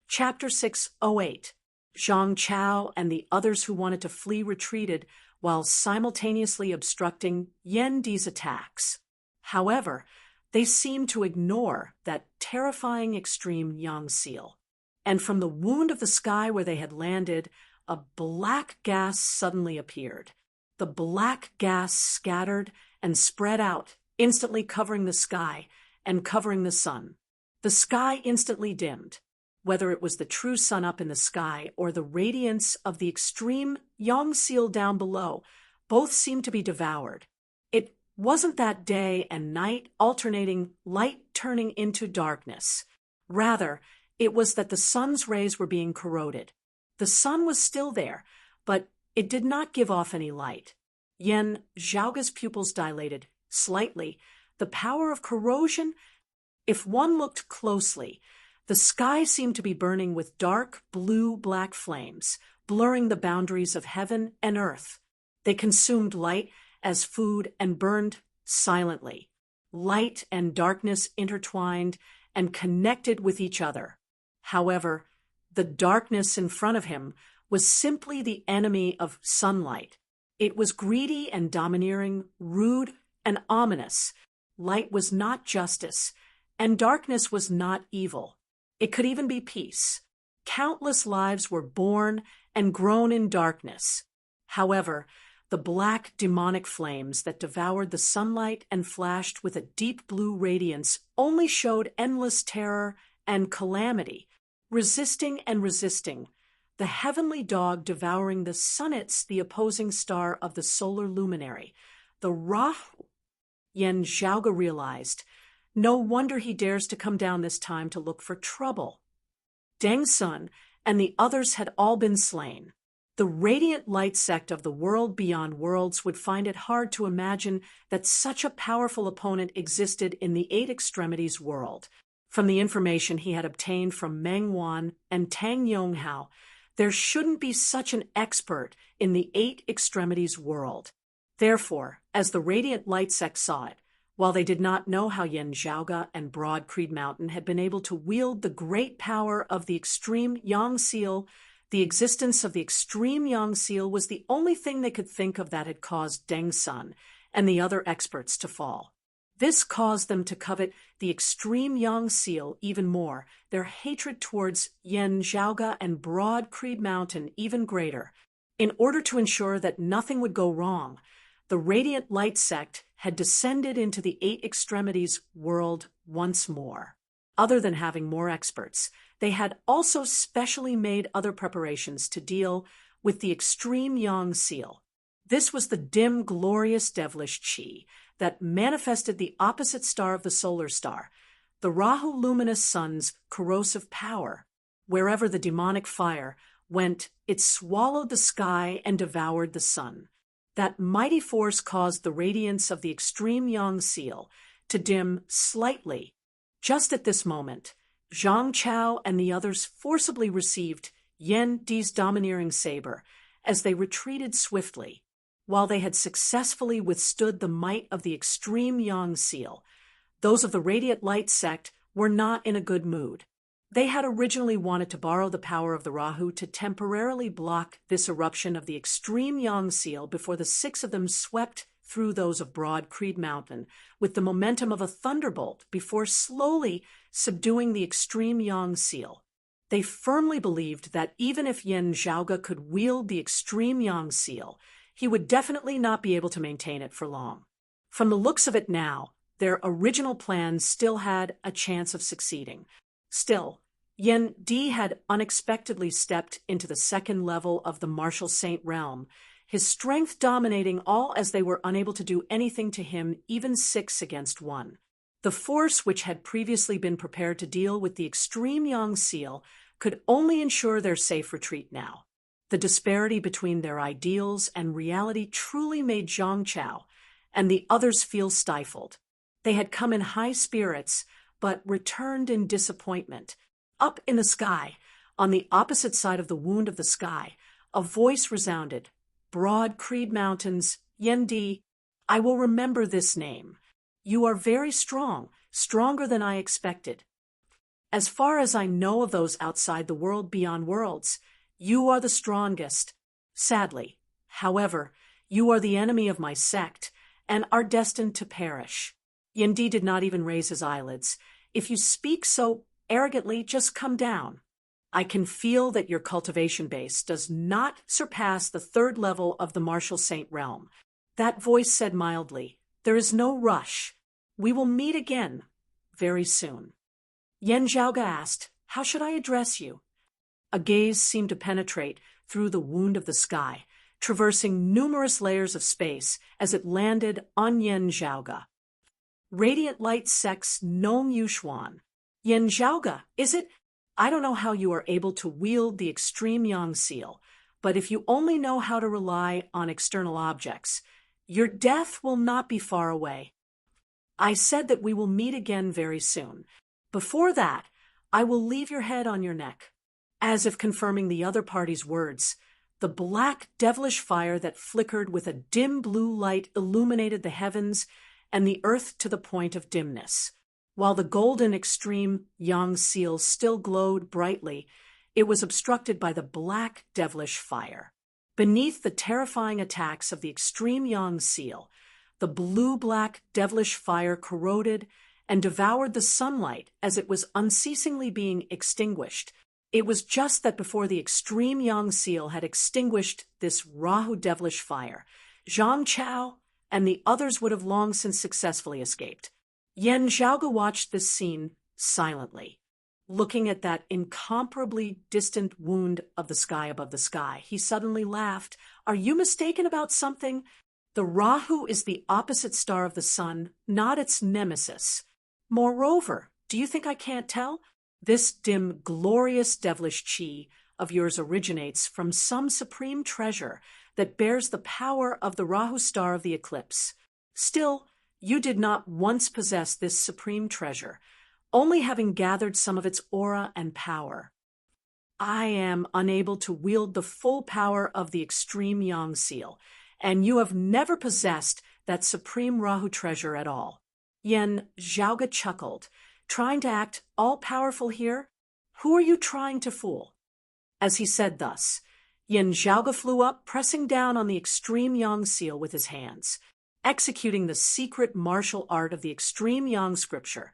Chapter 608. Zhang Chao and the others who wanted to flee retreated while simultaneously obstructing Yan Di's attacks. However, they seemed to ignore that terrifying extreme yang seal. And from the wound of the sky where they had landed, a black gas suddenly appeared. The black gas scattered and spread out, instantly covering the sky and covering the sun. The sky instantly dimmed. Whether it was the true sun up in the sky or the radiance of the extreme yang seal down below, both seemed to be devoured. It wasn't that day and night alternating, light turning into darkness. Rather, it was that the sun's rays were being corroded. The sun was still there, but it did not give off any light. Yan Zhaoga's pupils dilated slightly. The power of corrosion? If one looked closely, the sky seemed to be burning with dark, blue-black flames, blurring the boundaries of heaven and earth. They consumed light as food and burned silently. Light and darkness intertwined and connected with each other. However, the darkness in front of him was simply the enemy of sunlight. It was greedy and domineering, rude and ominous. Light was not justice, and darkness was not evil. It could even be peace. Countless lives were born and grown in darkness. However, the black demonic flames that devoured the sunlight and flashed with a deep blue radiance only showed endless terror and calamity, resisting and resisting. The heavenly dog devouring the sunnets, the opposing star of the solar luminary. The Rahu. Yan Zhaoga realized. No wonder he dares to come down this time to look for trouble. Deng Sun and the others had all been slain. The radiant light sect of the world beyond worlds would find it hard to imagine that such a powerful opponent existed in the Eight Extremities world. From the information he had obtained from Meng Wan and Tang Yonghao, there shouldn't be such an expert in the Eight Extremities world. Therefore, as the radiant light sect saw it, while they did not know how Yan Zhaoga and Broad Creed Mountain had been able to wield the great power of the extreme yang seal, the existence of the extreme yang seal was the only thing they could think of that had caused Deng Sun and the other experts to fall. This caused them to covet the extreme yang seal even more, their hatred towards Yan Zhaoga and Broad Creed Mountain even greater. In order to ensure that nothing would go wrong, the Radiant Light sect had descended into the Eight Extremities world once more. Other than having more experts, they had also specially made other preparations to deal with the extreme yang seal. This was the dim, glorious devilish chi that manifested the opposite star of the solar star, the Rahu luminous sun's corrosive power. Wherever the demonic fire went, it swallowed the sky and devoured the sun. That mighty force caused the radiance of the extreme yang seal to dim slightly. Just at this moment, Zhang Chao and the others forcibly received Yan Di's domineering saber as they retreated swiftly. While they had successfully withstood the might of the extreme yang seal, those of the Radiant Light sect were not in a good mood. They had originally wanted to borrow the power of the Rahu to temporarily block this eruption of the extreme yang seal before the six of them swept through those of Broad Creed Mountain with the momentum of a thunderbolt before slowly subduing the extreme yang seal. They firmly believed that even if Yan Zhaoga could wield the extreme yang seal, he would definitely not be able to maintain it for long. From the looks of it now, their original plans still had a chance of succeeding. Still, Yan Di had unexpectedly stepped into the second level of the martial saint realm, his strength dominating all as they were unable to do anything to him, even 6 against 1. The force which had previously been prepared to deal with the extreme yang seal could only ensure their safe retreat now. The disparity between their ideals and reality truly made Zhang Chao and the others feel stifled. They had come in high spirits, but returned in disappointment. Up in the sky, on the opposite side of the wound of the sky, a voice resounded. Broad Creed Mountains, Yan Di, I will remember this name. You are very strong, stronger than I expected. As far as I know of those outside the world beyond worlds, you are the strongest. Sadly, however, you are the enemy of my sect and are destined to perish. Yendi did not even raise his eyelids. If you speak so arrogantly, just come down. I can feel that your cultivation base does not surpass the third level of the martial saint realm. That voice said mildly, there is no rush. We will meet again very soon. Yen Zhaoga asked, how should I address you? A gaze seemed to penetrate through the wound of the sky, traversing numerous layers of space as it landed on Yen Zhaoga. Radiant Light Sect's Nong Yuxuan. Yen Zhaoga, is it? I don't know how you are able to wield the extreme yang seal, but if you only know how to rely on external objects, your death will not be far away. I said that we will meet again very soon. Before that, I will leave your head on your neck. As if confirming the other party's words, the black devilish fire that flickered with a dim blue light illuminated the heavens and the earth to the point of dimness. While the golden extreme yang seal still glowed brightly, it was obstructed by the black devilish fire. Beneath the terrifying attacks of the extreme yang seal, the blue-black devilish fire corroded and devoured the sunlight as it was unceasingly being extinguished. It was just that before the extreme yang seal had extinguished this Rahu devilish fire, Zhang Chao and the others would have long since successfully escaped. Yen Zhaoga watched this scene silently. Looking at that incomparably distant wound of the sky above the sky, he suddenly laughed. Are you mistaken about something? The Rahu is the opposite star of the sun, not its nemesis. Moreover, do you think I can't tell? This dim, glorious devilish chi of yours originates from some supreme treasure that bears the power of the Rahu star of the eclipse. Still, you did not once possess this supreme treasure, only having gathered some of its aura and power. I am unable to wield the full power of the extreme yang seal, and you have never possessed that supreme Rahu treasure at all. Yen Zhaoga chuckled, trying to act all-powerful here? Who are you trying to fool? As he said thus, Yen Zhaoga flew up, pressing down on the extreme yang seal with his hands, executing the secret martial art of the extreme yang scripture.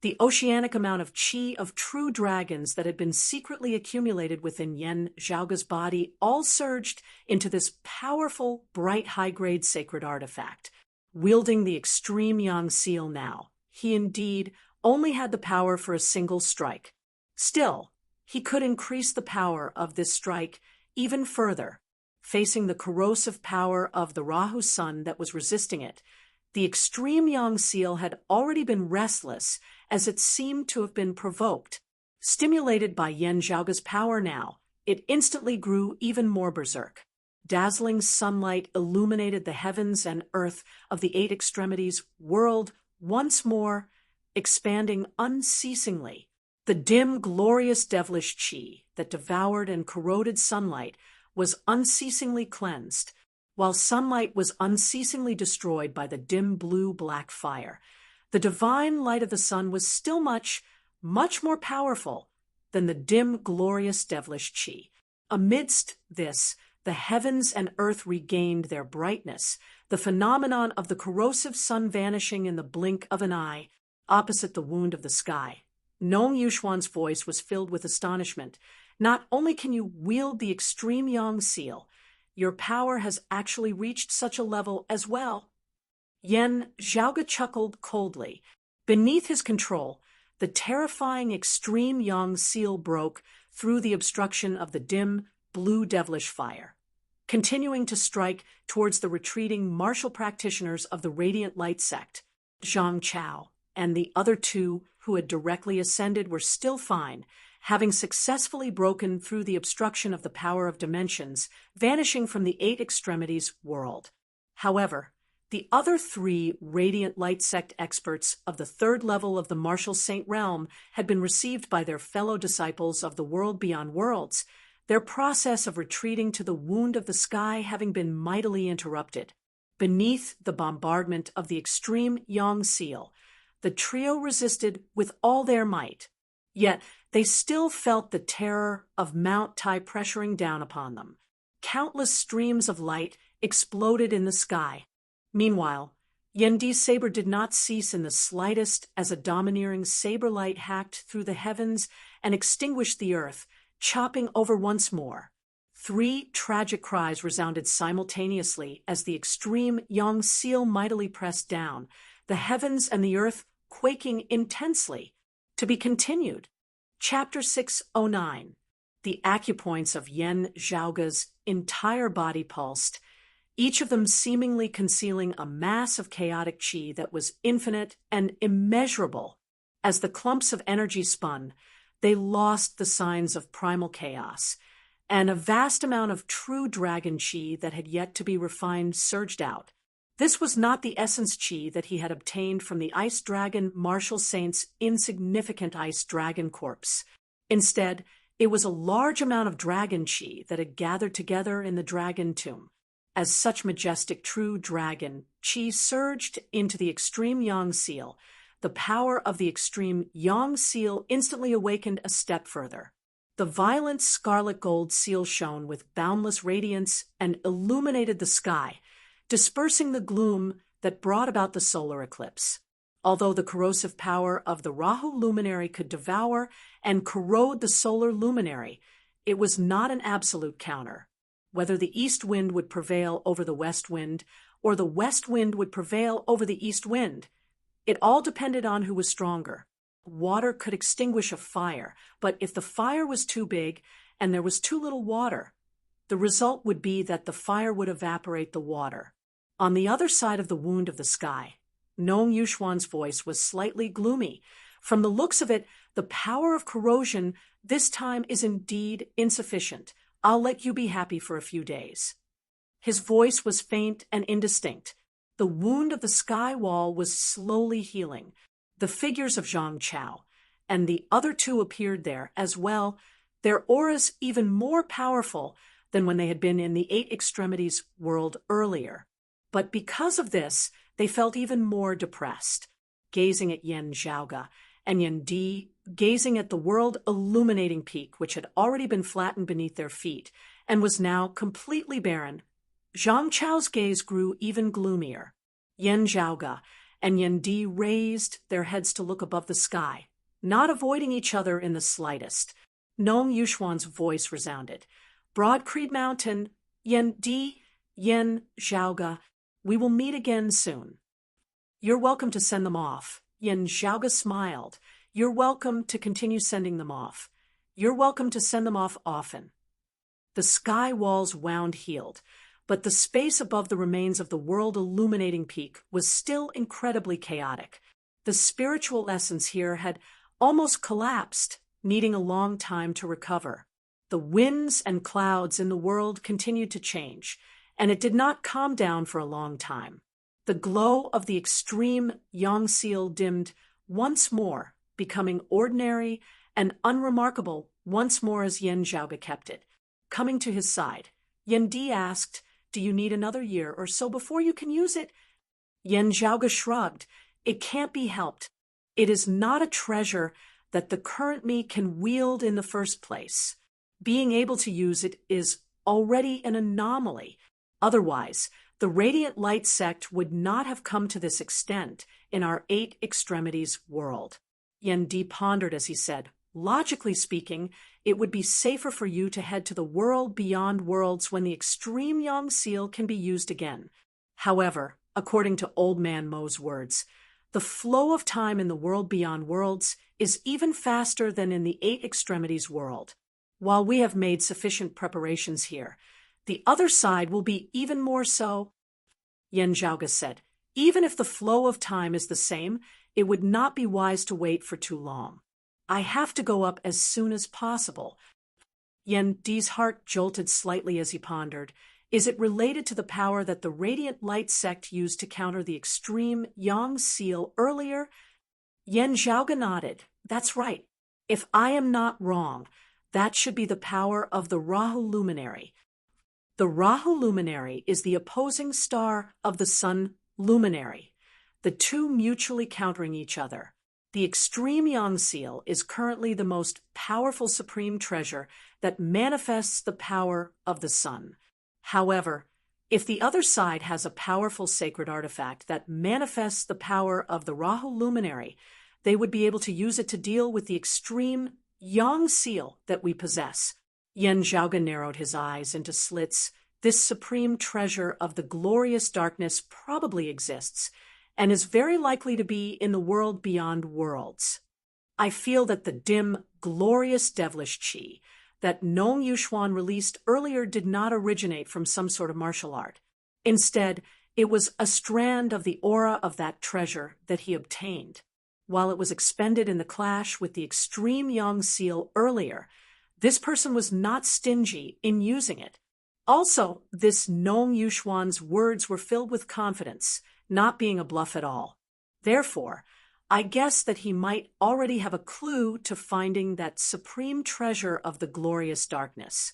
The oceanic amount of chi of true dragons that had been secretly accumulated within Yen Zhaoga's body all surged into this powerful, bright, high-grade sacred artifact. Wielding the extreme yang seal now, he indeed only had the power for a single strike. Still, he could increase the power of this strike even further. Facing the corrosive power of the Rahu sun that was resisting it, the extreme yang seal had already been restless as it seemed to have been provoked. Stimulated by Yen Zhaoga's power now, it instantly grew even more berserk. Dazzling sunlight illuminated the heavens and earth of the eight extremities, world once more, expanding unceasingly. The dim, glorious devilish chi that devoured and corroded sunlight was unceasingly cleansed, while sunlight was unceasingly destroyed by the dim blue-black fire. The divine light of the sun was still much, much more powerful than the dim, glorious devilish chi. Amidst this, the heavens and earth regained their brightness, the phenomenon of the corrosive sun vanishing in the blink of an eye, opposite the wound of the sky. Nong Yuxuan's voice was filled with astonishment. Not only can you wield the extreme yang seal, your power has actually reached such a level as well. Yen Zhaoga chuckled coldly. Beneath his control, the terrifying extreme yang seal broke through the obstruction of the dim, blue devilish fire, continuing to strike towards the retreating martial practitioners of the Radiant Light Sect. Zhang Chao and the other two who had directly ascended were still fine, having successfully broken through the obstruction of the power of dimensions, vanishing from the eight extremities world. However, the other three Radiant Light Sect experts of the third level of the Martial Saint realm had been received by their fellow disciples of the world beyond worlds, their process of retreating to the wound of the sky having been mightily interrupted. Beneath the bombardment of the extreme yang seal, the trio resisted with all their might. Yet they still felt the terror of Mount Tai pressuring down upon them. Countless streams of light exploded in the sky. Meanwhile, Yendi's saber did not cease in the slightest as a domineering saber light hacked through the heavens and extinguished the earth, chopping over once more. 3 tragic cries resounded simultaneously as the extreme young seal mightily pressed down, the heavens and the earth quaking intensely. To be continued. Chapter 609. The acupoints of Yen Zhaoga's entire body pulsed, each of them seemingly concealing a mass of chaotic qi that was infinite and immeasurable. As the clumps of energy spun, they lost the signs of primal chaos, and a vast amount of true dragon qi that had yet to be refined surged out. This was not the essence qi that he had obtained from the ice dragon Martial Saint's insignificant ice dragon corpse. Instead, it was a large amount of dragon qi that had gathered together in the dragon tomb. As such majestic true dragon qi surged into the extreme yang seal, the power of the extreme yang seal instantly awakened a step further. The violent scarlet gold seal shone with boundless radiance and illuminated the sky, dispersing the gloom that brought about the solar eclipse. Although the corrosive power of the Rahu luminary could devour and corrode the solar luminary, it was not an absolute counter. Whether the east wind would prevail over the west wind, or the west wind would prevail over the east wind, it all depended on who was stronger. Water could extinguish a fire, but if the fire was too big and there was too little water, the result would be that the fire would evaporate the water. On the other side of the wound of the sky, Nong Yuxuan's voice was slightly gloomy. From the looks of it, the power of corrosion this time is indeed insufficient. I'll let you be happy for a few days. His voice was faint and indistinct. The wound of the sky wall was slowly healing. The figures of Zhang Chao and the other 2 appeared there as well, their auras even more powerful than when they had been in the 8 extremities world earlier. But because of this, they felt even more depressed, gazing at Yen Zhaoga and Yen Di, gazing at the world-illuminating peak which had already been flattened beneath their feet and was now completely barren. Zhang Chao's gaze grew even gloomier. Yen Zhaoga and Yen Di raised their heads to look above the sky, not avoiding each other in the slightest. Nong Yuxuan's voice resounded. Broad Creed Mountain, Yen Di, Yen Zhaoga, we will meet again soon. You're welcome to send them off. Yen Zhaoga smiled. You're welcome to continue sending them off. You're welcome to send them off often. The sky walls wound healed, but the space above the remains of the world-illuminating peak was still incredibly chaotic. The spiritual essence here had almost collapsed, needing a long time to recover. The winds and clouds in the world continued to change, and it did not calm down for a long time. The glow of the extreme yang seal dimmed once more, becoming ordinary and unremarkable once more as Yen Zhaoga kept it. Coming to his side, Yen Di asked, "Do you need another year or so before you can use it?" Yen Zhaoga shrugged. "It can't be helped. It is not a treasure that the current me can wield in the first place. Being able to use it is already an anomaly. Otherwise, the radiant light sect would not have come to this extent in our 8 extremities world." Yen Di pondered as he said, "Logically speaking, it would be safer for you to head to the world beyond worlds when the extreme yang seal can be used again. However, according to Old Man Mo's words, the flow of time in the world beyond worlds is even faster than in the 8 extremities world. While we have made sufficient preparations here, the other side will be even more so." Yen Zhaoga said, "Even if the flow of time is the same, it would not be wise to wait for too long. I have to go up as soon as possible." Yen Di's heart jolted slightly as he pondered. Is it related to the power that the radiant light sect used to counter the extreme yang seal earlier? Yen Zhaoga nodded. "That's right. If I am not wrong, that should be the power of the Rahu luminary. The Rahu luminary is the opposing star of the sun luminary, the 2 mutually countering each other. the extreme young seal is currently the most powerful supreme treasure that manifests the power of the sun. However, if the other side has a powerful sacred artifact that manifests the power of the Rahu luminary, they would be able to use it to deal with the extreme yang seal that we possess. Yen Zhaoga narrowed his eyes into slits. This supreme treasure of the glorious darkness probably exists, and is very likely to be in the world beyond worlds. I feel that the dim, glorious devilish qi that Nong Yuxuan released earlier did not originate from some sort of martial art. Instead, it was a strand of the aura of that treasure that he obtained. While it was expended in the clash with the extreme young seal earlier, this person was not stingy in using it. Also, this Nong Yuxuan's words were filled with confidence, not being a bluff at all. Therefore, I guess that he might already have a clue to finding that supreme treasure of the glorious darkness.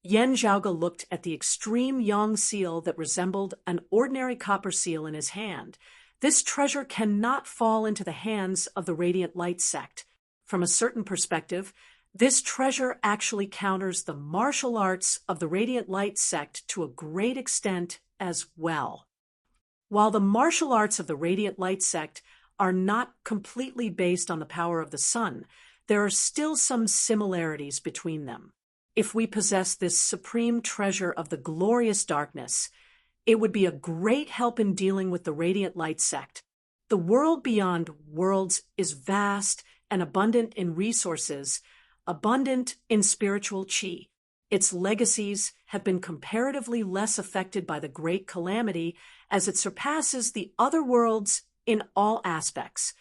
Yen Zhaoga looked at the extreme young seal that resembled an ordinary copper seal in his hand. This treasure cannot fall into the hands of the Radiant Light sect. From a certain perspective, this treasure actually counters the martial arts of the Radiant Light sect to a great extent as well. While the martial arts of the Radiant Light sect are not completely based on the power of the sun, there are still some similarities between them. If we possess this supreme treasure of the glorious darkness, it would be a great help in dealing with the Radiant Light sect. The world beyond worlds is vast and abundant in resources, abundant in spiritual qi. Its legacies have been comparatively less affected by the Great Calamity as it surpasses the other worlds in all aspects.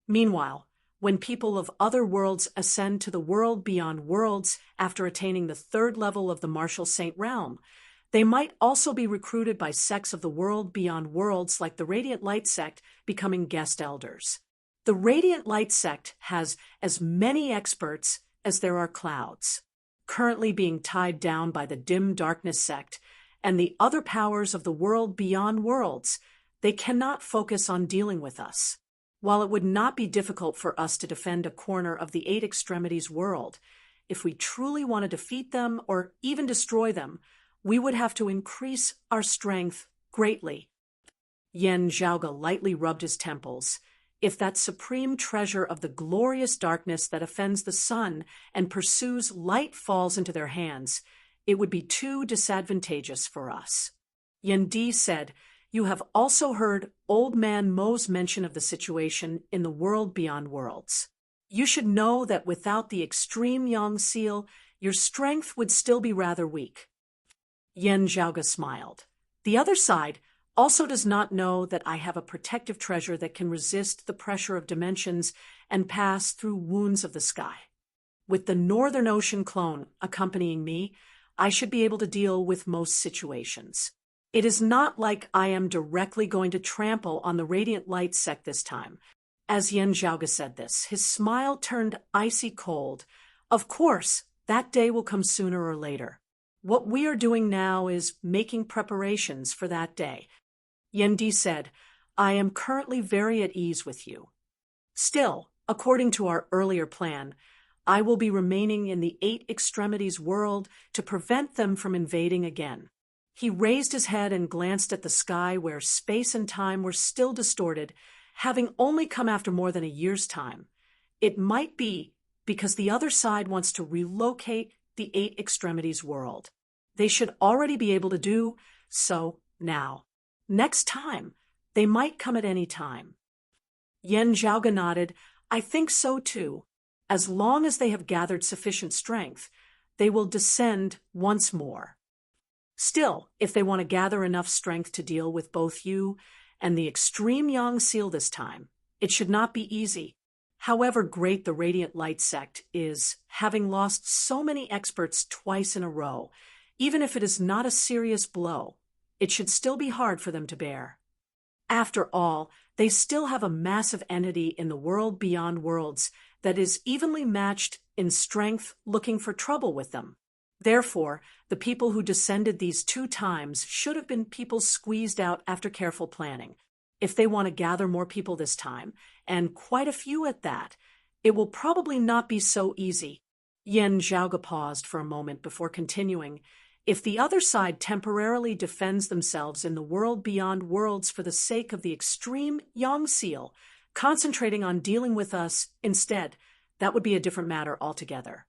Meanwhile, when people of other worlds ascend to the world beyond worlds after attaining the third level of the Martial Saint realm, they might also be recruited by sects of the world beyond worlds like the Radiant Light sect, becoming guest elders. The Radiant Light sect has as many experts as there are clouds, currently being tied down by the dim darkness sect and the other powers of the world beyond worlds. They cannot focus on dealing with us. While it would not be difficult for us to defend a corner of the Eight Extremities world, if we truly want to defeat them or even destroy them, we would have to increase our strength greatly. Yen Zhaoga lightly rubbed his temples. If that supreme treasure of the glorious darkness that offends the sun and pursues light falls into their hands, it would be too disadvantageous for us. Yen Di said, "You have also heard Old Man Mo's mention of the situation in the world beyond worlds. You should know that without the extreme young seal, your strength would still be rather weak." Yen Zhaoga smiled. The other side also does not know that I have a protective treasure that can resist the pressure of dimensions and pass through wounds of the sky. With the Northern Ocean clone accompanying me, I should be able to deal with most situations. It is not like I am directly going to trample on the Radiant Light sect this time. As Yen Zhaoga said this, his smile turned icy cold. Of course, that day will come sooner or later. What we are doing now is making preparations for that day. Yen Di said, "I am currently very at ease with you. Still, according to our earlier plan, I will be remaining in the Eight Extremities world to prevent them from invading again." He raised his head and glanced at the sky where space and time were still distorted, having only come after more than a year's time. It might be because the other side wants to relocate the Eight Extremities world. They should already be able to do so now. Next time, they might come at any time. Yen Zhaoga nodded. "I think so too. As long as they have gathered sufficient strength, they will descend once more. Still, if they want to gather enough strength to deal with both you and the extreme young seal this time, it should not be easy. However great the Radiant Light sect is, having lost so many experts twice in a row, even if it is not a serious blow, it should still be hard for them to bear. After all, they still have a massive entity in the world beyond worlds that is evenly matched in strength, looking for trouble with them. Therefore, the people who descended these 2 times should have been people squeezed out after careful planning. If they want to gather more people this time, and quite a few at that, it will probably not be so easy. Yen Zhaoge paused for a moment before continuing. If the other side temporarily defends themselves in the world beyond worlds for the sake of the extreme Yang Seal, concentrating on dealing with us instead, that would be a different matter altogether.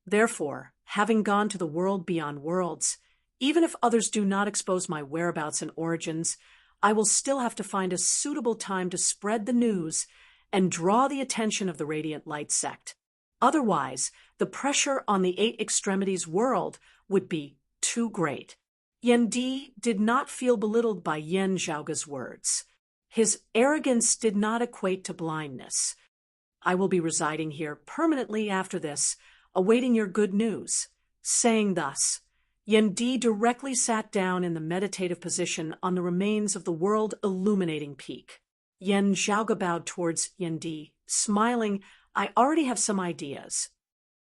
Therefore, having gone to the world beyond worlds, even if others do not expose my whereabouts and origins, I will still have to find a suitable time to spread the news and draw the attention of the Radiant Light sect. Otherwise, the pressure on the Eight Extremities world would be too great. Yen Di did not feel belittled by Yen Zhaoge's words. His arrogance did not equate to blindness. I will be residing here permanently after this, awaiting your good news. Saying thus, Yen Di directly sat down in the meditative position on the remains of the world-illuminating peak. Yen Zhaoge bowed towards Yen Di, smiling. I already have some ideas.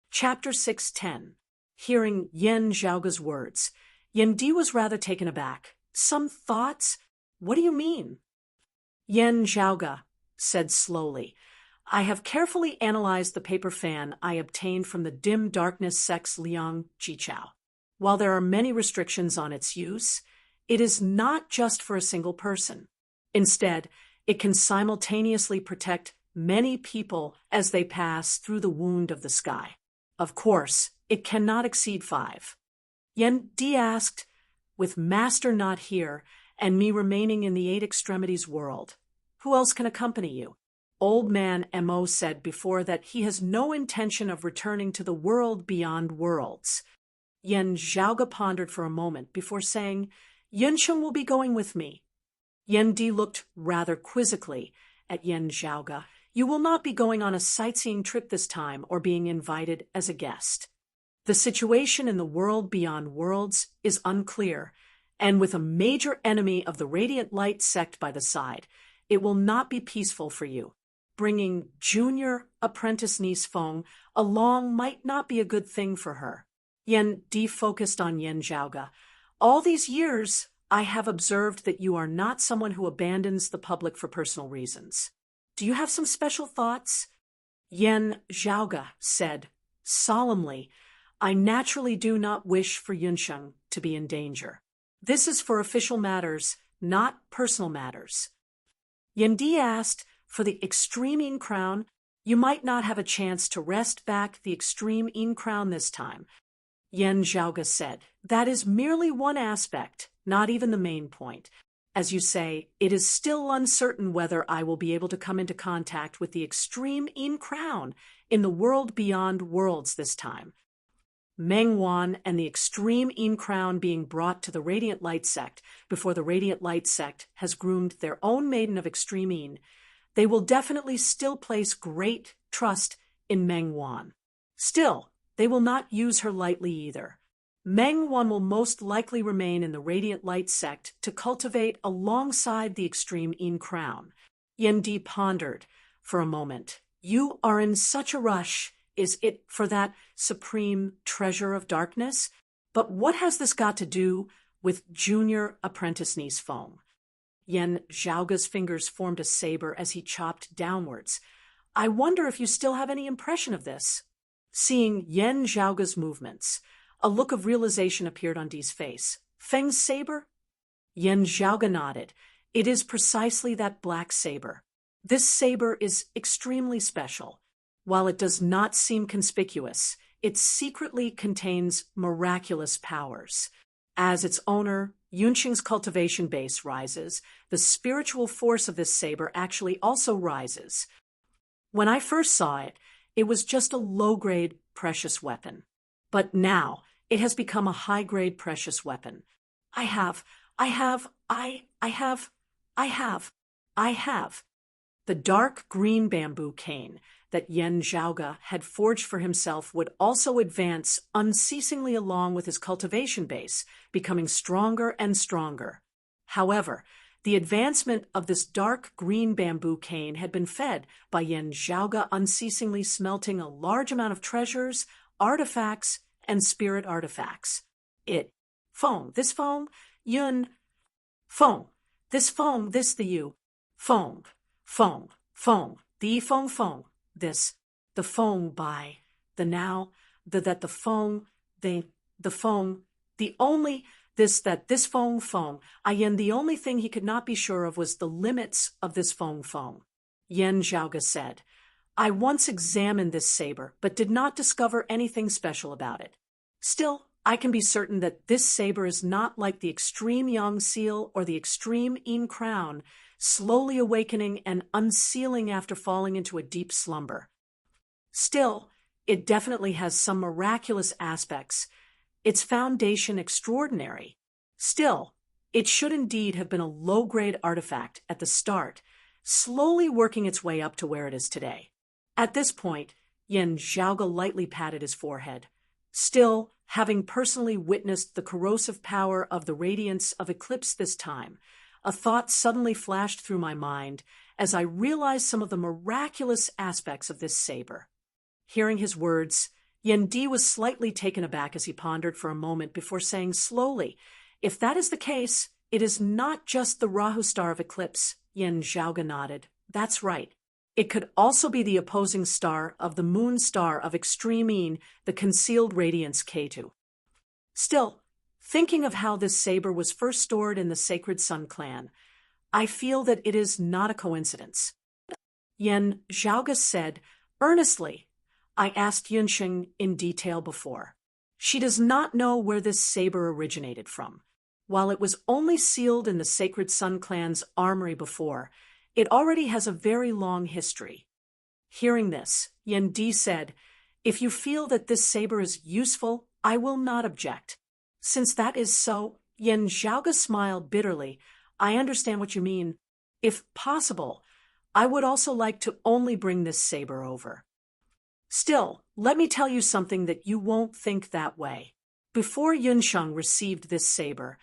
Chapter 610. Hearing Yen Zhaoge's words, Yen Di was rather taken aback. Some thoughts? What do you mean? Yen Zhaoge said slowly, I have carefully analyzed the paper fan I obtained from the dim darkness sect's Liang Jichao. While there are many restrictions on its use, it is not just for a single person. Instead, it can simultaneously protect many people as they pass through the wound of the sky. Of course, it cannot exceed 5. Yen Di asked, with Master not here and me remaining in the Eight Extremities world, who else can accompany you? Old man Mo said before that he has no intention of returning to the world beyond worlds. Yen Zhaoge pondered for a moment before saying, Yunsheng will be going with me. Yen Di looked rather quizzically at Yen Zhaoge. You will not be going on a sightseeing trip this time or being invited as a guest. The situation in the world beyond worlds is unclear, and with a major enemy of the Radiant Light sect by the side, it will not be peaceful for you. Bringing junior apprentice niece Feng along might not be a good thing for her. Yen Di focused on Yen Zhaoge. All these years, I have observed that you are not someone who abandons the public for personal reasons. Do you have some special thoughts? Yen Zhaoge said solemnly, I naturally do not wish for Yunsheng to be in danger. This is for official matters, not personal matters. Yen Di asked, for the extreme Yin crown, you might not have a chance to wrest back the extreme Yin crown this time. Yen Zhaoge said, that is merely one aspect, not even the main point. As you say, it is still uncertain whether I will be able to come into contact with the extreme Yin crown in the world beyond worlds this time. Meng Wan and the extreme Yin crown being brought to the Radiant Light sect before the Radiant Light sect has groomed their own maiden of extreme Yin, they will definitely still place great trust in Meng Wan. Still, they will not use her lightly either. Meng Wan will most likely remain in the Radiant Light sect to cultivate alongside the extreme Yin crown. Yen Di pondered for a moment. You are in such a rush. Is it for that supreme treasure of darkness? But what has this got to do with junior apprentice niece Feng? Yen Zhaoge's fingers formed a saber as he chopped downwards. I wonder if you still have any impression of this. Seeing Yen Zhaoge's movements, a look of realization appeared on Di's face. Feng's saber? Yen Zhaoge nodded. It is precisely that black saber. This saber is extremely special. While it does not seem conspicuous, it secretly contains miraculous powers. As its owner, Yunqing's cultivation base rises, the spiritual force of this saber actually also rises. When I first saw it, it was just a low-grade precious weapon. But now, it has become a high-grade precious weapon. I have. The dark green bamboo cane that Yen Zhaoge had forged for himself would also advance unceasingly along with his cultivation base, becoming stronger and stronger. However, the advancement of this dark green bamboo cane had been fed by Yen Zhaoge unceasingly smelting a large amount of treasures, artifacts, and spirit artifacts. Feng, this Feng, Yun, Feng, this Feng, this the you. Feng, Feng, Feng, the Feng Feng, this, the Feng by, the now, the Feng, the Feng, the only, this Feng Feng, Yen, the only thing he could not be sure of was the limits of this Feng Feng. Yen Zhaoge said, I once examined this saber, but did not discover anything special about it. Still, I can be certain that this saber is not like the extreme Yang seal or the extreme Yin crown, slowly awakening and unsealing after falling into a deep slumber. Still, it definitely has some miraculous aspects, its foundation extraordinary. Still, it should indeed have been a low-grade artifact at the start, slowly working its way up to where it is today. At this point, Yen Zhaoge lightly patted his forehead. Still, having personally witnessed the corrosive power of the radiance of eclipse this time, a thought suddenly flashed through my mind as I realized some of the miraculous aspects of this saber. Hearing his words, Yen Di was slightly taken aback as he pondered for a moment before saying slowly, if that is the case, it is not just the Rahu star of eclipse. Yen Zhaoge nodded. That's right. It could also be the opposing star of the moon star of extreme Yin, the concealed radiance Ketu. Still, thinking of how this saber was first stored in the sacred Sun clan, I feel that it is not a coincidence. Yen Zhaoge said, earnestly, I asked Yunsheng in detail before. She does not know where this saber originated from. While it was only sealed in the sacred Sun clan's armory before, it already has a very long history. Hearing this, Yen Di said, if you feel that this saber is useful, I will not object. Since that is so, Yen Zhaoge smiled bitterly. I understand what you mean. If possible, I would also like to only bring this saber over. Still, let me tell you something that you won't think that way. Before Yunsheng received this saber,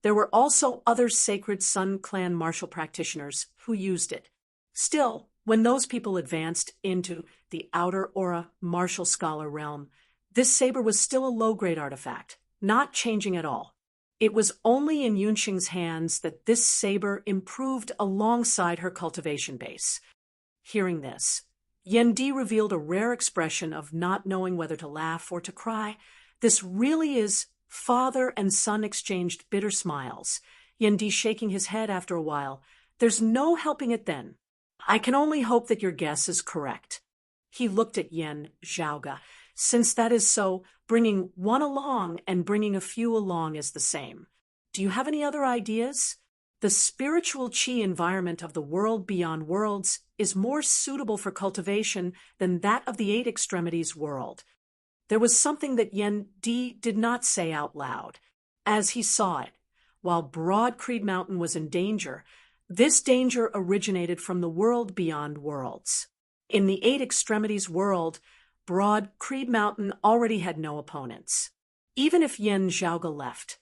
there were also other sacred Sun clan martial practitioners who used it. Still, when those people advanced into the outer aura martial scholar realm, this saber was still a low-grade artifact, not changing at all. It was only in Yunsheng's hands that this saber improved alongside her cultivation base. Hearing this, Yen Di revealed a rare expression of not knowing whether to laugh or to cry. This really is. Father and son exchanged bitter smiles, Yen Di shaking his head after a while. There's no helping it then. I can only hope that your guess is correct. He looked at Yen Zhaoge. Since that is so, bringing one along and bringing a few along is the same. Do you have any other ideas? The spiritual qi environment of the world beyond worlds is more suitable for cultivation than that of the eight extremities world. There was something that Yen Di did not say out loud. As he saw it, while Broad Creed Mountain was in danger, this danger originated from the world beyond worlds. In the eight extremities world, Broad Creed Mountain already had no opponents. Even if Yen Zhaoge left,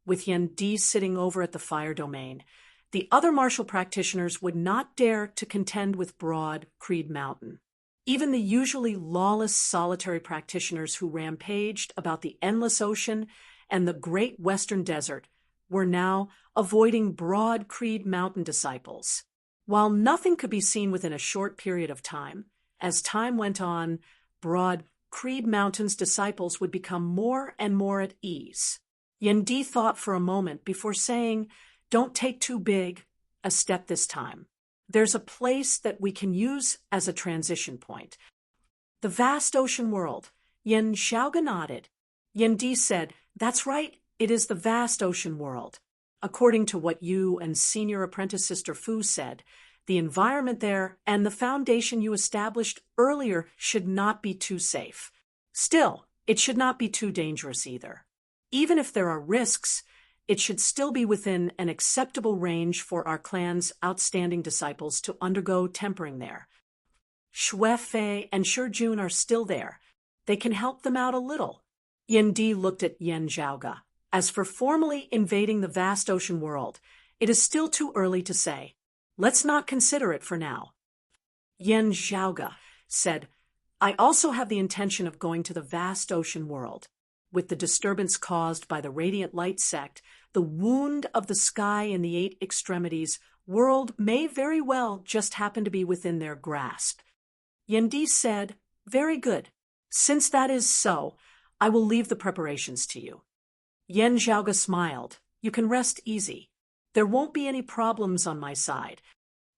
with Yen Di sitting over at the fire domain, the other martial practitioners would not dare to contend with Broad Creed Mountain. Even the usually lawless solitary practitioners who rampaged about the endless ocean and the great western desert were now avoiding Broad Creed Mountain disciples. While nothing could be seen within a short period of time, as time went on, Broad Creed Mountain's disciples would become more and more at ease. Yen Di thought for a moment before saying, don't take too big a step this time. There's a place that we can use as a transition point. The vast ocean world. Yen Zhaoge nodded. Yen Di said, that's right, it is the vast ocean world. According to what you and senior apprentice Sister Fu said, the environment there and the foundation you established earlier should not be too safe. Still, it should not be too dangerous either. Even if there are risks, it should still be within an acceptable range for our clan's outstanding disciples to undergo tempering there. Xue Fei and Shi Jun are still there. They can help them out a little. Yen Di looked at Yen Zhaoge. As for formally invading the vast ocean world, it is still too early to say. Let's not consider it for now. Yen Zhaoge said, I also have the intention of going to the vast ocean world. With the disturbance caused by the radiant light sect, the wound of the sky in the eight extremities world may very well just happen to be within their grasp. Yendi said, "Very good. Since that is so, I will leave the preparations to you." Yen Zhaoge smiled. "You can rest easy. There won't be any problems on my side."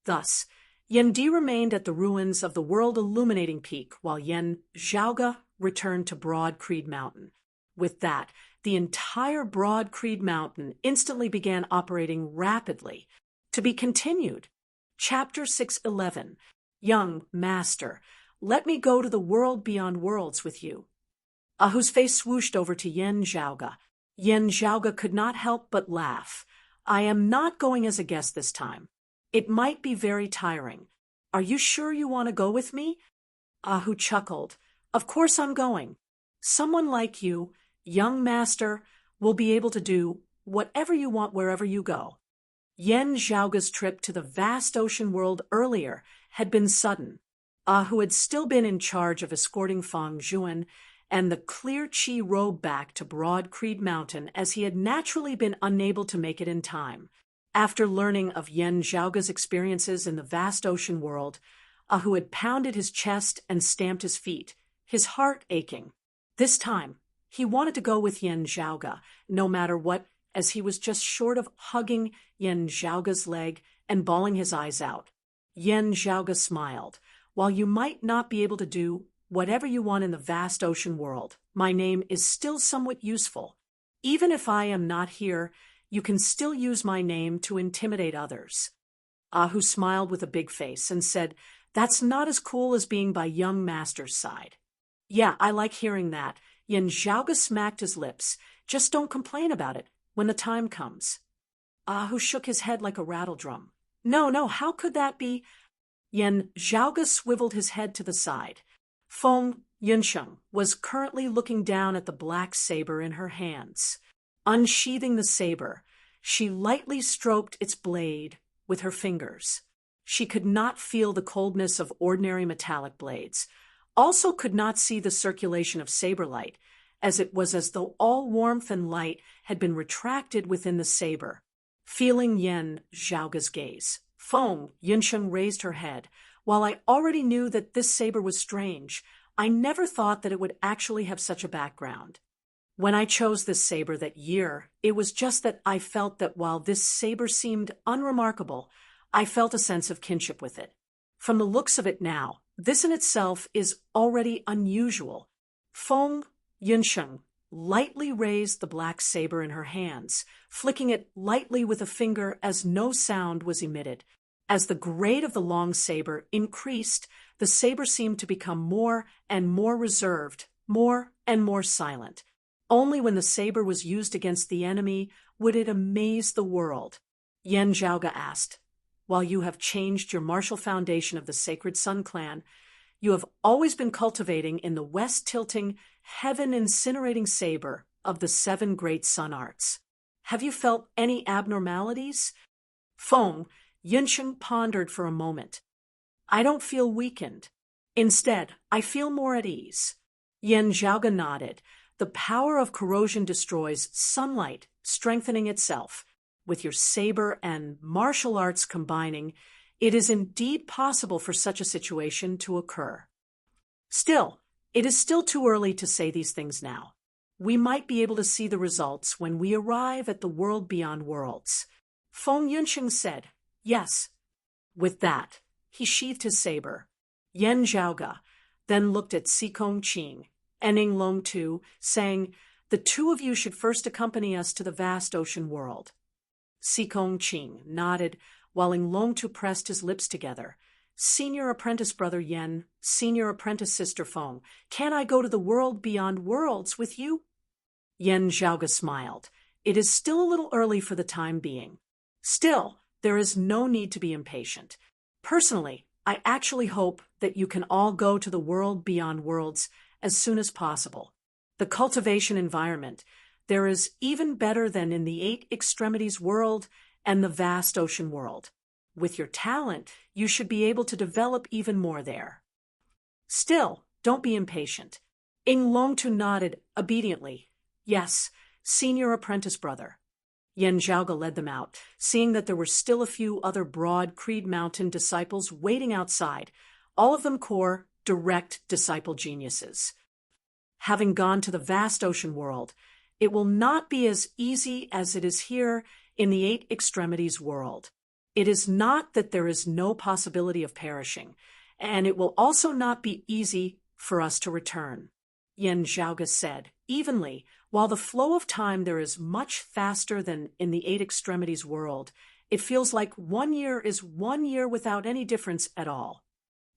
Thus, Yendi remained at the ruins of the World Illuminating Peak while Yen Zhaoge returned to Broad Creed Mountain. With that, the entire Broad Creed Mountain instantly began operating rapidly. To be continued. Chapter 611. Young Master, let me go to the world beyond worlds with you. Ahu's face swooshed over to Yen Zhaoge. Yen Zhaoge could not help but laugh. "I am not going as a guest this time. It might be very tiring. Are you sure you want to go with me?" Ahu chuckled. "Of course I'm going. Someone like you, young master, will be able to do whatever you want wherever you go." Yen Zhaoge's trip to the vast ocean world earlier had been sudden. Ahu had still been in charge of escorting Fang Zhuan and the Clear Chi robe back to Broad Creed Mountain as he had naturally been unable to make it in time. After learning of Yen Zhaoge's experiences in the vast ocean world, Ahu had pounded his chest and stamped his feet, his heart aching. This time, he wanted to go with Yen Zhaoge, no matter what, as he was just short of hugging Yen Zhaoge's leg and bawling his eyes out. Yen Zhaoge smiled. "While you might not be able to do whatever you want in the vast ocean world, my name is still somewhat useful. Even if I am not here, you can still use my name to intimidate others." Ahu smiled with a big face and said, "That's not as cool as being by young master's side." "Yeah, I like hearing that." Yen Zhaoge smacked his lips. "Just don't complain about it when the time comes." Ahu shook his head like a rattledrum. No, how could that be?" Yen Zhaoge swiveled his head to the side. Feng Yunsheng was currently looking down at the black saber in her hands. Unsheathing the saber, she lightly stroked its blade with her fingers. She could not feel the coldness of ordinary metallic blades, also could not see the circulation of saber light, as it was as though all warmth and light had been retracted within the saber. Feeling Yen Zhaoge's gaze, Feng Yunsheng raised her head. "While I already knew that this saber was strange, I never thought that it would actually have such a background. When I chose this saber that year, it was just that I felt that while this saber seemed unremarkable, I felt a sense of kinship with it. From the looks of it now, this in itself is already unusual." Feng Yunsheng lightly raised the black saber in her hands, flicking it lightly with a finger as no sound was emitted. As the grade of the long saber increased, the saber seemed to become more and more reserved, more and more silent. Only when the saber was used against the enemy would it amaze the world. Yen Zhaoge asked, "While you have changed your martial foundation of the Sacred Sun Clan, you have always been cultivating in the west-tilting, heaven-incinerating saber of the 7 great sun arts. Have you felt any abnormalities?" Feng Yunsheng pondered for a moment. "I don't feel weakened. Instead, I feel more at ease." Yen Zhaoge nodded. "The power of corrosion destroys sunlight, strengthening itself. With your saber and martial arts combining, it is indeed possible for such a situation to occur. Still, it is still too early to say these things now. We might be able to see the results when we arrive at the world beyond worlds." Feng Yunsheng said, "Yes." With that, he sheathed his saber. Yen Zhaoge then looked at Sikong Qing and Ing Long Tu, saying, "The two of you should first accompany us to the vast ocean world." Sikong Qing nodded while Ing Long Tu pressed his lips together. "Senior apprentice brother Yen, senior apprentice sister Feng, can I go to the world beyond worlds with you?" Yen Zhaoge smiled. "It is still a little early for the time being. Still, there is no need to be impatient. Personally, I actually hope that you can all go to the world beyond worlds as soon as possible. The cultivation environment there is even better than in the 8 extremities world and the vast ocean world. With your talent, you should be able to develop even more there. Still, don't be impatient." Ing Long Tu nodded obediently. "Yes, senior apprentice brother." Yen Zhaoge led them out, seeing that there were still a few other broad Creed Mountain disciples waiting outside, all of them core, direct disciple geniuses. Having gone to the vast ocean world, it will not be as easy as it is here in the Eight Extremities world. It is not that there is no possibility of perishing, and it will also not be easy for us to return. Yen Zhaoge said, evenly, while the flow of time there is much faster than in the Eight Extremities world, it feels like 1 year is 1 year without any difference at all.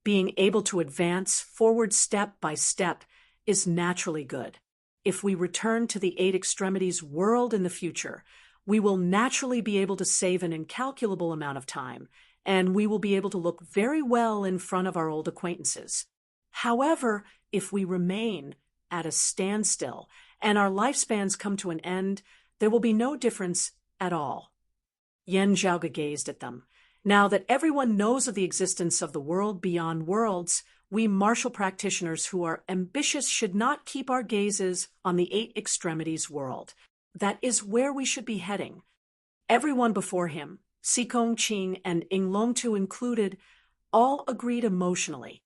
Being able to advance forward step by step is naturally good. If we return to the Eight Extremities world in the future, we will naturally be able to save an incalculable amount of time, and we will be able to look very well in front of our old acquaintances. However, if we remain at a standstill and our lifespans come to an end, there will be no difference at all. Yen Zhaoge gazed at them. Now that everyone knows of the existence of the world beyond worlds, we martial practitioners who are ambitious should not keep our gazes on the Eight Extremities world. That is where we should be heading. Everyone before him, Sikong Qing and Inglongtu included, all agreed emotionally.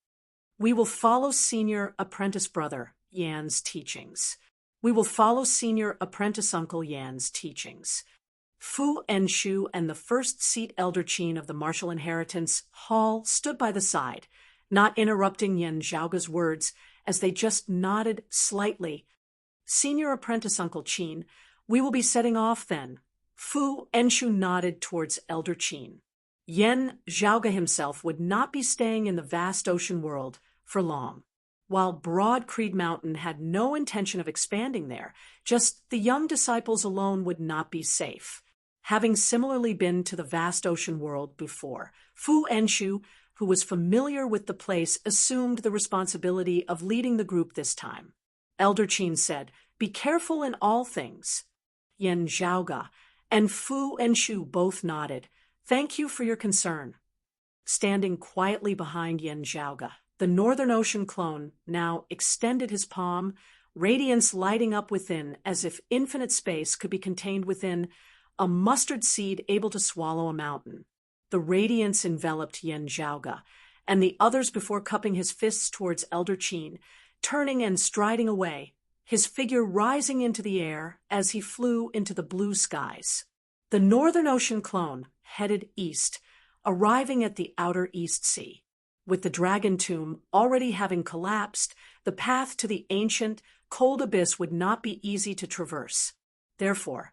We will follow senior apprentice brother Yan's teachings. We will follow senior apprentice uncle Yan's teachings. Fu Enshu and the first seat elder Qin of the martial inheritance hall stood by the side, not interrupting Yen Zhaoge's words as they just nodded slightly. Senior apprentice uncle Qin, we will be setting off then. Fu Enshu nodded towards elder Qin. Yen Zhaoge himself would not be staying in the vast ocean world for long. While Broad Creed Mountain had no intention of expanding there, just the young disciples alone would not be safe. Having similarly been to the vast ocean world before, Fu Enshu, who was familiar with the place, assumed the responsibility of leading the group this time. Elder Qin said, "Be careful in all things." Yen Zhaoge and Fu Enshu both nodded. "Thank you for your concern." Standing quietly behind Yen Zhaoge, the Northern Ocean clone now extended his palm, radiance lighting up within as if infinite space could be contained within a mustard seed able to swallow a mountain. The radiance enveloped Yen Zhaoge and the others before cupping his fists towards Elder Qin, turning and striding away, his figure rising into the air as he flew into the blue skies. The Northern Ocean clone headed east, arriving at the outer East Sea. With the dragon tomb already having collapsed, the path to the ancient, cold abyss would not be easy to traverse. Therefore,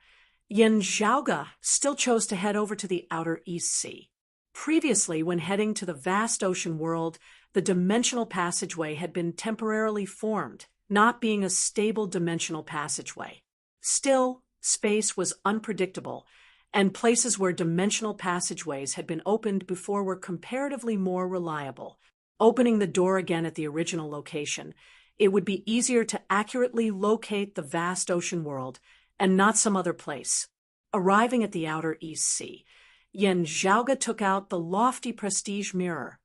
Yen Zhaoge still chose to head over to the outer East Sea. Previously, when heading to the vast ocean world, the dimensional passageway had been temporarily formed, not being a stable dimensional passageway. Still, space was unpredictable, and places where dimensional passageways had been opened before were comparatively more reliable. Opening the door again at the original location, it would be easier to accurately locate the vast ocean world and not some other place. Arriving at the outer East Sea, Yen Zhaoge took out the lofty prestige mirror,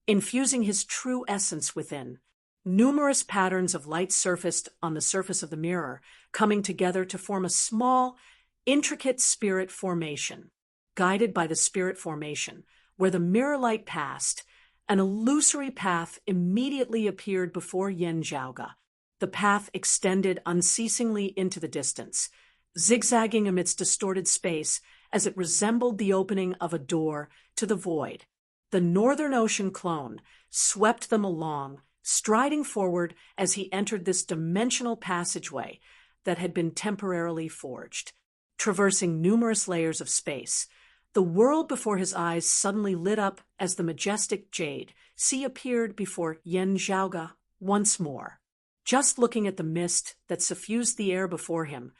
infusing his true essence within. Numerous patterns of light surfaced on the surface of the mirror, coming together to form a small, intricate spirit formation. Guided by the spirit formation, where the mirror light passed, an illusory path immediately appeared before Yen Zhaoge. The path extended unceasingly into the distance, zigzagging amidst distorted space as it resembled the opening of a door to the void. The Northern Ocean clone swept them along, striding forward as he entered this dimensional passageway that had been temporarily forged. Traversing numerous layers of space, the world before his eyes suddenly lit up as the majestic jade sea appeared before Yen Zhaoge once more. Just looking at the mist that suffused the air before him,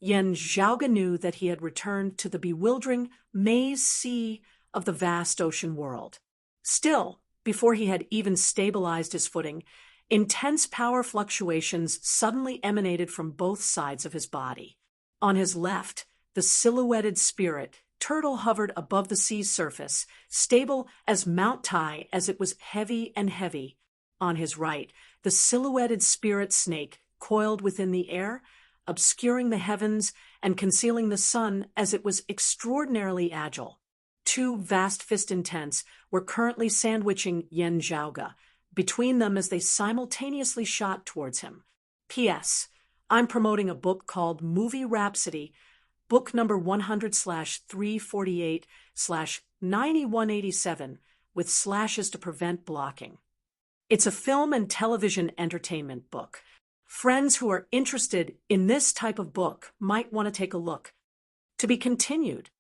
Yen Zhaoge knew that he had returned to the bewildering maze sea of the vast ocean world. Still, before he had even stabilized his footing, intense power fluctuations suddenly emanated from both sides of his body. On his left, the silhouetted spirit turtle hovered above the sea's surface, stable as Mount Tai as it was heavy and heavy. On his right, the silhouetted spirit snake coiled within the air, obscuring the heavens and concealing the sun as it was extraordinarily agile. Two vast fist intents were currently sandwiching Yen Zhaoga between them as they simultaneously shot towards him. P.S. I'm promoting a book called Movie Rhapsody, book number 100/348/9187, with slashes to prevent blocking. It's a film and television entertainment book. Friends who are interested in this type of book might want to take a look. To be continued.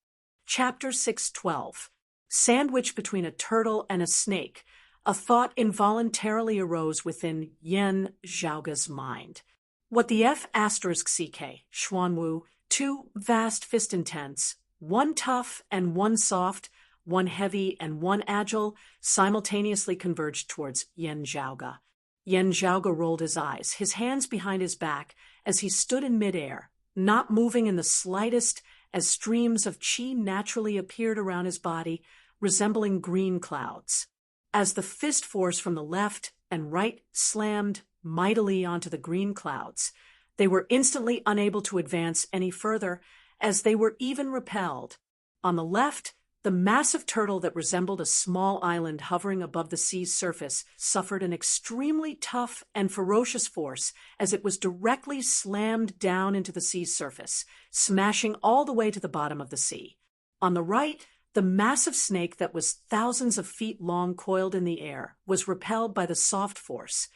Chapter 612. Sandwiched between a turtle and a snake, a thought involuntarily arose within Yen Zhaoga's mind. What the F***CK, Xuanwu, two vast fist intents, one tough and one soft, one heavy and one agile, simultaneously converged towards Yen Zhaoga. Yen Zhaoga rolled his eyes, his hands behind his back, as he stood in midair, not moving in the slightest, as streams of qi naturally appeared around his body, resembling green clouds. As the fist force from the left and right slammed mightily onto the green clouds, they were instantly unable to advance any further, as they were even repelled. On the left, the massive turtle that resembled a small island hovering above the sea's surface suffered an extremely tough and ferocious force as it was directly slammed down into the sea's surface, smashing all the way to the bottom of the sea. On the right, the massive snake that was thousands of feet long coiled in the air was repelled by the soft force,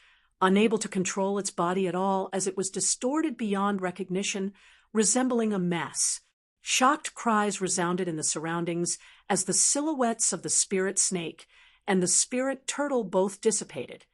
unable to control its body at all as it was distorted beyond recognition, resembling a mess. Shocked cries resounded in the surroundings as the silhouettes of the spirit snake and the spirit turtle both dissipated,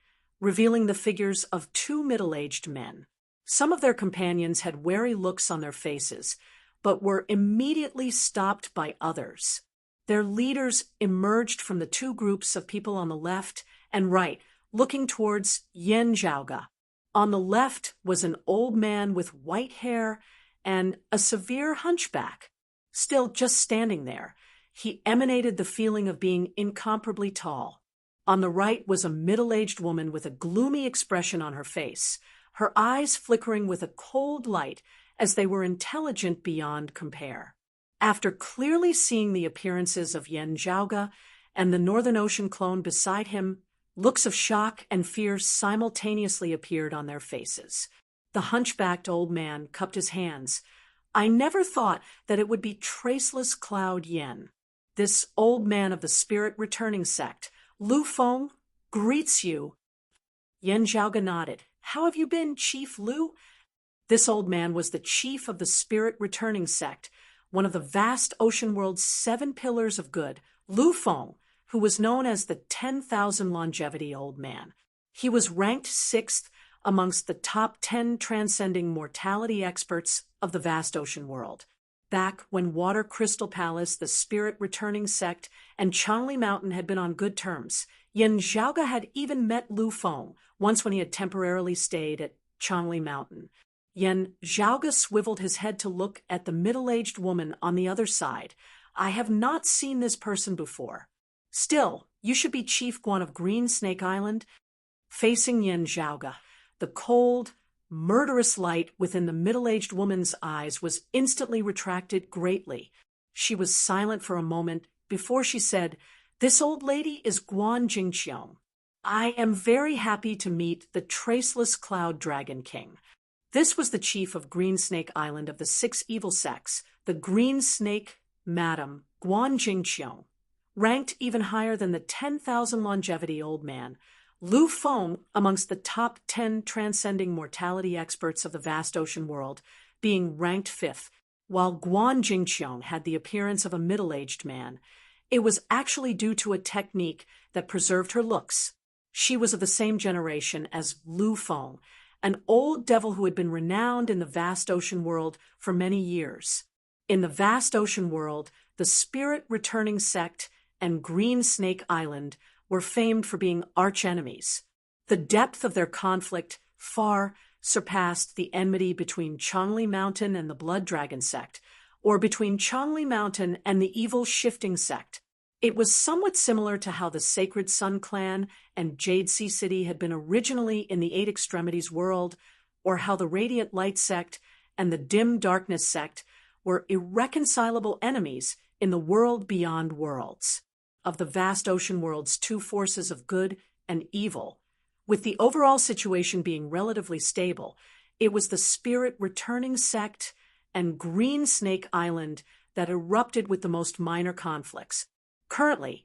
revealing the figures of two middle-aged men. Some of their companions had wary looks on their faces, but were immediately stopped by others. Their leaders emerged from the two groups of people on the left and right, looking towards Yen Zhaoga. On the left was an old man with white hair and a severe hunchback. Still just standing there, he emanated the feeling of being incomparably tall. On the right was a middle-aged woman with a gloomy expression on her face, her eyes flickering with a cold light as they were intelligent beyond compare. After clearly seeing the appearances of Yen Zhaoga and the Northern Ocean clone beside him, looks of shock and fear simultaneously appeared on their faces. The hunchbacked old man cupped his hands. I never thought that it would be Traceless Cloud Yen. This old man of the spirit returning sect, Lu Feng, greets you. Yen Zhaoga nodded. How have you been, Chief Lu? This old man was the chief of the spirit returning sect, one of the vast ocean world's 7 pillars of good, Lu Feng, who was known as the 10,000 longevity old man. He was ranked 6th amongst the top 10 transcending mortality experts of the vast ocean world. Back when Water Crystal Palace, the spirit returning sect, and Changli Mountain had been on good terms, Yen Zhaoga had even met Lu Feng once when he had temporarily stayed at Changli Mountain. Yen Zhaoga swiveled his head to look at the middle-aged woman on the other side. I have not seen this person before. Still, you should be Chief Guan of Green Snake Island. Facing Yen Zhaoga, the cold, murderous light within the middle-aged woman's eyes was instantly retracted greatly. She was silent for a moment before she said, This old lady is Guan Jingqiong. I am very happy to meet the Traceless Cloud Dragon King. This was the chief of Green Snake Island of the 6 evil sects, the Green Snake Madam Guan Jingqiong. Ranked even higher than the 10,000 longevity old man, Lu Feng amongst the top 10 transcending mortality experts of the vast ocean world, being ranked 5th, while Guan Jingqiong had the appearance of a middle-aged man. It was actually due to a technique that preserved her looks. She was of the same generation as Lu Feng, an old devil who had been renowned in the vast ocean world for many years. In the vast ocean world, the spirit returning sect and Green Snake Island were famed for being arch-enemies. The depth of their conflict far surpassed the enmity between Changli Mountain and the Blood Dragon sect, or between Changli Mountain and the evil Shifting sect. It was somewhat similar to how the Sacred Sun Clan and Jade Sea City had been originally in the 8 Extremities world, or how the Radiant Light sect and the Dim Darkness sect were irreconcilable enemies in the world beyond worlds. Of the vast ocean world's two forces of good and evil, with the overall situation being relatively stable, it was the Spirit Returning sect and Green Snake Island that erupted with the most minor conflicts. Currently,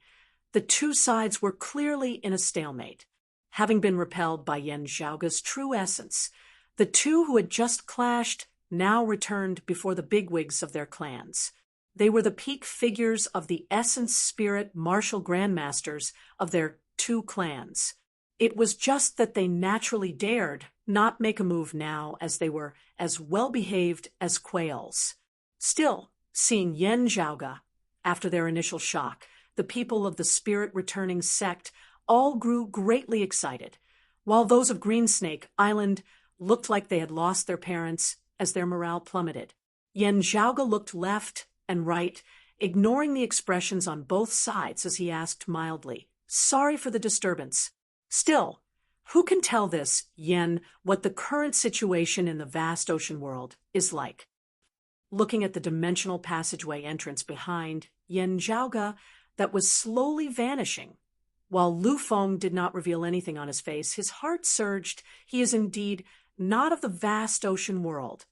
the two sides were clearly in a stalemate. Having been repelled by Yen Zhaoga's true essence, the two who had just clashed now returned before the bigwigs of their clans. They were the peak figures of the essence spirit martial grandmasters of their two clans. It was just that they naturally dared not make a move now, as they were as well-behaved as quails. Still, seeing Yen Zhaoga, after their initial shock, the people of the Spirit Returning sect all grew greatly excited, while those of Green Snake Island looked like they had lost their parents as their morale plummeted. Yen Zhaoga looked left and right, ignoring the expressions on both sides as he asked mildly, "Sorry for the disturbance. Still, who can tell this, Yen, what the current situation in the vast ocean world is like?" Looking at the dimensional passageway entrance behind Yen Zhaoga that was slowly vanishing, while Lu Feng did not reveal anything on his face, his heart surged. He is indeed not of the vast ocean world.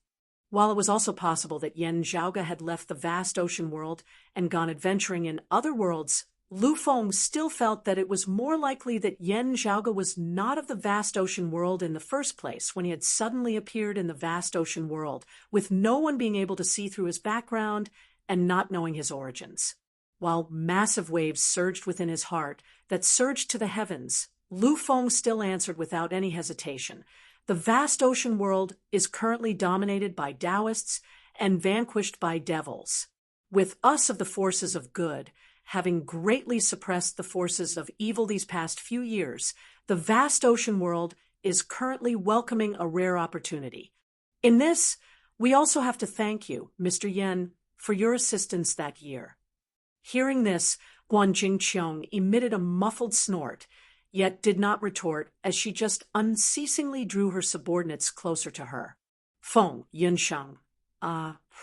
While it was also possible that Yen Zhaoga had left the vast ocean world and gone adventuring in other worlds, Lu Feng still felt that it was more likely that Yen Zhaoga was not of the vast ocean world in the first place when he had suddenly appeared in the vast ocean world, with no one being able to see through his background and not knowing his origins. While massive waves surged within his heart that surged to the heavens, Lu Feng still answered without any hesitation. The vast ocean world is currently dominated by Taoists and vanquished by devils, with us of the forces of good having greatly suppressed the forces of evil these past few years. The vast ocean world is currently welcoming a rare opportunity. In this, we also have to thank you, Mr. Yen, for your assistance that year. Hearing this, Guan Jingqiong emitted a muffled snort, yet did not retort as she just unceasingly drew her subordinates closer to her. Feng, Yunsheng,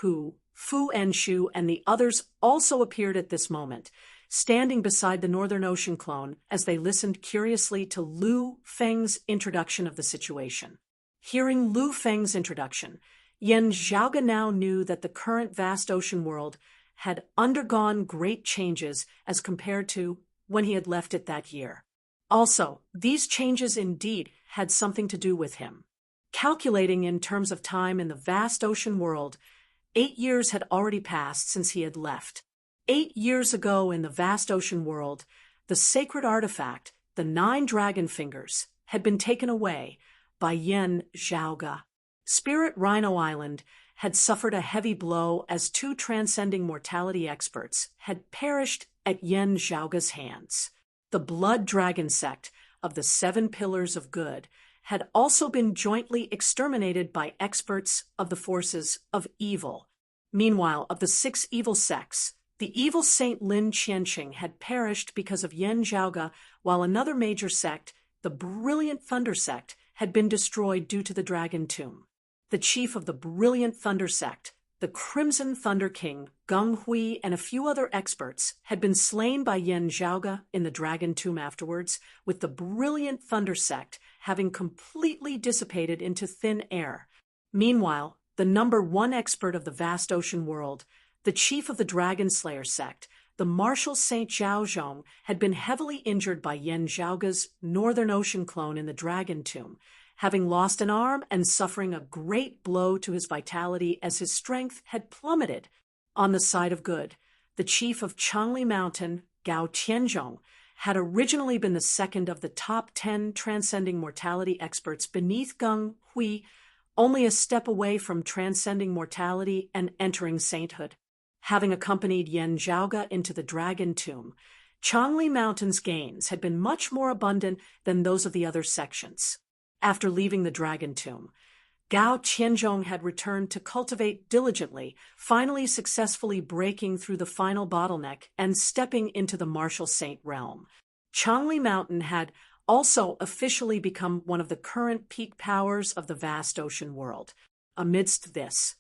Hu, Fu Enshu, and the others also appeared at this moment, standing beside the Northern Ocean clone as they listened curiously to Lu Feng's introduction of the situation. Hearing Lu Feng's introduction, Yen Zhaoga now knew that the current vast ocean world had undergone great changes as compared to when he had left it that year. Also, these changes indeed had something to do with him. Calculating in terms of time in the vast ocean world, 8 years had already passed since he had left. 8 years ago in the vast ocean world, the sacred artifact, the 9 dragon fingers, had been taken away by Yen Zhaoga. Spirit Rhino Island had suffered a heavy blow as 2 transcending mortality experts had perished at Yen Zhaoga's hands. The Blood Dragon sect of the 7 Pillars of Good had also been jointly exterminated by experts of the forces of evil. Meanwhile, of the 6 evil sects, the evil Saint Lin Qianqing had perished because of Yen Zhaoga, while another major sect, the Brilliant Thunder sect, had been destroyed due to the Dragon Tomb. The chief of the Brilliant Thunder sect, the Crimson Thunder King, Geng Hui, and a few other experts had been slain by Yen Zhaoga in the Dragon Tomb afterwards, with the Brilliant Thunder sect having completely dissipated into thin air. Meanwhile, the number 1 expert of the vast ocean world, the chief of the Dragon Slayer sect, the Martial Saint Zhaozhong, had been heavily injured by Yen Zhaoga's Northern Ocean clone in the Dragon Tomb, having lost an arm and suffering a great blow to his vitality as his strength had plummeted. On the side of good, the chief of Changli Mountain, Gao Tianzhong, had originally been the second of the top 10 transcending mortality experts beneath Geng Hui, only a step away from transcending mortality and entering sainthood. Having accompanied Yen Zhaoga into the Dragon Tomb, Changli Mountain's gains had been much more abundant than those of the other sections. After leaving the Dragon Tomb, Gao Tianzhong had returned to cultivate diligently, finally successfully breaking through the final bottleneck and stepping into the Martial Saint realm. Changli Mountain had also officially become one of the current peak powers of the vast ocean world. Amidst this,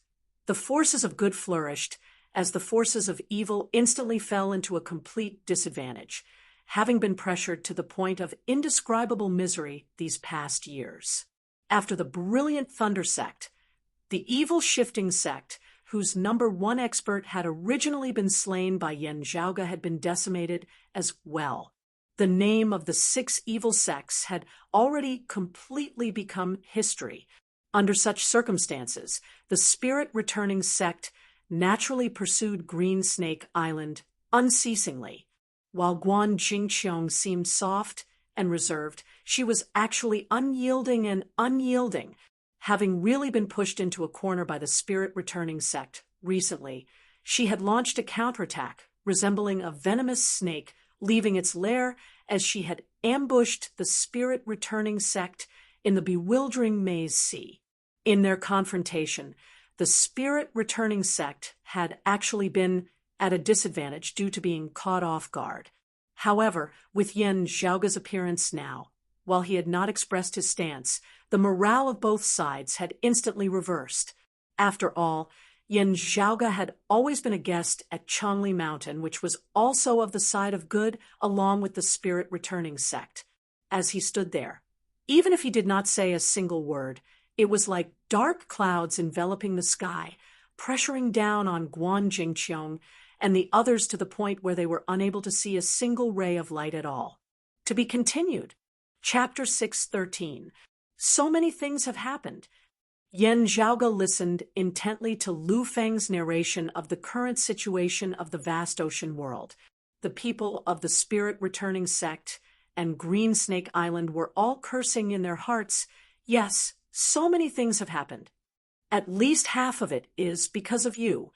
the forces of good flourished, as the forces of evil instantly fell into a complete disadvantage, having been pressured to the point of indescribable misery these past years. After the brilliant Thunder sect, the evil Shifting sect, whose #1 expert had originally been slain by Yen Zhaoge, had been decimated as well. The name of the 6 evil sects had already completely become history. Under such circumstances, the spirit-returning sect naturally pursued Green Snake Island unceasingly. While Guan Jingqiong seemed soft and reserved, she was actually unyielding and unyielding, having really been pushed into a corner by the spirit-returning sect recently. She had launched a counterattack, resembling a venomous snake, leaving its lair as she had ambushed the spirit-returning sect in the bewildering Maze Sea. In their confrontation, the spirit-returning sect had actually been at a disadvantage due to being caught off guard. However, with Yen Zhaoge's appearance now, while he had not expressed his stance, the morale of both sides had instantly reversed. After all, Yen Zhaoge had always been a guest at Changli Mountain, which was also of the side of good, along with the spirit-returning sect. As he stood there, even if he did not say a single word, it was like dark clouds enveloping the sky, pressuring down on Guan Jingqiong and the others to the point where they were unable to see a single ray of light at all. To be continued. Chapter 613. So many things have happened. Yen Zhaoge listened intently to Lu Feng's narration of the current situation of the vast ocean world. The people of the spirit-returning sect and Green Snake Island were all cursing in their hearts. Yes, so many things have happened. At least half of it is because of you.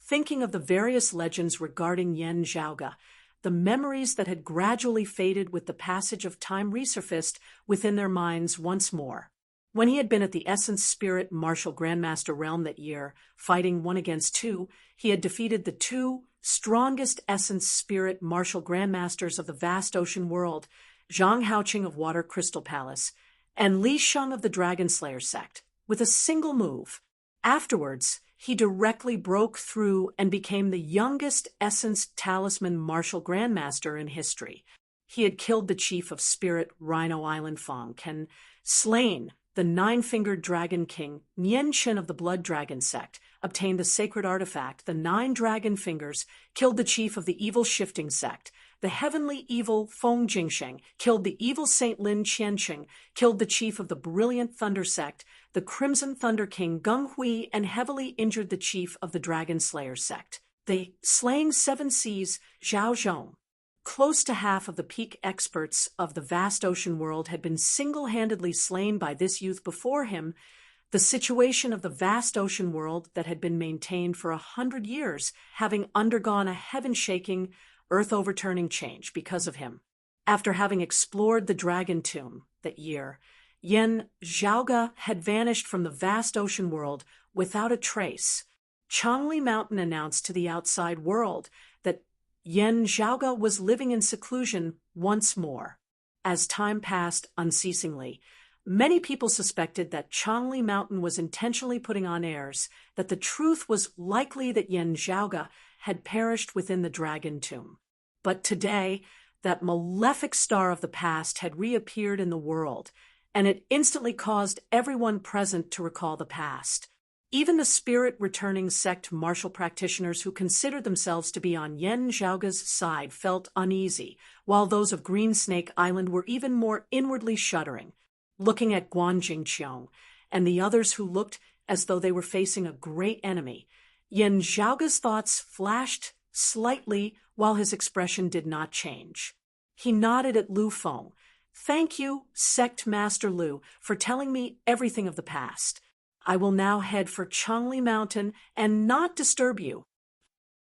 Thinking of the various legends regarding Yen Zhaoge, the memories that had gradually faded with the passage of time resurfaced within their minds once more. When he had been at the Essence Spirit Martial Grandmaster realm that year, fighting 1 against 2, he had defeated the 2 strongest Essence Spirit Martial Grandmasters of the vast ocean world, Zhang Haoqing of Water Crystal Palace, and Li Sheng of the Dragon Slayer sect, with a single move. Afterwards, he directly broke through and became the youngest Essence Talisman Martial Grandmaster in history. He had killed the chief of Spirit Rhino Island Fong and slain the 9-fingered Dragon King Nian Chen of the Blood Dragon sect, obtained the sacred artifact, the 9 Dragon Fingers, killed the chief of the evil Shifting sect, the heavenly evil Feng Jingsheng, killed the evil Saint Lin Qianqing, killed the chief of the brilliant Thunder sect, the Crimson Thunder King Gung Hui, and heavily injured the chief of the Dragon Slayer sect, the slaying 7 Seas Zhao Zhong. Close to half of the peak experts of the vast ocean world had been single-handedly slain by this youth before him. The situation of the vast ocean world that had been maintained for 100 years, having undergone a heaven-shaking, earth-overturning change because of him. After having explored the Dragon Tomb that year, Yen Zhaoge had vanished from the vast ocean world without a trace. Changli Mountain announced to the outside world that Yen Zhaoge was living in seclusion once more. As time passed unceasingly, many people suspected that Changli Mountain was intentionally putting on airs, that the truth was likely that Yen Zhaoge had perished within the Dragon Tomb. But today, that malefic star of the past had reappeared in the world, and it instantly caused everyone present to recall the past. Even the spirit-returning sect martial practitioners who considered themselves to be on Yen Zhaoge's side felt uneasy, while those of Green Snake Island were even more inwardly shuddering, looking at Guan Jingqiong and the others who looked as though they were facing a great enemy. Yen Zhaoge's thoughts flashed slightly while his expression did not change. He nodded at Lu Feng. "Thank you, Sect Master Lu, for telling me everything of the past. I will now head for Changli Mountain and not disturb you."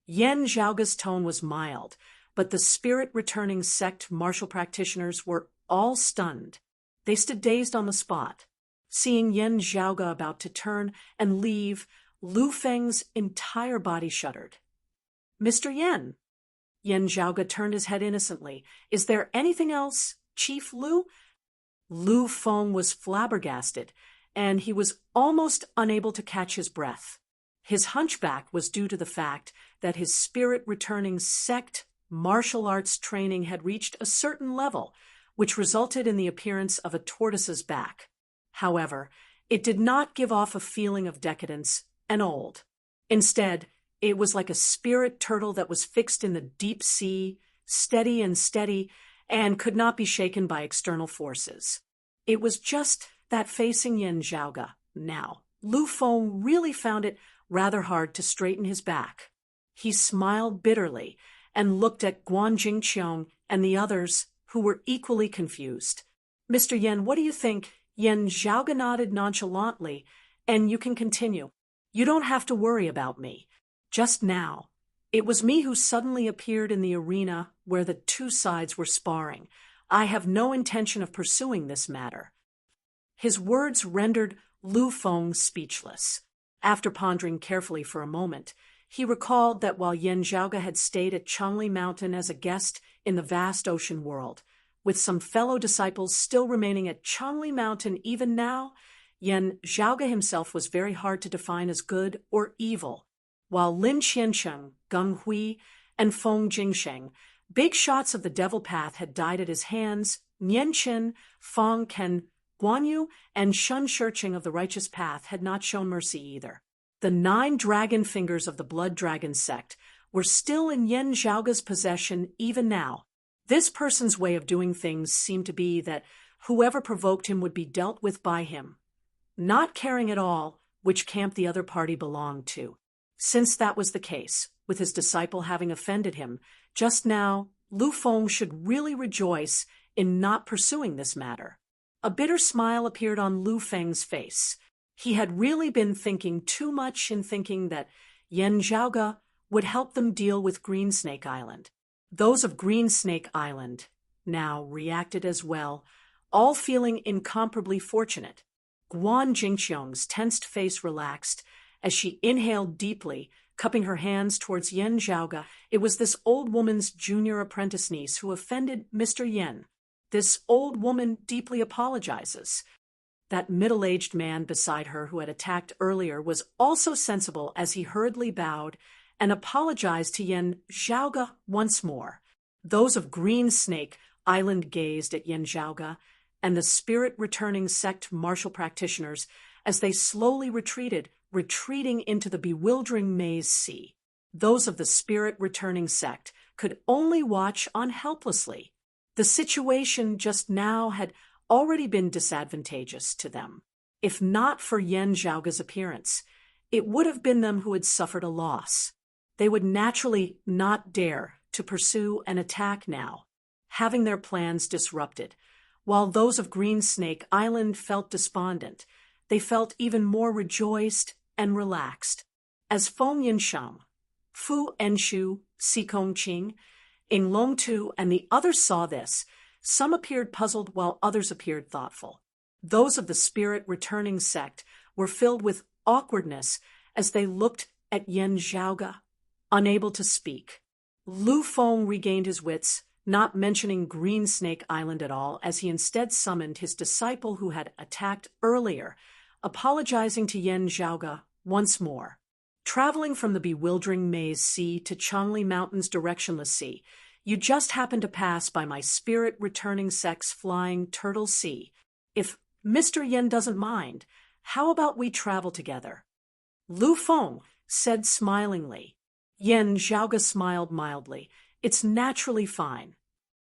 Yen Zhaoge's tone was mild, but the spirit-returning sect martial practitioners were all stunned. They stood dazed on the spot. Seeing Yen Zhaoge about to turn and leave, Lu Feng's entire body shuddered. "Mr. Yen." Yen Zhaoge turned his head innocently. "Is there anything else, Chief Lu?" Lu Feng was flabbergasted. and he was almost unable to catch his breath. His hunchback was due to the fact that his spirit-returning sect martial arts training had reached a certain level, which resulted in the appearance of a tortoise's back. However, it did not give off a feeling of decadence and old. Instead, it was like a spirit turtle that was fixed in the deep sea, steady and could not be shaken by external forces. It was just that facing Yan Zhaoga now, Lu Feng really found it rather hard to straighten his back. He smiled bitterly and looked at Guan Jingqiong and the others, who were equally confused. "Mr. Yan, what do you think?" Yan Zhaoga nodded nonchalantly, "And you can continue. You don't have to worry about me. Just now, it was me who suddenly appeared in the arena where the two sides were sparring. I have no intention of pursuing this matter." His words rendered Lu Feng speechless. After pondering carefully for a moment, he recalled that while Yan Zhaoga had stayed at Changli Mountain as a guest in the vast ocean world, with some fellow disciples still remaining at Changli Mountain even now, Yan Zhaoga himself was very hard to define as good or evil. While Lin Qiansheng, Geng Hui, and Feng Jingsheng, big shots of the devil path, had died at his hands, Nian Qin, Fang Ken, Guan Yu, and Shun Shirqing of the righteous path had not shown mercy either. The 9 dragon fingers of the blood dragon sect were still in Yan Zhaoga's possession even now. This person's way of doing things seemed to be that whoever provoked him would be dealt with by him, not caring at all which camp the other party belonged to. Since that was the case, with his disciple having offended him, just now Lu Feng should really rejoice in not pursuing this matter. A bitter smile appeared on Lu Feng's face. He had really been thinking too much in thinking that Yan Zhaoga would help them deal with Green Snake Island. Those of Green Snake Island now reacted as well, all feeling incomparably fortunate. Guan Jingqiong's tensed face relaxed as she inhaled deeply, cupping her hands towards Yan Zhaoga. It was this old woman's junior apprentice niece who offended Mr. Yan. This old woman deeply apologizes. That middle-aged man beside her who had attacked earlier was also sensible as he hurriedly bowed and apologized to Yan Zhaoga once more. Those of Green Snake Island gazed at Yan Zhaoga and the spirit-returning sect martial practitioners as they slowly retreating into the bewildering maze sea. Those of the spirit-returning sect could only watch on helplessly. The situation just now had already been disadvantageous to them. If not for Yan Zhaoga's appearance, it would have been them who had suffered a loss. They would naturally not dare to pursue an attack now, having their plans disrupted. While those of Green Snake Island felt despondent, they felt even more rejoiced and relaxed. As Feng Yinshang, Fu Enshu, Si Kongqing, Ing Longtu, and the others saw this, some appeared puzzled while others appeared thoughtful. Those of the spirit-returning sect were filled with awkwardness as they looked at Yan Zhaoga, unable to speak. Lu Feng regained his wits, not mentioning Green Snake Island at all, as he instead summoned his disciple who had attacked earlier, apologizing to Yan Zhaoga once more. Traveling from the bewildering maze sea to Changli Mountain's directionless sea, you just happened to pass by my spirit-returning sect's flying turtle sea. If Mr. Yan doesn't mind, how about we travel together?" Lu Feng said smilingly. Yan Zhaoga smiled mildly. "It's naturally fine."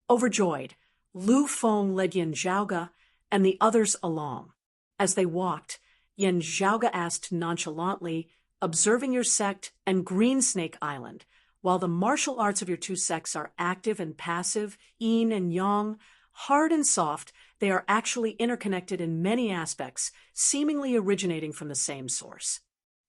Overjoyed, Lu Feng led Yan Zhaoga and the others along. As they walked, Yan Zhaoga asked nonchalantly, "Observing your sect and Green Snake Island, while the martial arts of your two sects are active and passive, yin and yang, hard and soft, they are actually interconnected in many aspects, seemingly originating from the same source.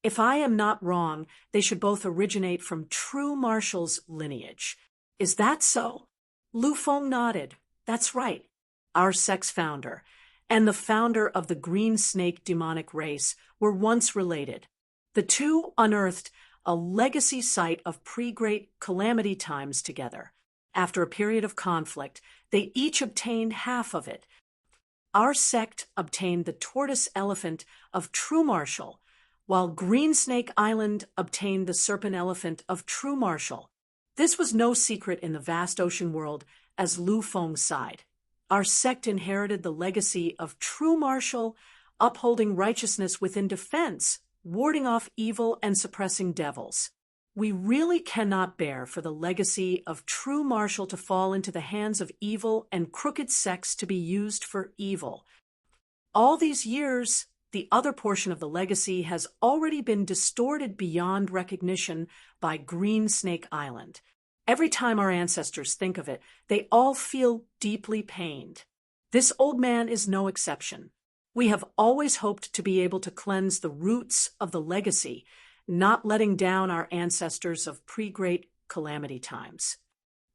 If I am not wrong, they should both originate from true martial's lineage. Is that so?" Lu Feng nodded. "That's right. Our sect's founder and the founder of the Green Snake demonic race were once related. The two unearthed a legacy site of pre-Great Calamity times together. After a period of conflict, they each obtained half of it. our sect obtained the tortoise elephant of true martial, while Green Snake Island obtained the serpent elephant of true martial. This was no secret in the vast ocean world, as Lu Feng sighed. Our sect inherited the legacy of true martial, upholding righteousness within defense, warding off evil and suppressing devils. We really cannot bear for the legacy of true martial to fall into the hands of evil and crooked sects to be used for evil. All these years, the other portion of the legacy has already been distorted beyond recognition by Green Snake Island. Every time our ancestors think of it, they all feel deeply pained. This old man is no exception. We have always hoped to be able to cleanse the roots of the legacy, not letting down our ancestors of pre-great calamity times.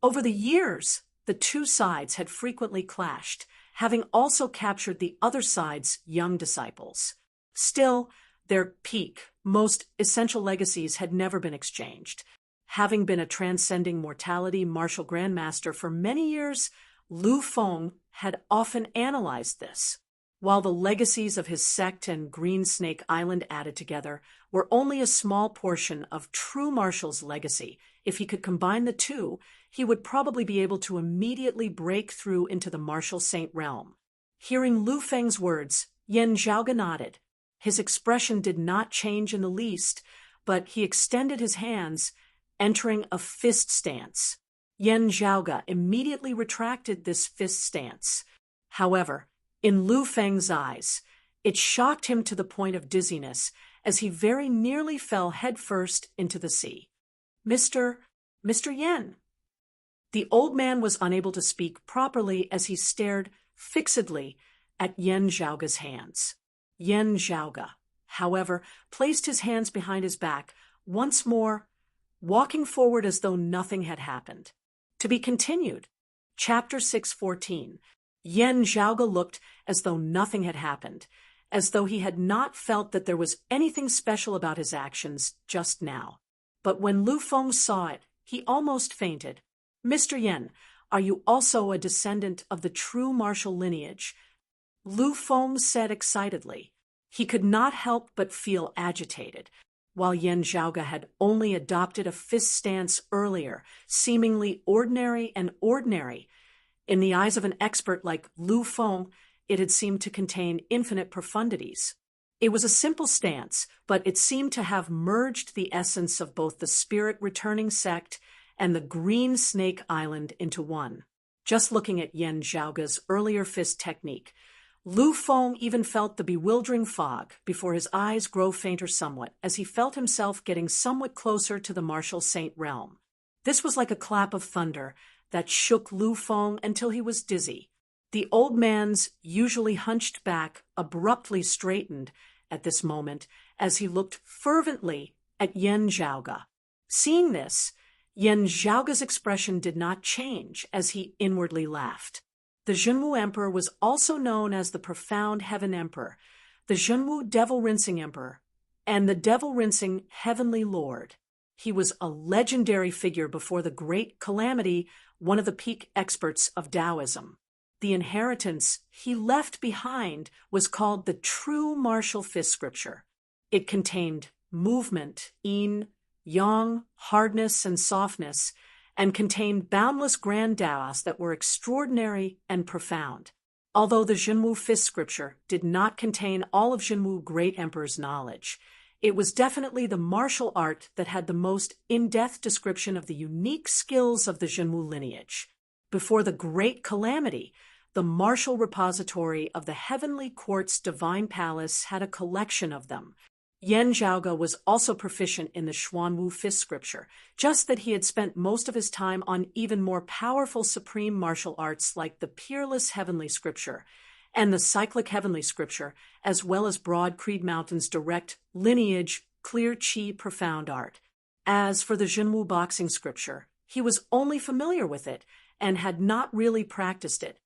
Over the years, the two sides had frequently clashed, having also captured the other side's young disciples. Still, their peak, most essential legacies had never been exchanged. Having been a transcending mortality martial grandmaster for many years, Lu Feng had often analyzed this. While the legacies of his sect and Green Snake Island added together were only a small portion of true martial's legacy, if he could combine the two, he would probably be able to immediately break through into the martial saint realm. Hearing Lu Feng's words, Yan Zhaoge nodded. His expression did not change in the least, but he extended his hands, entering a fist stance. Yan Zhaoge immediately retracted this fist stance. However, in Lu Feng's eyes, it shocked him to the point of dizziness as he very nearly fell headfirst into the sea. Mr. Yan. The old man was unable to speak properly as he stared fixedly at Yan Zhaoge's hands. Yan Zhaoge, however, placed his hands behind his back, once more, walking forward as though nothing had happened. To be continued. Chapter 6:14. Yan Zhaoge looked as though nothing had happened, as though he had not felt that there was anything special about his actions just now. But when Lu Feng saw it, he almost fainted. Mr. Yan, are you also a descendant of the true martial lineage? Lu Feng said excitedly. He could not help but feel agitated. While Yan Zhaoge had only adopted a fist stance earlier, seemingly ordinary and ordinary, in the eyes of an expert like Lu Feng, it had seemed to contain infinite profundities. It was a simple stance, but it seemed to have merged the essence of both the spirit-returning sect and the Green Snake Island into one. Just looking at Yan Zhaoge's earlier fist technique, Lu Feng even felt the bewildering fog before his eyes grow fainter somewhat as he felt himself getting somewhat closer to the martial saint realm. This was like a clap of thunder that shook Lu Feng until he was dizzy. The old man's usually hunched back abruptly straightened at this moment as he looked fervently at Yan Zhaoge. Seeing this, Yan Zhaoge's expression did not change as he inwardly laughed. The Zhenwu Emperor was also known as the Profound Heaven Emperor, the Zhenwu Devil Rinsing Emperor, and the Devil Rinsing Heavenly Lord. He was a legendary figure before the Great Calamity, one of the peak experts of Taoism. The inheritance he left behind was called the True Martial Fist Scripture. It contained movement, yin, yang, hardness, and softness, and contained boundless grand Taoists that were extraordinary and profound. Although the Zhenwu Fist Scripture did not contain all of Zhenwu Great Emperor's knowledge, it was definitely the martial art that had the most in-depth description of the unique skills of the Zhenwu lineage. Before the Great Calamity, the martial repository of the Heavenly Court's Divine Palace had a collection of them. Yan Zhaoge was also proficient in the Xuanwu Fist Scripture, just that he had spent most of his time on even more powerful supreme martial arts like the Peerless Heavenly Scripture and the Cyclic Heavenly Scripture, as well as Broad Creed Mountain's direct lineage, Clear Chi Profound Art. As for the Zhenwu Boxing Scripture, he was only familiar with it and had not really practiced it.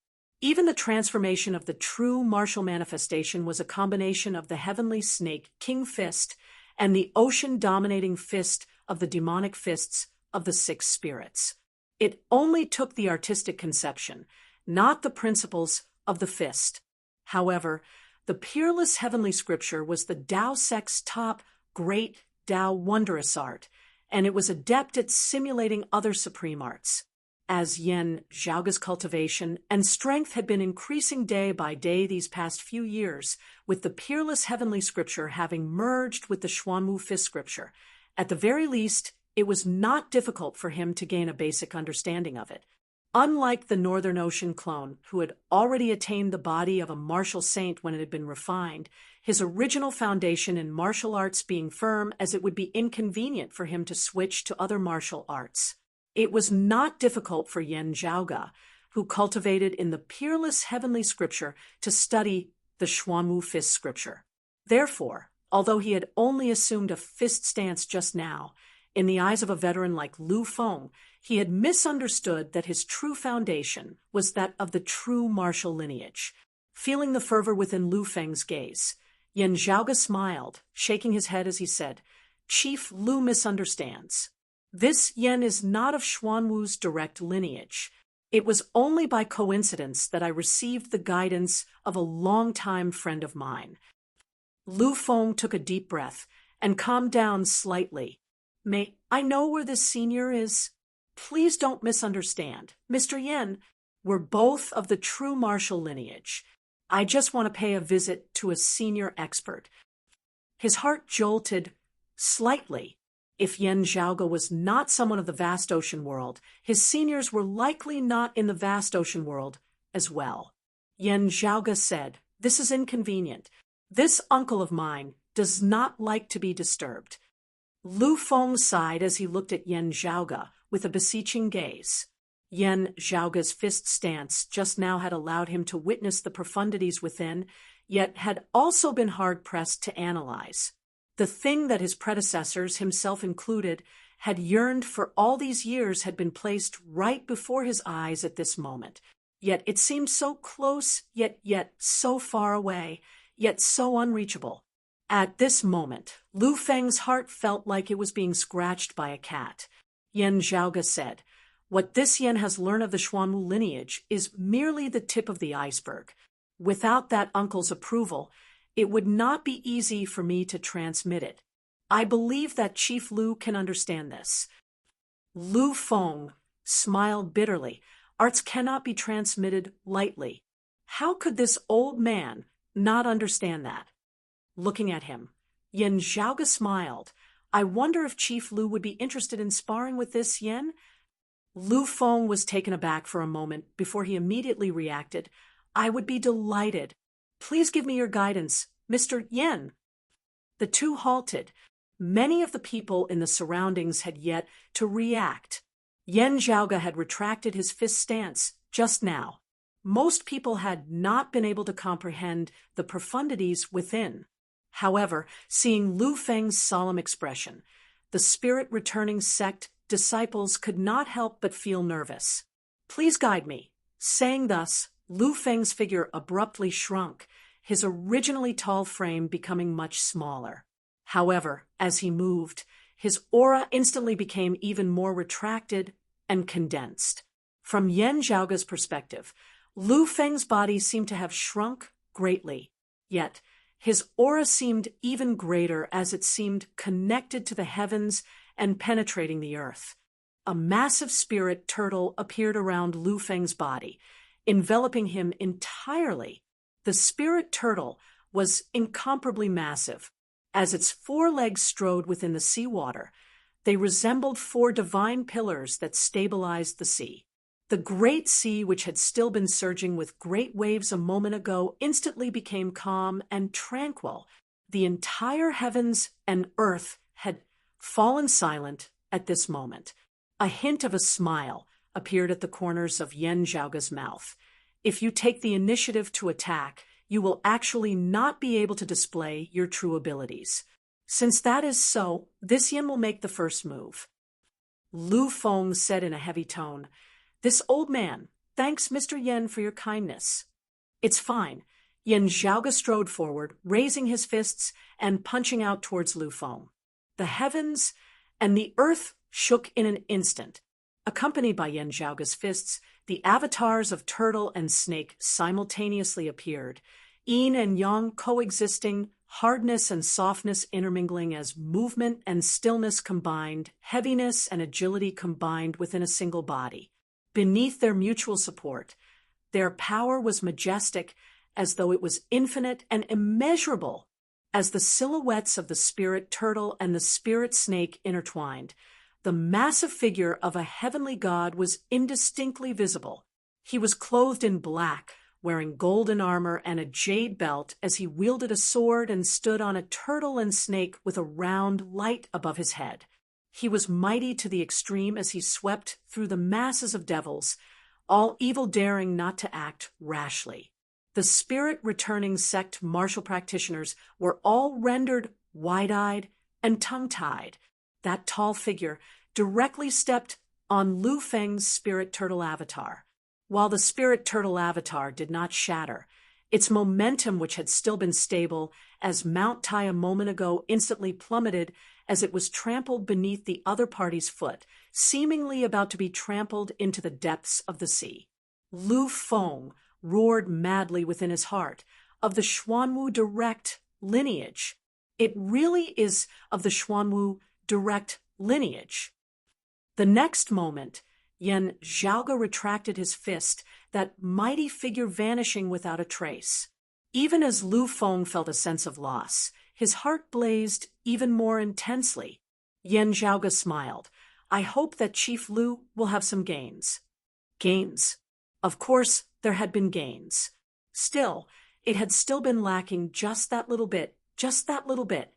Even the transformation of the true martial manifestation was a combination of the heavenly snake, King Fist, and the ocean-dominating fist of the demonic fists of the six spirits. It only took the artistic conception, not the principles of the fist. However, the peerless heavenly scripture was the Tao sect's top great Tao wondrous art, and it was adept at simulating other supreme arts. As Yen Zhaoge's cultivation and strength had been increasing day by day these past few years, with the peerless heavenly scripture having merged with the Xuanwu fifth scripture, at the very least, it was not difficult for him to gain a basic understanding of it. Unlike the Northern Ocean clone, who had already attained the body of a martial saint when it had been refined, his original foundation in martial arts being firm as it would be inconvenient for him to switch to other martial arts. It was not difficult for Yen Zhaoge, who cultivated in the peerless heavenly scripture, to study the Xuanwu fifth scripture. Therefore, although he had only assumed a fist stance just now, in the eyes of a veteran like Lu Feng, he had misunderstood that his true foundation was that of the true martial lineage. Feeling the fervor within Lu Feng's gaze, Yen Zhaoge smiled, shaking his head as he said, "Chief Lu misunderstands. This Yen is not of Xuanwu's direct lineage. It was only by coincidence that I received the guidance of a longtime friend of mine." Lu Feng took a deep breath and calmed down slightly. "May I know where this senior is? Please don't misunderstand. Mr. Yen, we're both of the true martial lineage. I just want to pay a visit to a senior expert." His heart jolted slightly. If Yen Zhaoge was not someone of the vast ocean world, his seniors were likely not in the vast ocean world as well. Yen Zhaoge said, "This is inconvenient. This uncle of mine does not like to be disturbed." Lu Feng sighed as he looked at Yen Zhaoge with a beseeching gaze. Yen Zhaoge's fist stance just now had allowed him to witness the profundities within, yet had also been hard-pressed to analyze. The thing that his predecessors, himself included, had yearned for all these years had been placed right before his eyes at this moment. Yet it seemed so close, yet so far away, yet so unreachable. At this moment, Lu Feng's heart felt like it was being scratched by a cat. Yen Zhaoge said, "What this Yen has learned of the Xuanwu lineage is merely the tip of the iceberg. Without that uncle's approval, it would not be easy for me to transmit it. I believe that Chief Lu can understand this." Lu Feng smiled bitterly. Arts cannot be transmitted lightly. How could this old man not understand that? Looking at him, Yen Zhaoge smiled. "I wonder if Chief Lu would be interested in sparring with this Yen?" Lu Feng was taken aback for a moment before he immediately reacted. "I would be delighted. Please give me your guidance, Mr. Yen." The two halted. Many of the people in the surroundings had yet to react. Yen Zhaoge had retracted his fist stance just now. Most people had not been able to comprehend the profundities within. However, seeing Lu Feng's solemn expression, the spirit-returning sect disciples could not help but feel nervous. "Please guide me." Saying thus, Lu Feng's figure abruptly shrunk, his originally tall frame becoming much smaller. However, as he moved, his aura instantly became even more retracted and condensed. From Yen Zhaoge's perspective, Lu Feng's body seemed to have shrunk greatly, yet his aura seemed even greater as it seemed connected to the heavens and penetrating the earth. A massive spirit turtle appeared around Lu Feng's body, enveloping him entirely. The spirit turtle was incomparably massive. As its 4 legs strode within the seawater, they resembled 4 divine pillars that stabilized the sea. The great sea, which had still been surging with great waves a moment ago, instantly became calm and tranquil. The entire heavens and earth had fallen silent at this moment. A hint of a smile appeared at the corners of Yen Zhaoge's mouth. "If you take the initiative to attack, you will actually not be able to display your true abilities. Since that is so, this Yen will make the first move." Lu Feng said in a heavy tone, "This old man thanks Mr. Yen for your kindness." "It's fine." Yen Zhaoge strode forward, raising his fists and punching out towards Lu Feng. The heavens and the earth shook in an instant. Accompanied by Yen Zhaoge's fists, the avatars of turtle and snake simultaneously appeared. yin and yang coexisting, hardness and softness intermingling as movement and stillness combined, heaviness and agility combined within a single body. Beneath their mutual support, their power was majestic, as though it was infinite and immeasurable. As the silhouettes of the spirit turtle and the spirit snake intertwined, the massive figure of a heavenly god was indistinctly visible. He was clothed in black, wearing golden armor and a jade belt as he wielded a sword and stood on a turtle and snake with a round light above his head. He was mighty to the extreme as he swept through the masses of devils, all evil daring not to act rashly. The spirit-returning sect martial practitioners were all rendered wide-eyed and tongue-tied. That tall figure directly stepped on Lu Feng's spirit turtle avatar. While the spirit turtle avatar did not shatter, its momentum, which had still been stable as Mount Tai a moment ago, instantly plummeted as it was trampled beneath the other party's foot, seemingly about to be trampled into the depths of the sea. Lu Feng roared madly within his heart, of the Xuanwu direct lineage. It really is of the Xuanwu direct lineage. The next moment, Yan Zhaoge retracted his fist, that mighty figure vanishing without a trace. Even as Lu Feng felt a sense of loss, his heart blazed even more intensely. Yan Zhaoge smiled. I hope that Chief Lu will have some gains. Gains. Of course, there had been gains. Still, it had still been lacking just that little bit, just that little bit.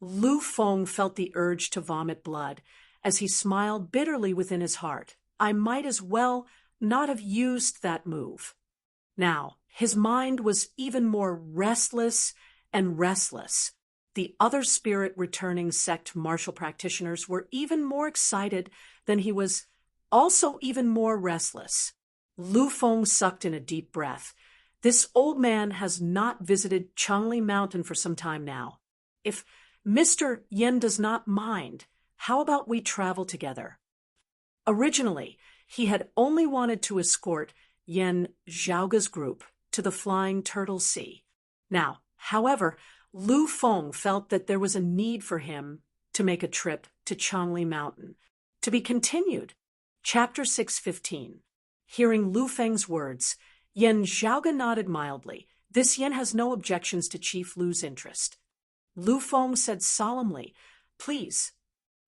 Lu Feng felt the urge to vomit blood as he smiled bitterly within his heart. I might as well not have used that move. Now, his mind was even more restless and restless. The other spirit-returning sect martial practitioners were even more excited than he was, also even more restless. Lu Feng sucked in a deep breath. This old man has not visited Changli Mountain for some time now. If Mr. Yen does not mind, how about we travel together? Originally, he had only wanted to escort Yan Zhaoge's group to the Flying Turtle Sea. Now, however, Lu Feng felt that there was a need for him to make a trip to Changli Mountain. To be continued. Chapter 615. Hearing Lu Feng's words, Yan Zhaoge nodded mildly. This Yan has no objections to Chief Lu's interest. Lu Feng said solemnly, Please.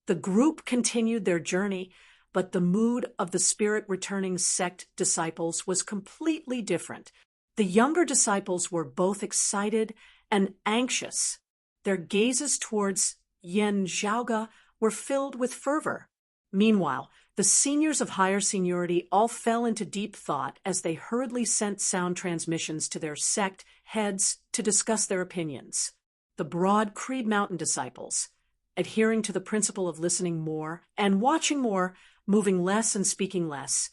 The group continued their journey, but the mood of the spirit-returning sect disciples was completely different. The younger disciples were both excited and anxious. Their gazes towards Yan Zhaoge were filled with fervor. Meanwhile, the seniors of higher seniority all fell into deep thought as they hurriedly sent sound transmissions to their sect heads to discuss their opinions. The broad Creed Mountain disciples, adhering to the principle of listening more and watching more, moving less and speaking less,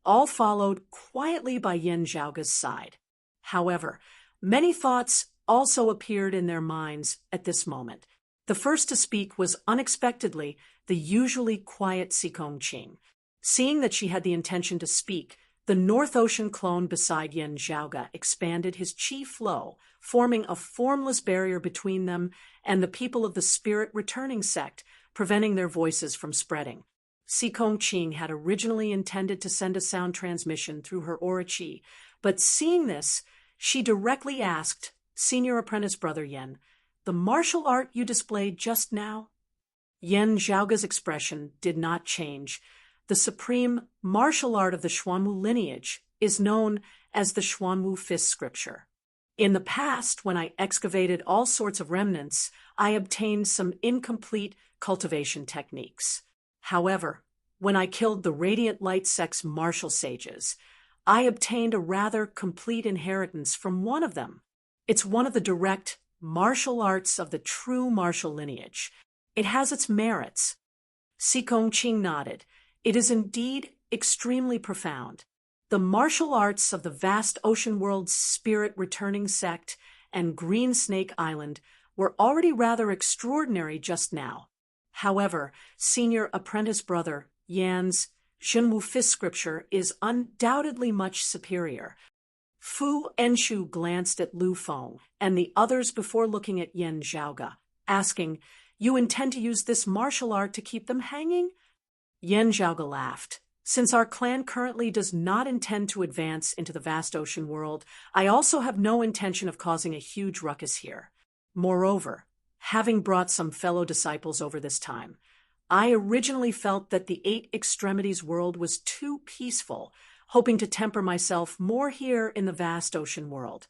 all followed quietly by Yan Zhaoge's side. However, many thoughts also appeared in their minds at this moment. The first to speak was unexpectedly the usually quiet Sikong Qing. Seeing that she had the intention to speak, the North Ocean clone beside Yan Zhaoge expanded his chi flow, forming a formless barrier between them and the people of the spirit-returning sect, preventing their voices from spreading. Sikong Qing had originally intended to send a sound transmission through her aura chi, but seeing this, she directly asked, Senior Apprentice Brother Yen, the martial art you displayed just now? Yan Zhaoge's expression did not change. The supreme martial art of the Xuanwu lineage is known as the Xuanwu Fist Scripture. In the past, when I excavated all sorts of remnants, I obtained some incomplete cultivation techniques. However, when I killed the Radiant Light Sect's martial sages, I obtained a rather complete inheritance from one of them. It's one of the direct martial arts of the true martial lineage. It has its merits. Sikong Qing nodded. It is indeed extremely profound. The martial arts of the vast ocean world's spirit-returning sect and Green Snake Island were already rather extraordinary just now. However, Senior Apprentice Brother Yan's Zhenwu Fist Scripture is undoubtedly much superior. Fu Enshu glanced at Lu Feng and the others before looking at Yan Zhaoge, asking, "You intend to use this martial art to keep them hanging?" Yan Zhaoge laughed. "Since our clan currently does not intend to advance into the vast ocean world, I also have no intention of causing a huge ruckus here. Moreover, having brought some fellow disciples over this time, I originally felt that the Eight Extremities world was too peaceful, hoping to temper myself more here in the vast ocean world.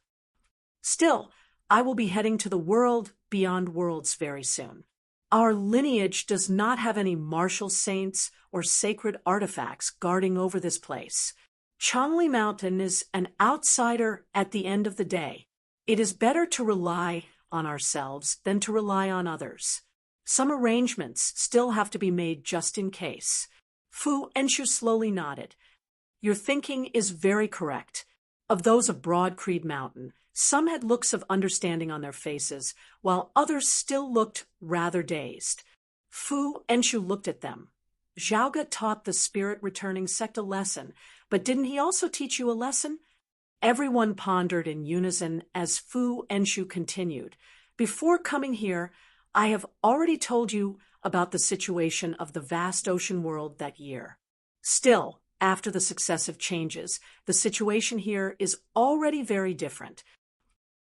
Still, I will be heading to the world beyond worlds very soon. Our lineage does not have any martial saints or sacred artifacts guarding over this place. Changli Mountain is an outsider at the end of the day. It is better to rely on ourselves than to rely on others. Some arrangements still have to be made just in case." Fu Enshu slowly nodded. "Your thinking is very correct. Of those of Broad Creed Mountain, some had looks of understanding on their faces, while others still looked rather dazed." Fu Enshu looked at them. "Zhaoge taught the spirit-returning sect a lesson, but didn't he also teach you a lesson?" Everyone pondered in unison as Fu Enshu continued. "Before coming here, I have already told you about the situation of the vast ocean world that year. Still, after the successive changes, the situation here is already very different.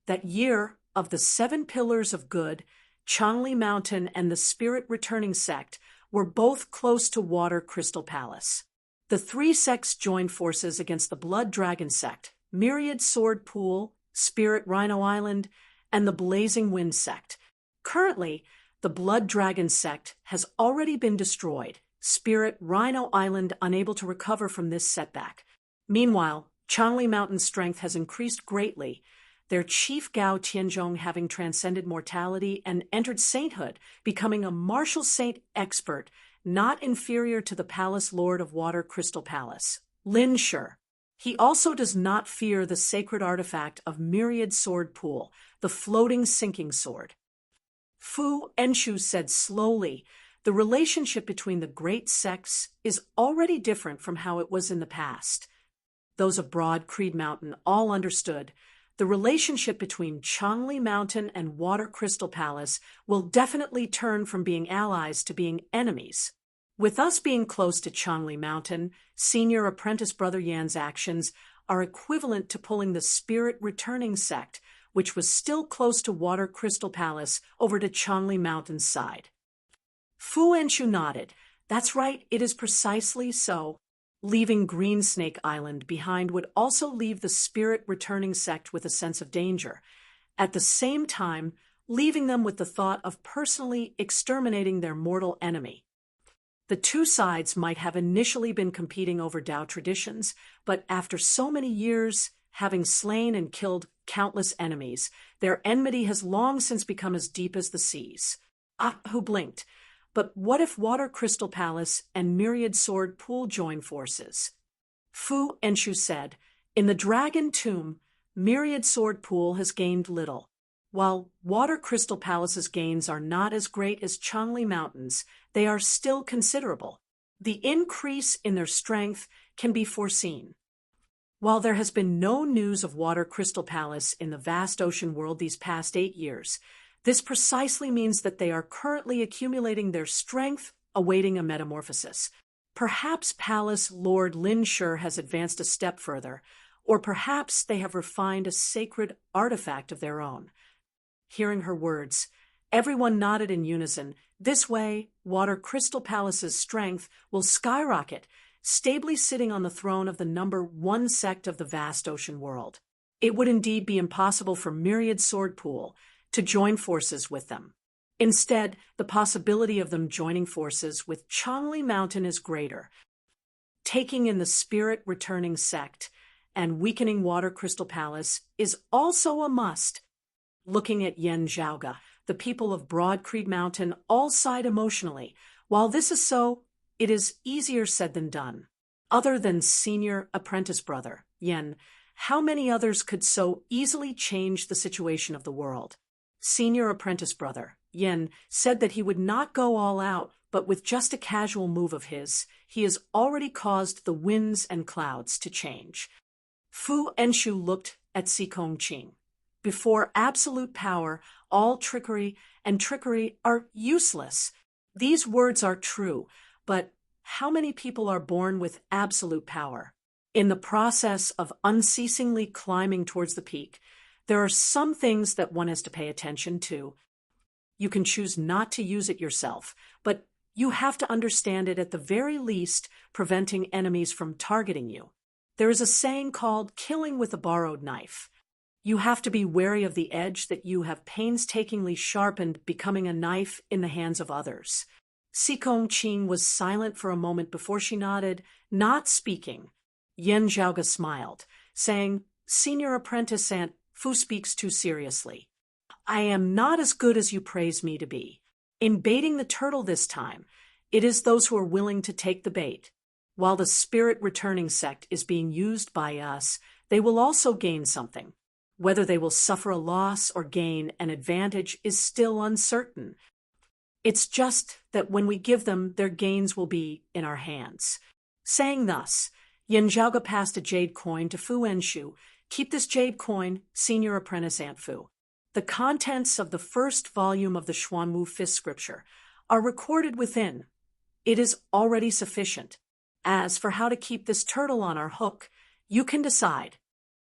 That year of the 7 Pillars of Good, Changli Mountain and the Spirit-Returning Sect were both close to Water Crystal Palace. The 3 sects joined forces against the Blood Dragon Sect, Myriad Sword Pool, Spirit Rhino Island, and the Blazing Wind Sect. Currently, the Blood Dragon Sect has already been destroyed, Spirit Rhino Island unable to recover from this setback. Meanwhile, Changli Mountain's strength has increased greatly, their chief Gao Tianzhong having transcended mortality and entered sainthood, becoming a martial saint expert, not inferior to the Palace Lord of Water Crystal Palace, Lin Shi. He also does not fear the sacred artifact of Myriad Sword Pool, the floating sinking sword." Fu Enshu said slowly, "The relationship between the great sects is already different from how it was in the past." Those of Broad Creed Mountain all understood. The relationship between Changli Mountain and Water Crystal Palace will definitely turn from being allies to being enemies. With us being close to Changli Mountain, Senior Apprentice Brother Yan's actions are equivalent to pulling the Spirit-Returning Sect, which was still close to Water Crystal Palace, over to Changli Mountain's side. Fu Enshu nodded. "That's right, it is precisely so. Leaving Green Snake Island behind would also leave the Spirit-Returning Sect with a sense of danger. At the same time, leaving them with the thought of personally exterminating their mortal enemy. The 2 sides might have initially been competing over Tao traditions, but after so many years, having slain and killed countless enemies, their enmity has long since become as deep as the seas." Who blinked. "But what if Water Crystal Palace and Myriad Sword Pool join forces?" Fu Enshu said, "In the Dragon Tomb, Myriad Sword Pool has gained little. While Water Crystal Palace's gains are not as great as Changli Mountain's, they are still considerable. The increase in their strength can be foreseen. While there has been no news of Water Crystal Palace in the vast ocean world these past 8 years, this precisely means that they are currently accumulating their strength, awaiting a metamorphosis. Perhaps Palace Lord Lin Shi has advanced a step further, or perhaps they have refined a sacred artifact of their own." Hearing her words, everyone nodded in unison. This way, Water Crystal Palace's strength will skyrocket, stably sitting on the throne of the number 1 sect of the vast ocean world. It would indeed be impossible for Myriad Sword Pool to join forces with them. Instead, the possibility of them joining forces with Changli Mountain is greater. Taking in the Spirit-Returning Sect and weakening Water Crystal Palace is also a must. Looking at Yan Zhaoge, the people of Broad Creed Mountain all sighed emotionally. While this is so, it is easier said than done. Other than Senior Apprentice Brother Yan, how many others could so easily change the situation of the world? Senior Apprentice Brother Yan said that he would not go all out, but with just a casual move of his, he has already caused the winds and clouds to change. Fu Enshu looked at Qing. Before absolute power, all trickery and trickery are useless. These words are true, but how many people are born with absolute power? In the process of unceasingly climbing towards the peak, there are some things that one has to pay attention to. You can choose not to use it yourself, but you have to understand it at the very least, preventing enemies from targeting you. There is a saying called killing with a borrowed knife. You have to be wary of the edge that you have painstakingly sharpened becoming a knife in the hands of others. Qing was silent for a moment before she nodded, not speaking. Yan Zhaoga smiled, saying, "Senior apprentice Aunt Fu speaks too seriously. I am not as good as you praise me to be. In baiting the turtle this time, it is those who are willing to take the bait. While the spirit returning sect is being used by us, they will also gain something. Whether they will suffer a loss or gain an advantage is still uncertain. It's just that when we give them, their gains will be in our hands." Saying thus, Yan Zhaoga passed a jade coin to Fu Enshu. "Keep this jade coin, Senior Apprentice Aunt Fu. The contents of the first volume of the Xuanwu Fifth Scripture are recorded within. It is already sufficient. As for how to keep this turtle on our hook, you can decide."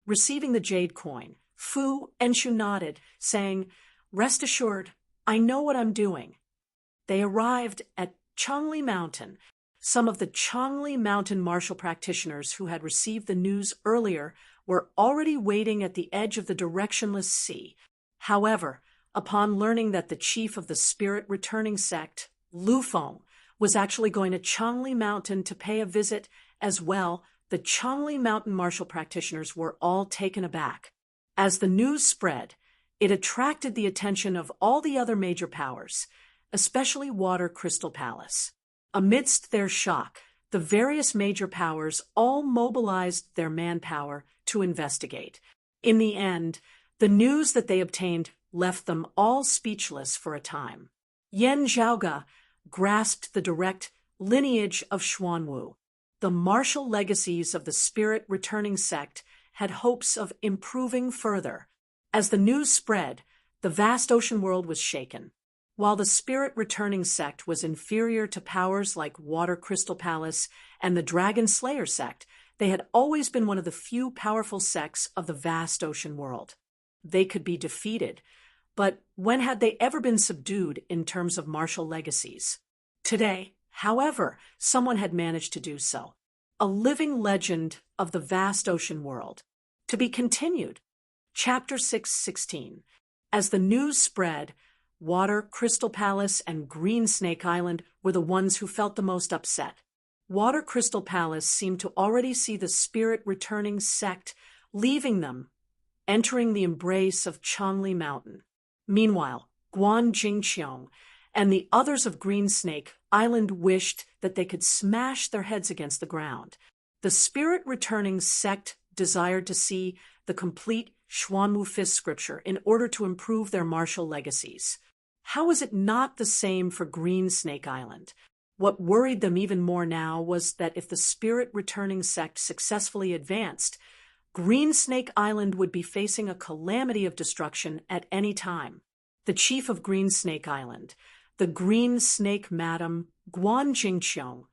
Receiving the jade coin, Fu Enshu nodded, saying, "Rest assured, I know what I'm doing." They arrived at Chongli Mountain. Some of the Chongli Mountain martial practitioners who had received the news earlier were already waiting at the edge of the directionless sea. However, upon learning that the chief of the spirit returning sect, Lu Feng, was actually going to Chongli Mountain to pay a visit as well, the Chongli Mountain martial practitioners were all taken aback. As the news spread, it attracted the attention of all the other major powers, especially Water Crystal Palace. Amidst their shock, the various major powers all mobilized their manpower to investigate. In the end, the news that they obtained left them all speechless for a time. Yan Zhaoga grasped the direct lineage of Xuanwu. The martial legacies of the spirit returning sect had hopes of improving further. As the news spread, the vast ocean world was shaken. While the spirit returning sect was inferior to powers like Water Crystal Palace and the Dragon Slayer sect, they had always been one of the few powerful sects of the vast ocean world. They could be defeated, but when had they ever been subdued in terms of martial legacies? Today, however, someone had managed to do so. A living legend of the vast ocean world. To be continued. Chapter 616. As the news spread, Water, Crystal Palace, and Green Snake Island were the ones who felt the most upset. Water Crystal Palace seemed to already see the spirit returning sect leaving them, entering the embrace of Chongli Mountain. Meanwhile, Guan Jingqiong and the others of Green Snake Island wished that they could smash their heads against the ground. The spirit returning sect desired to see the complete Xuanwu Fifth Scripture in order to improve their martial legacies. How was it not the same for Green Snake Island? What worried them even more now was that if the spirit returning sect successfully advanced, Green Snake Island would be facing a calamity of destruction at any time. The chief of Green Snake Island, the Green Snake Madam Guan Jingqiong,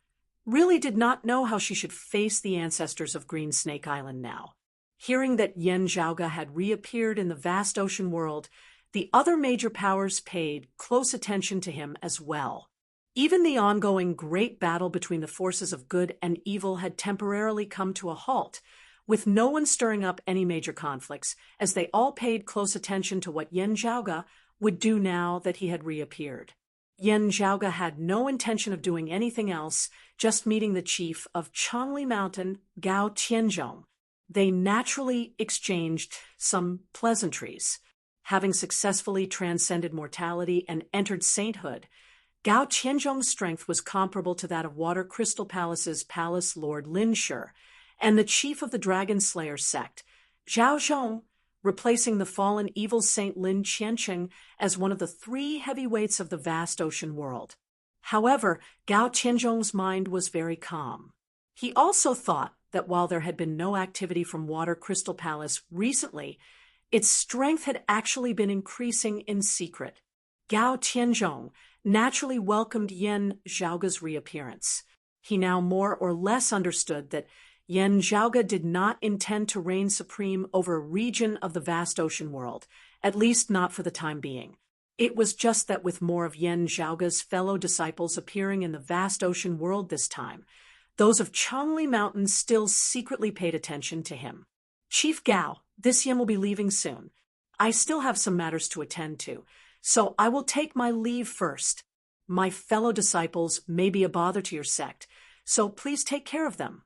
really did not know how she should face the ancestors of Green Snake Island now. Hearing that Yan Zhaoga had reappeared in the vast ocean world, the other major powers paid close attention to him as well. Even the ongoing great battle between the forces of good and evil had temporarily come to a halt, with no one stirring up any major conflicts, as they all paid close attention to what Yan Zhaoga would do now that he had reappeared. Yan Zhaoga had no intention of doing anything else, just meeting the chief of Chongli Mountain, Gao Tianzhong. They naturally exchanged some pleasantries. Having successfully transcended mortality and entered sainthood, Gao Tianzhong's strength was comparable to that of Water Crystal Palace's Palace Lord Lin Shi, and the chief of the Dragon Slayer sect, Zhao Zhong, replacing the fallen evil saint Lin Qiancheng as one of the three heavyweights of the vast ocean world. However, Gao Tianzhong's mind was very calm. He also thought that while there had been no activity from Water Crystal Palace recently, its strength had actually been increasing in secret. Gao Tianzhong naturally welcomed Yan Zhaoga's reappearance. He now more or less understood that Yan Zhaoga did not intend to reign supreme over a region of the vast ocean world, at least not for the time being. It was just that with more of Yan Zhaoga's fellow disciples appearing in the vast ocean world this time, those of Changli Mountain still secretly paid attention to him. Chief Gao, this Yan will be leaving soon. I still have some matters to attend to, so I will take my leave first. My fellow disciples may be a bother to your sect, so please take care of them.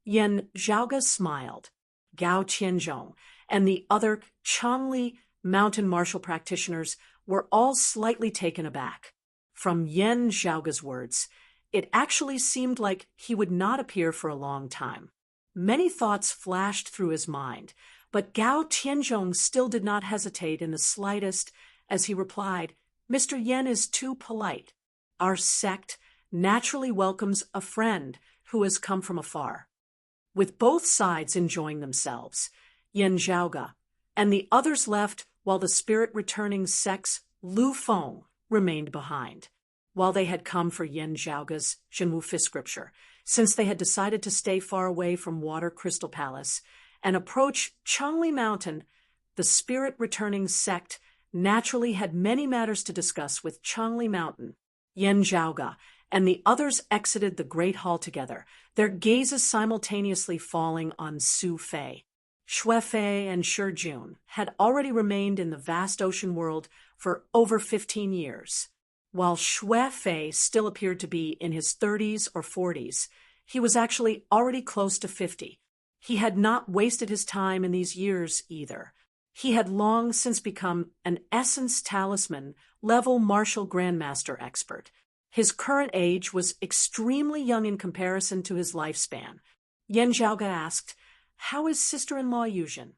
Yan Zhaoga smiled. Gao Tianzhong and the other Changli Mountain martial practitioners were all slightly taken aback. From Yan Zhaoga's words, it actually seemed like he would not appear for a long time. Many thoughts flashed through his mind, but Gao Tianzhong still did not hesitate in the slightest as he replied, "Mr. Yan is too polite. Our sect naturally welcomes a friend who has come from afar." With both sides enjoying themselves, Yan Zhaoga and the others left while the spirit-returning sect's Lu Feng remained behind. While they had come for Yan Zhaoga's Zhenwu Fi scripture, since they had decided to stay far away from Water Crystal Palace and approach Changli Mountain, the spirit-returning sect naturally had many matters to discuss with Changli Mountain. Yan Zhaoga and the others exited the Great Hall together, their gazes simultaneously falling on Su Fei. Xue Fei and Shi Jun had already remained in the vast ocean world for over 15 years. While Xue Fei still appeared to be in his 30s or 40s, he was actually already close to 50. He had not wasted his time in these years either. He had long since become an Essence Talisman level martial grandmaster expert. His current age was extremely young in comparison to his lifespan. Yan Zhaoga asked, "How is sister-in-law Yuzhen?"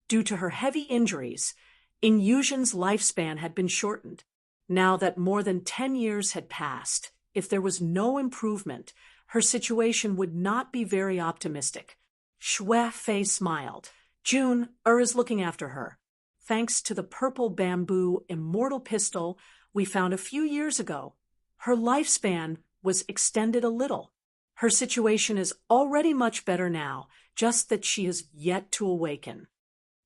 Due to her heavy injuries, Yuzhen's lifespan had been shortened. Now that more than 10 years had passed, if there was no improvement, her situation would not be very optimistic. Xue Fei smiled. "June, is looking after her. Thanks to the purple bamboo immortal pistol we found a few years ago, her lifespan was extended a little. Her situation is already much better now, just that she is yet to awaken."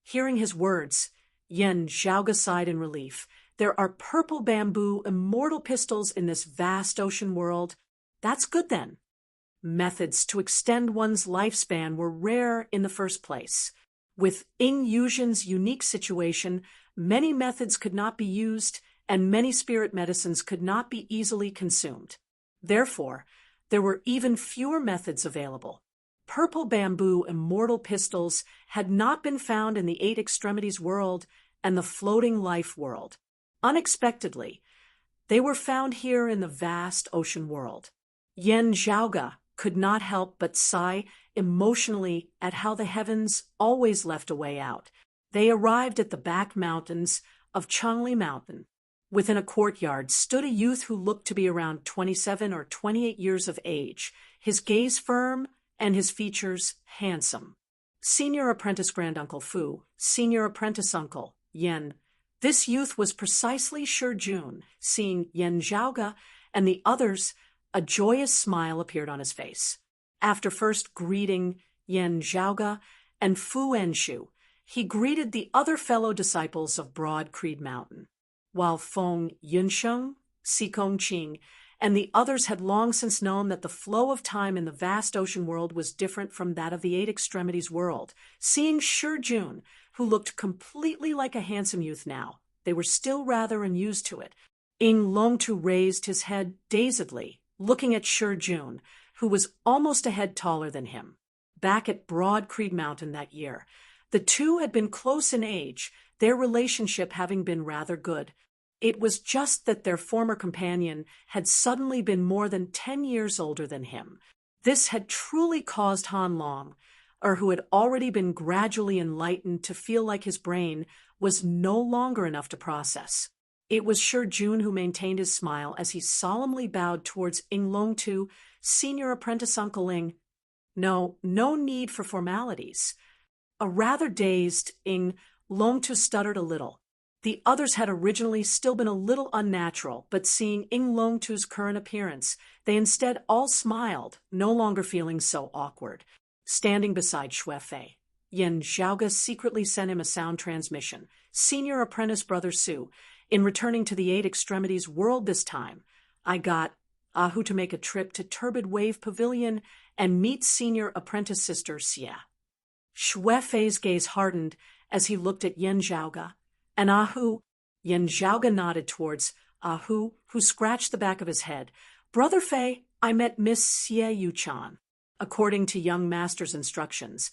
Hearing his words, Yan Zhaoga sighed in relief. There are purple bamboo immortal pistols in this vast ocean world. That's good then. Methods to extend one's lifespan were rare in the first place. With Yuzhen's unique situation, many methods could not be used, and many spirit medicines could not be easily consumed. Therefore, there were even fewer methods available. Purple bamboo immortal pistols had not been found in the Eight Extremities world and the Floating Life world. Unexpectedly, they were found here in the vast ocean world. Yan Zhaoga could not help but sigh emotionally at how the heavens always left a way out. They arrived at the back mountains of Changli Mountain. Within a courtyard stood a youth who looked to be around 27 or 28 years of age, his gaze firm and his features handsome. Senior Apprentice Granduncle Fu, Senior Apprentice Uncle Yan. This youth was precisely Shi Jun. Seeing Yan Zhaoga and the others, a joyous smile appeared on his face. After first greeting Yan Zhaoga and Fu Enshu, he greeted the other fellow disciples of Broad Creed Mountain. While Feng Yunsheng, Sikong Qing, and the others had long since known that the flow of time in the vast ocean world was different from that of the Eight Extremities world, seeing Shi Jun, who looked completely like a handsome youth now, they were still rather unused to it. Longtu raised his head dazedly, looking at Shi Jun, who was almost a head taller than him. Back at Broad Creed Mountain that year, the two had been close in age, their relationship having been rather good. It was just that their former companion had suddenly been more than 10 years older than him. This had truly caused Han Long, who had already been gradually enlightened, to feel like his brain was no longer enough to process. It was Shi Jun who maintained his smile as he solemnly bowed towards Longtu, Senior Apprentice Uncle Ling. No need for formalities. A rather dazed Ing Longtu stuttered a little. The others had originally still been a little unnatural, but seeing Ing Longtu's current appearance, they instead all smiled, no longer feeling so awkward. Standing beside Shuefei, Yen Zhaoge secretly sent him a sound transmission. Senior apprentice Brother Su, in returning to the Eight Extremities world this time, I got Ahu to make a trip to Turbid Wave Pavilion and meet senior apprentice sister Xie. Shuefei's gaze hardened as he looked at Yen Zhaoge, and Ahu. Yen Zhaoge nodded towards Ahu, who scratched the back of his head. Brother Fei, I met Miss Xie Yuchan. According to young master's instructions,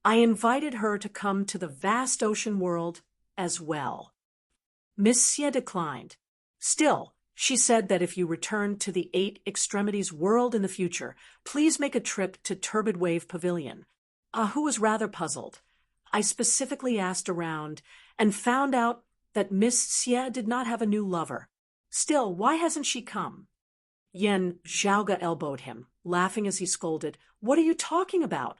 I invited her to come to the vast ocean world as well. Miss Xie declined. Still, she said that if you return to the Eight Extremities world in the future, please make a trip to Turbid Wave Pavilion. Ahu was rather puzzled. I specifically asked around and found out that Miss Xie did not have a new lover. Still, why hasn't she come? Yen Zhaoge elbowed him, laughing as he scolded, What are you talking about?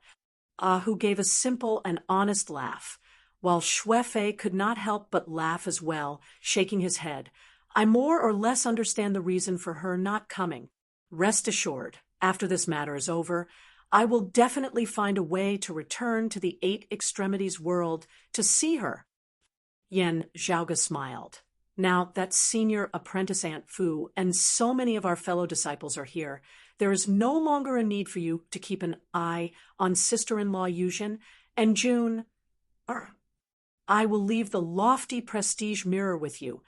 Ahu gave a simple and honest laugh, while Shuefei could not help but laugh as well, shaking his head. I more or less understand the reason for her not coming. Rest assured, after this matter is over, I will definitely find a way to return to the Eight Extremities world to see her. Yen Zhaoge smiled. Now that senior apprentice Aunt Fu and so many of our fellow disciples are here, there is no longer a need for you to keep an eye on sister-in-law Yuzhen and June. I will leave the lofty prestige mirror with you,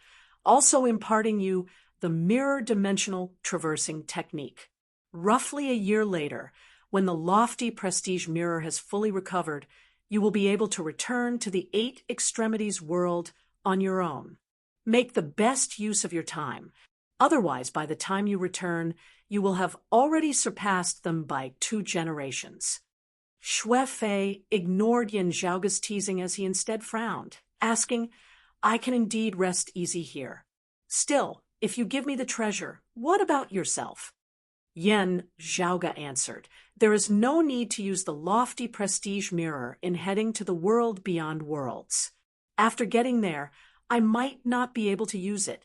also imparting you the mirror dimensional traversing technique. Roughly a year later, when the lofty prestige mirror has fully recovered, you will be able to return to the Eight Extremities world on your own. Make the best use of your time. Otherwise, by the time you return, you will have already surpassed them by 2 generations. Shuefei ignored Yen Zhaoge's teasing as he instead frowned, asking, I can indeed rest easy here. Still, if you give me the treasure, what about yourself? Yen Zhaoge answered, There is no need to use the lofty prestige mirror in heading to the world beyond worlds. After getting there, I might not be able to use it.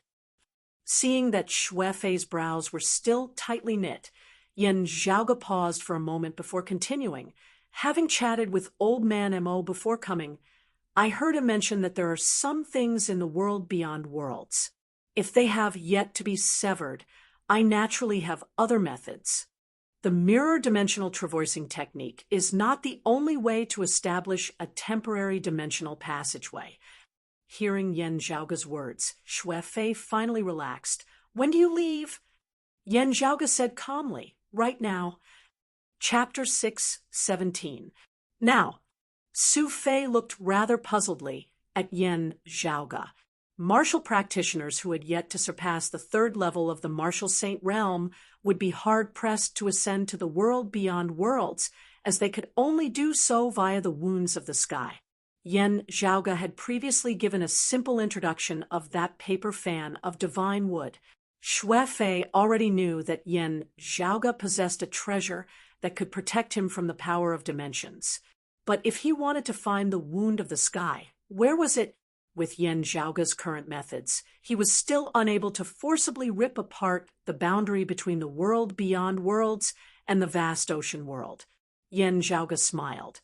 Seeing that Shuefei's brows were still tightly knit, Yen Zhaoge paused for a moment before continuing. Having chatted with Old Man Mo before coming, I heard him mention that there are some things in the world beyond worlds. If they have yet to be severed, I naturally have other methods. The mirror dimensional traversing technique is not the only way to establish a temporary dimensional passageway. Hearing Yen Zhaoge's words, Shuefei finally relaxed. When do you leave? Yen Zhaoge said calmly, Right now. Chapter 6:17. Now, Su Fei looked rather puzzledly at Yen Zhaoge. Martial practitioners who had yet to surpass the 3rd level of the martial saint realm would be hard-pressed to ascend to the world beyond worlds, as they could only do so via the wounds of the sky. Yen Zhaoge had previously given a simple introduction of that paper fan of divine wood. Shuefei already knew that Yen Zhaoge possessed a treasure that could protect him from the power of dimensions. But if he wanted to find the wound of the sky, where was it? With Yen Zhaoge's current methods, he was still unable to forcibly rip apart the boundary between the world beyond worlds and the vast ocean world. Yen Zhaoge smiled.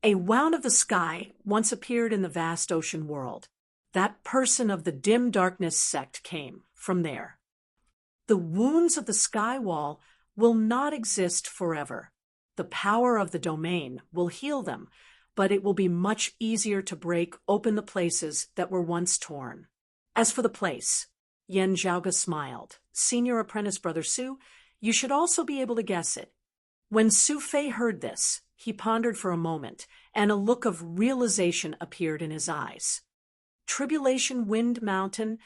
A wound of the sky once appeared in the vast ocean world. That person of the dim darkness sect came from there. The wounds of the sky wall will not exist forever. The power of the domain will heal them, but it will be much easier to break open the places that were once torn. As for the place, Yen Zhaoge smiled. Senior apprentice Brother Su, you should also be able to guess it. When Su Fei heard this, he pondered for a moment, and a look of realization appeared in his eyes. Tribulation Wind Mountain?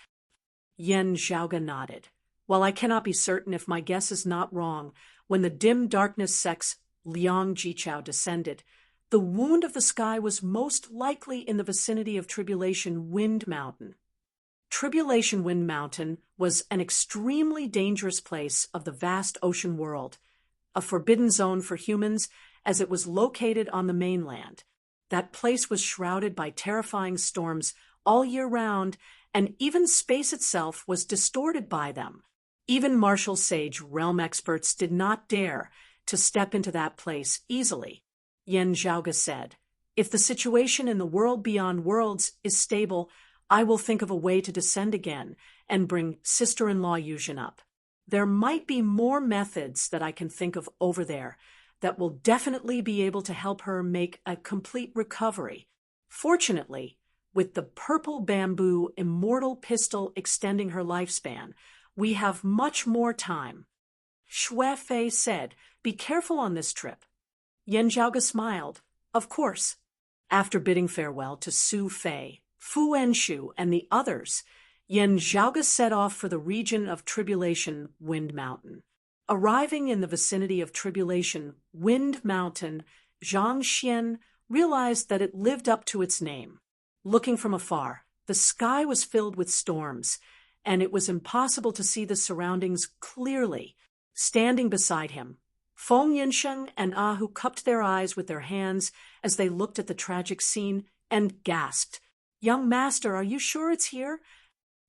Yen Zhaoge nodded. While I cannot be certain if my guess is not wrong, when the dim darkness sect's Liang Jichao descended, the wound of the sky was most likely in the vicinity of Tribulation Wind Mountain. Tribulation Wind Mountain was an extremely dangerous place of the vast ocean world. a forbidden zone for humans, as it was located on the mainland. That place was shrouded by terrifying storms all year round, and even space itself was distorted by them. Even Marshall Sage realm experts did not dare to step into that place easily. Yen Zhaoge said, "If the situation in the world beyond worlds is stable, I will think of a way to descend again and bring sister-in-law Yuzhen up. There might be more methods that I can think of over there that will definitely be able to help her make a complete recovery. Fortunately, with the purple bamboo immortal pistol extending her lifespan, we have much more time." Xue Fei said, "Be careful on this trip." Yen Zhaoge smiled. "Of course." After bidding farewell to Su Fei, Fu Enshu, and the others, Yen Zhaoge set off for the region of Tribulation Wind Mountain. Arriving in the vicinity of Tribulation Wind Mountain, Zhang Xian realized that it lived up to its name. Looking from afar, the sky was filled with storms, and it was impossible to see the surroundings clearly. Standing beside him, Feng Yinsheng and Ahu cupped their eyes with their hands as they looked at the tragic scene and gasped, "Young master, are you sure it's here?"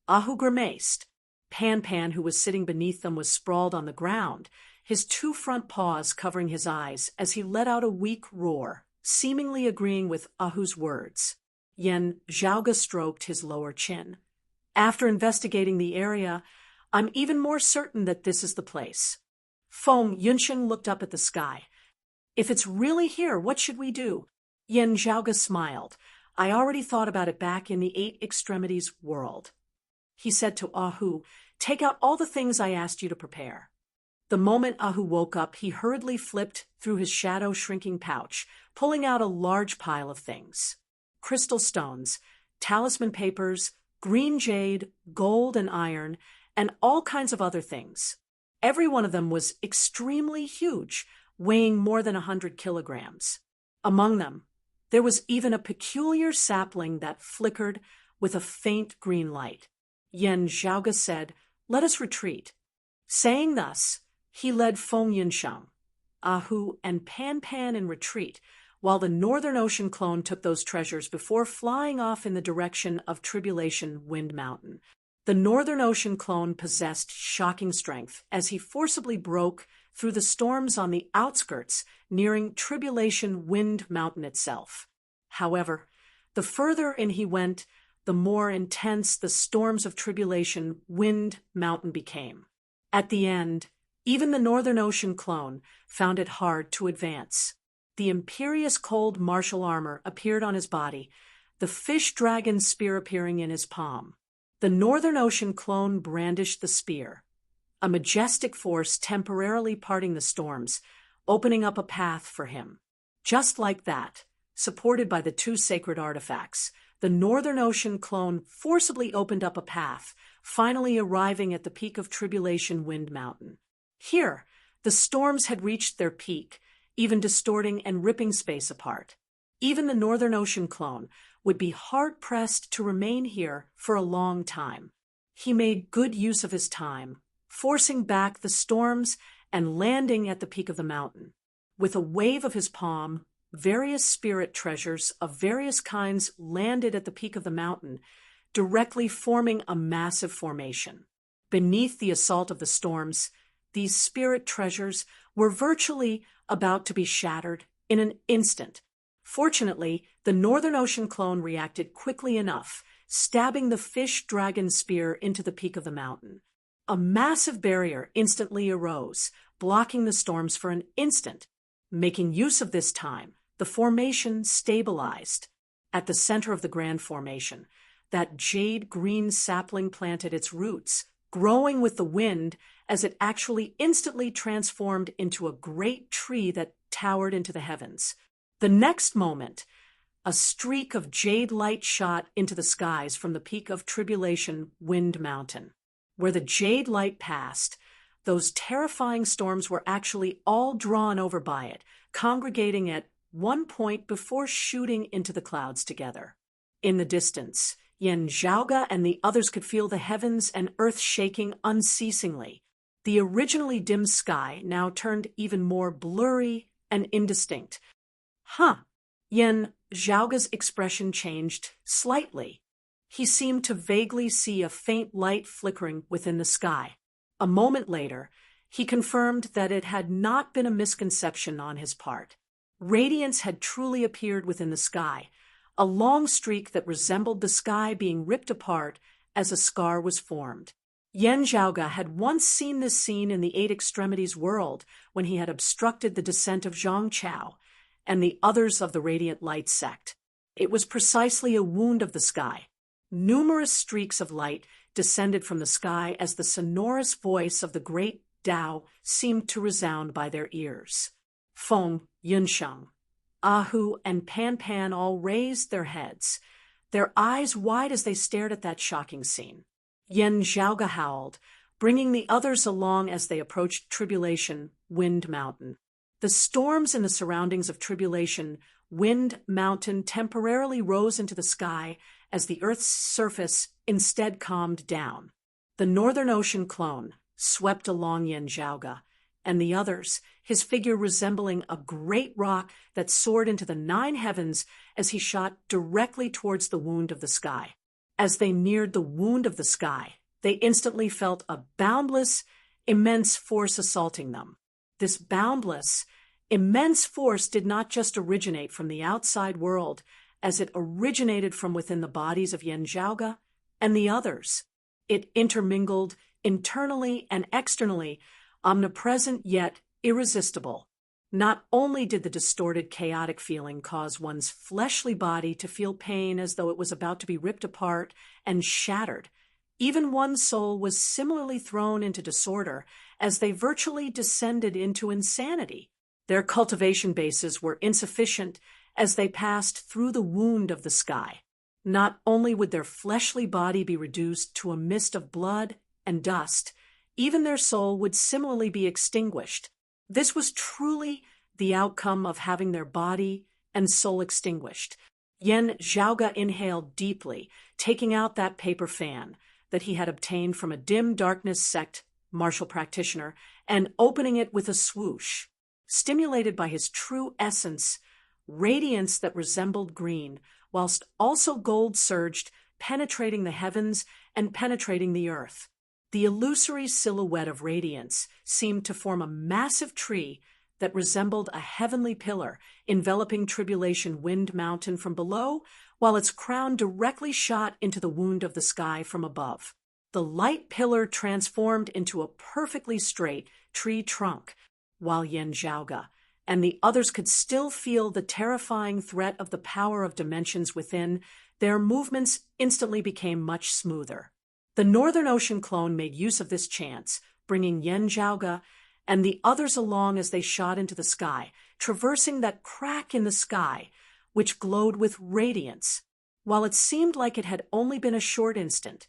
Ahu grimaced. Pan Pan, who was sitting beneath them, was sprawled on the ground, his two front paws covering his eyes as he let out a weak roar, seemingly agreeing with Ahu's words. Yen Zhaoge stroked his lower chin. "After investigating the area, I'm even more certain that this is the place." Feng Yunsheng looked up at the sky. "If it's really here, what should we do?" Yen Zhaoge smiled. "I already thought about it back in the Eight Extremities world." He said to Ahu, "Take out all the things I asked you to prepare." The moment Ahu woke up, he hurriedly flipped through his shadow-shrinking pouch, pulling out a large pile of things. Crystal stones, talisman papers, green jade, gold and iron, and all kinds of other things. Every one of them was extremely huge, weighing more than 100 kilograms. Among them, there was even a peculiar sapling that flickered with a faint green light. Yen Zhaoge said, "Let us retreat." Saying thus, he led Feng Yinsheng, Ahu, and Pan Pan in retreat, while the Northern Ocean clone took those treasures before flying off in the direction of Tribulation Wind Mountain. The Northern Ocean clone possessed shocking strength as he forcibly broke through the storms on the outskirts, nearing Tribulation Wind Mountain itself. However, the further in he went, the more intense the storms of Tribulation Wind Mountain became. At the end, even the Northern Ocean clone found it hard to advance. The imperious cold martial armor appeared on his body, the fish dragon spear appearing in his palm. The Northern Ocean clone brandished the spear, a majestic force temporarily parting the storms, opening up a path for him. Just like that, supported by the two sacred artifacts, the Northern Ocean clone forcibly opened up a path, finally arriving at the peak of Tribulation Wind Mountain. Here, the storms had reached their peak, even distorting and ripping space apart. Even the Northern Ocean clone would be hard-pressed to remain here for a long time. He made good use of his time, forcing back the storms and landing at the peak of the mountain. With a wave of his palm, various spirit treasures of various kinds landed at the peak of the mountain, directly forming a massive formation. Beneath the assault of the storms, these spirit treasures were virtually about to be shattered in an instant. Fortunately, the Northern Ocean clone reacted quickly enough, stabbing the fish dragon spear into the peak of the mountain. A massive barrier instantly arose, blocking the storms for an instant. Making use of this time, the formation stabilized. At the center of the grand formation, that jade-green sapling planted its roots, growing with the wind as it actually instantly transformed into a great tree that towered into the heavens. The next moment, a streak of jade light shot into the skies from the peak of Tribulation Wind Mountain. Where the jade light passed, those terrifying storms were actually all drawn over by it, congregating at one point before shooting into the clouds together. In the distance, Yen Zhaoge and the others could feel the heavens and earth shaking unceasingly. The originally dim sky now turned even more blurry and indistinct. Huh. Yan Zhaoga's expression changed slightly. He seemed to vaguely see a faint light flickering within the sky. A moment later, he confirmed that it had not been a misconception on his part. Radiance had truly appeared within the sky, a long streak that resembled the sky being ripped apart as a scar was formed. Yan Zhaoga had once seen this scene in the Eight Extremities world when he had obstructed the descent of Zhang Chao and the others of the Radiant Light sect. It was precisely a wound of the sky. Numerous streaks of light descended from the sky as the sonorous voice of the great Tao seemed to resound by their ears. Feng, Yunsheng, Ahu, and Pan Pan all raised their heads, their eyes wide as they stared at that shocking scene. Yan Zhaoga howled, bringing the others along as they approached Tribulation Wind Mountain. The storms in the surroundings of Tribulation Wind Mountain temporarily rose into the sky as the Earth's surface instead calmed down. The Northern Ocean clone swept along Yan Zhaoga, and the others, his figure resembling a great rock that soared into the nine heavens as he shot directly towards the wound of the sky. As they neared the wound of the sky, they instantly felt a boundless, immense force assaulting them. This boundless, immense force did not just originate from the outside world, as it originated from within the bodies of Yan Zhaoga and the others. It intermingled internally and externally, omnipresent yet irresistible. Not only did the distorted, chaotic feeling cause one's fleshly body to feel pain as though it was about to be ripped apart and shattered, even one's soul was similarly thrown into disorder as they virtually descended into insanity. Their cultivation bases were insufficient as they passed through the wound of the sky. Not only would their fleshly body be reduced to a mist of blood and dust, even their soul would similarly be extinguished. This was truly the outcome of having their body and soul extinguished. Yan Zhaoga inhaled deeply, taking out that paper fan that he had obtained from a dim darkness sect martial practitioner and opening it with a swoosh. Stimulated by his true essence, radiance that resembled green, whilst also gold surged, penetrating the heavens and penetrating the earth. The illusory silhouette of radiance seemed to form a massive tree that resembled a heavenly pillar enveloping Tribulation Wind Mountain from below, while its crown directly shot into the wound of the sky from above. The light pillar transformed into a perfectly straight tree trunk, while Yan Zhaoga and the others could still feel the terrifying threat of the power of dimensions within. Their movements instantly became much smoother. The Northern Ocean clone made use of this chance, bringing Yan Zhaoga and the others along as they shot into the sky, traversing that crack in the sky, which glowed with radiance. While it seemed like it had only been a short instant,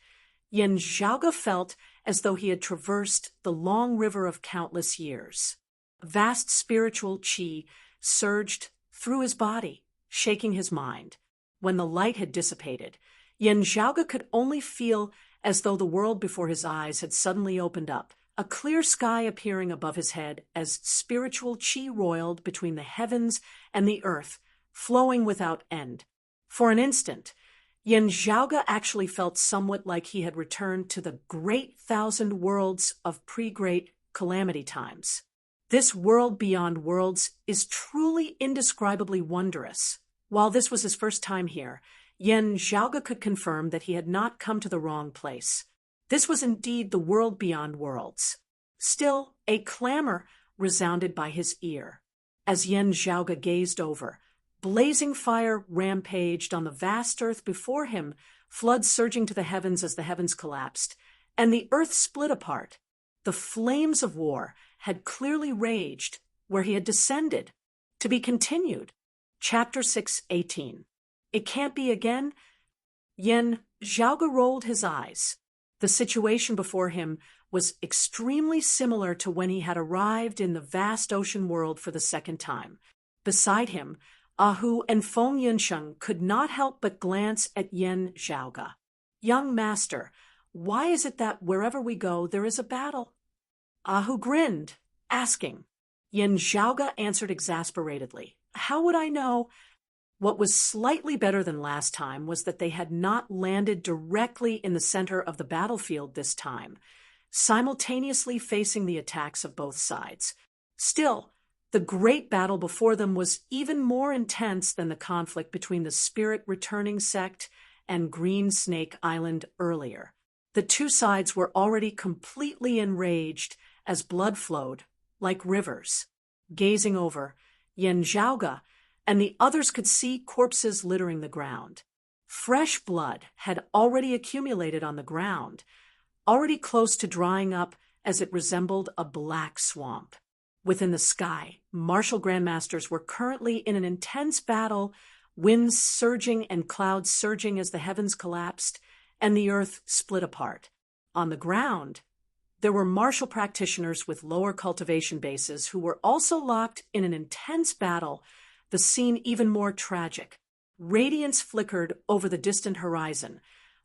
Yan Zhaoga felt as though he had traversed the long river of countless years. Vast spiritual qi surged through his body, shaking his mind. When the light had dissipated, Yan Zhaoga could only feel as though the world before his eyes had suddenly opened up, a clear sky appearing above his head as spiritual qi roiled between the heavens and the earth, flowing without end. For an instant, Yan Zhaoga actually felt somewhat like he had returned to the great thousand worlds of pre-great calamity times. This world beyond worlds is truly indescribably wondrous. While this was his first time here, Yan Zhaoga could confirm that he had not come to the wrong place. This was indeed the world beyond worlds. Still, a clamor resounded by his ear. As Yan Zhaoga gazed over, blazing fire rampaged on the vast earth before him, floods surging to the heavens as the heavens collapsed, and the earth split apart. The flames of war had clearly raged where he had descended. To be continued. Chapter 6:18. It can't be again? Yan Zhaoga rolled his eyes. The situation before him was extremely similar to when he had arrived in the vast ocean world for the second time. Beside him, Ahu and Feng Yunsheng could not help but glance at Yan Zhaoga. Young master, why is it that wherever we go there is a battle? Ahu grinned, asking. Yin Zhaoga answered exasperatedly. How would I know? What was slightly better than last time was that they had not landed directly in the center of the battlefield this time, simultaneously facing the attacks of both sides. Still, the great battle before them was even more intense than the conflict between the Spirit Returning sect and Green Snake Island earlier. The two sides were already completely enraged as blood flowed, like rivers. Gazing over, Yin Zhaoga and the others could see corpses littering the ground. Fresh blood had already accumulated on the ground, already close to drying up as it resembled a black swamp. Within the sky, martial grandmasters were currently in an intense battle, winds surging and clouds surging as the heavens collapsed and the earth split apart. On the ground, there were martial practitioners with lower cultivation bases who were also locked in an intense battle, the scene even more tragic. Radiance flickered over the distant horizon,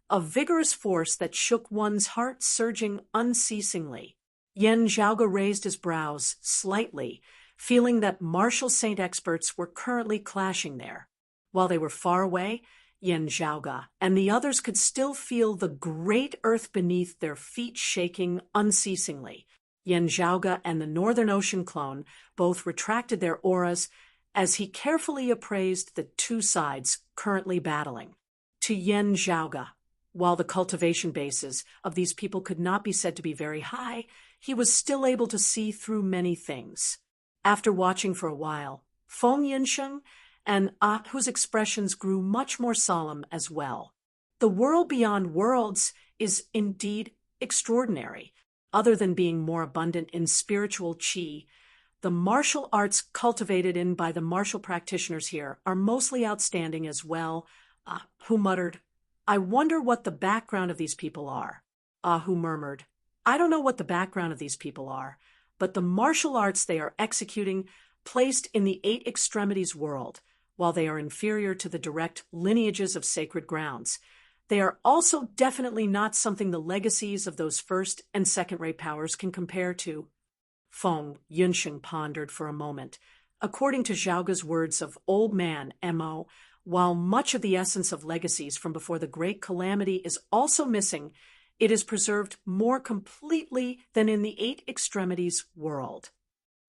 a vigorous force that shook one's heart surging unceasingly. Yin Zhaoga raised his brows slightly, feeling that martial saint experts were currently clashing there. While they were far away, Yin Zhaoga and the others could still feel the great earth beneath their feet shaking unceasingly. Yin Zhaoga and the Northern Ocean clone both retracted their auras as he carefully appraised the two sides currently battling. To Yin Zhaoga, while the cultivation bases of these people could not be said to be very high, he was still able to see through many things. After watching for a while, Feng Yinsheng and whose expressions grew much more solemn as well. The world beyond worlds is indeed extraordinary. Other than being more abundant in spiritual qi, the martial arts cultivated in by the martial practitioners here are mostly outstanding as well. Who muttered, I wonder what the background of these people are. Who murmured, I don't know what the background of these people are, but the martial arts they are executing placed in the eight extremities world, while they are inferior to the direct lineages of sacred grounds, they are also definitely not something the legacies of those first and second-rate powers can compare to. Feng Yunsheng pondered for a moment. According to Zhaoga's words of Old Man Mo, while much of the essence of legacies from before the Great Calamity is also missing, it is preserved more completely than in the eight extremities world.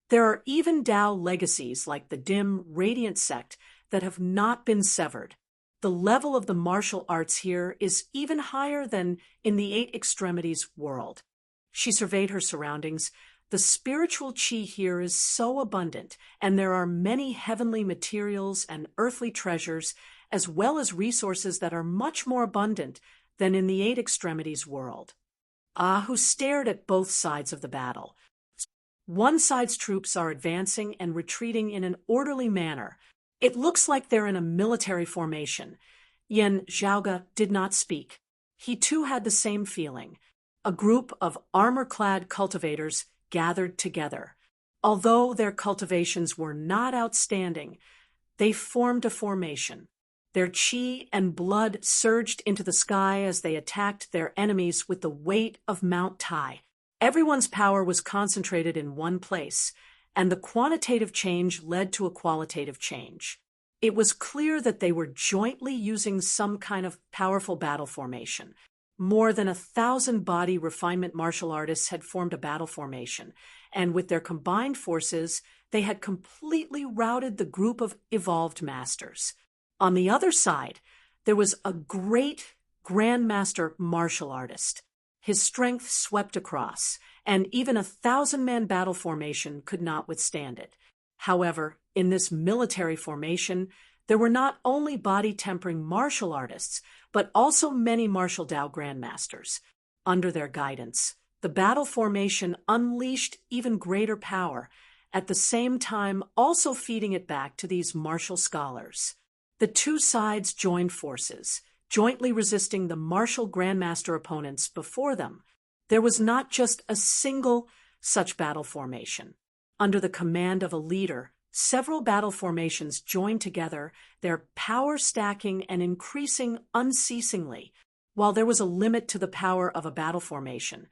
There are even Dao legacies like the dim, radiant sect that have not been severed. The level of the martial arts here is even higher than in the eight extremities world. She surveyed her surroundings. The spiritual qi here is so abundant, and there are many heavenly materials and earthly treasures, as well as resources that are much more abundant than in the eight extremities world. Who stared at both sides of the battle. One side's troops are advancing and retreating in an orderly manner. It looks like they're in a military formation. Yin Zhaoga did not speak. He too had the same feeling. A group of armor-clad cultivators gathered together. Although their cultivations were not outstanding, they formed a formation. Their qi and blood surged into the sky as they attacked their enemies with the weight of Mount Tai. Everyone's power was concentrated in one place, and the quantitative change led to a qualitative change. It was clear that they were jointly using some kind of powerful battle formation. More than 1,000 body refinement martial artists had formed a battle formation, and with their combined forces, they had completely routed the group of evolved masters. On the other side, there was a great grandmaster martial artist. His strength swept across, and even 1,000-man battle formation could not withstand it. However, in this military formation, there were not only body-tempering martial artists, but also many martial Dao grandmasters. Under their guidance, the battle formation unleashed even greater power, at the same time also feeding it back to these martial scholars. The two sides joined forces, jointly resisting the martial grandmaster opponents before them. There was not just a single such battle formation. Under the command of a leader, several battle formations joined together, their power stacking and increasing unceasingly. While there was a limit to the power of a battle formation,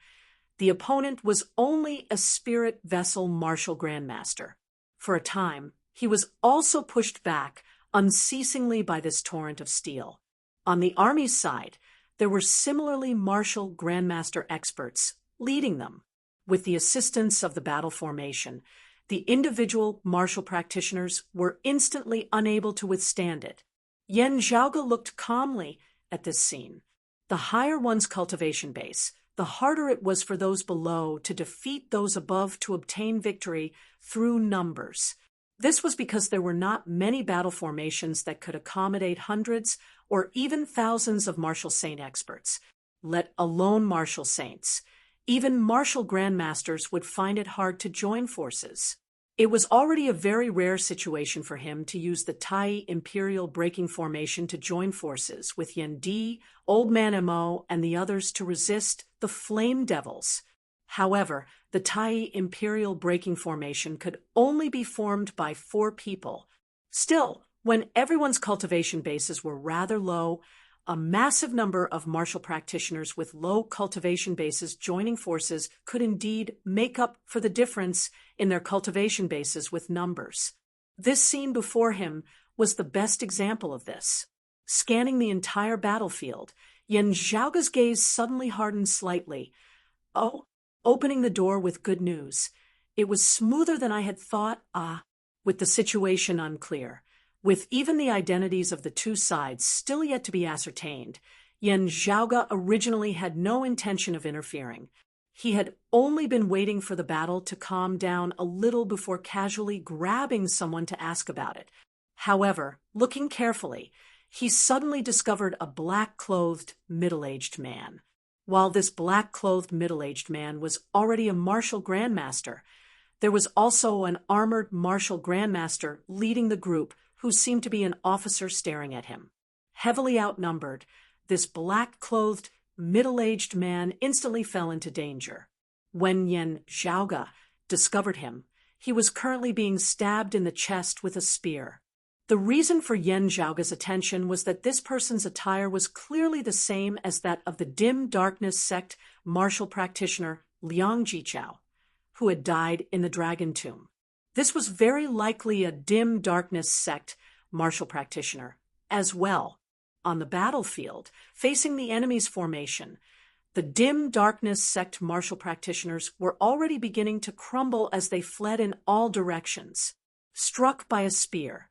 The opponent was only a spirit vessel martial grandmaster. For a time, he was also pushed back unceasingly by this torrent of steel. On the army's side, there were similarly martial grandmaster experts leading them. With the assistance of the battle formation, the individual martial practitioners were instantly unable to withstand it. Yan Zhaoge looked calmly at this scene. The higher one's cultivation base, the harder it was for those below to defeat those above to obtain victory through numbers. This was because there were not many battle formations that could accommodate hundreds or even thousands of martial saint experts, let alone martial saints. Even martial grandmasters would find it hard to join forces. It was already a very rare situation for him to use the Tai Imperial breaking formation to join forces with Yen Di, Old Man Mo, and the others to resist the Flame Devils. However, the Tai Imperial breaking formation could only be formed by 4 people. Still, when everyone's cultivation bases were rather low, a massive number of martial practitioners with low cultivation bases joining forces could indeed make up for the difference in their cultivation bases with numbers. This scene before him was the best example of this. Scanning the entire battlefield, Yan Zhaoge's gaze suddenly hardened slightly. Oh, opening the door with good news. It was smoother than I had thought, with the situation unclear. With even the identities of the two sides still yet to be ascertained, Yan Zhaoge originally had no intention of interfering. He had only been waiting for the battle to calm down a little before casually grabbing someone to ask about it. However, looking carefully, he suddenly discovered a black-clothed, middle-aged man. While this black-clothed, middle-aged man was already a martial grandmaster, there was also an armored martial grandmaster leading the group who seemed to be an officer staring at him. Heavily outnumbered, this black-clothed, middle-aged man instantly fell into danger. When Yan Zhaoge discovered him, he was currently being stabbed in the chest with a spear. The reason for Yan Zhaoge's attention was that this person's attire was clearly the same as that of the dim darkness sect martial practitioner Liang Jichao, who had died in the Dragon Tomb. This was very likely a dim darkness sect martial practitioner as well. On the battlefield, facing the enemy's formation, the dim darkness sect martial practitioners were already beginning to crumble as they fled in all directions. Struck by a spear,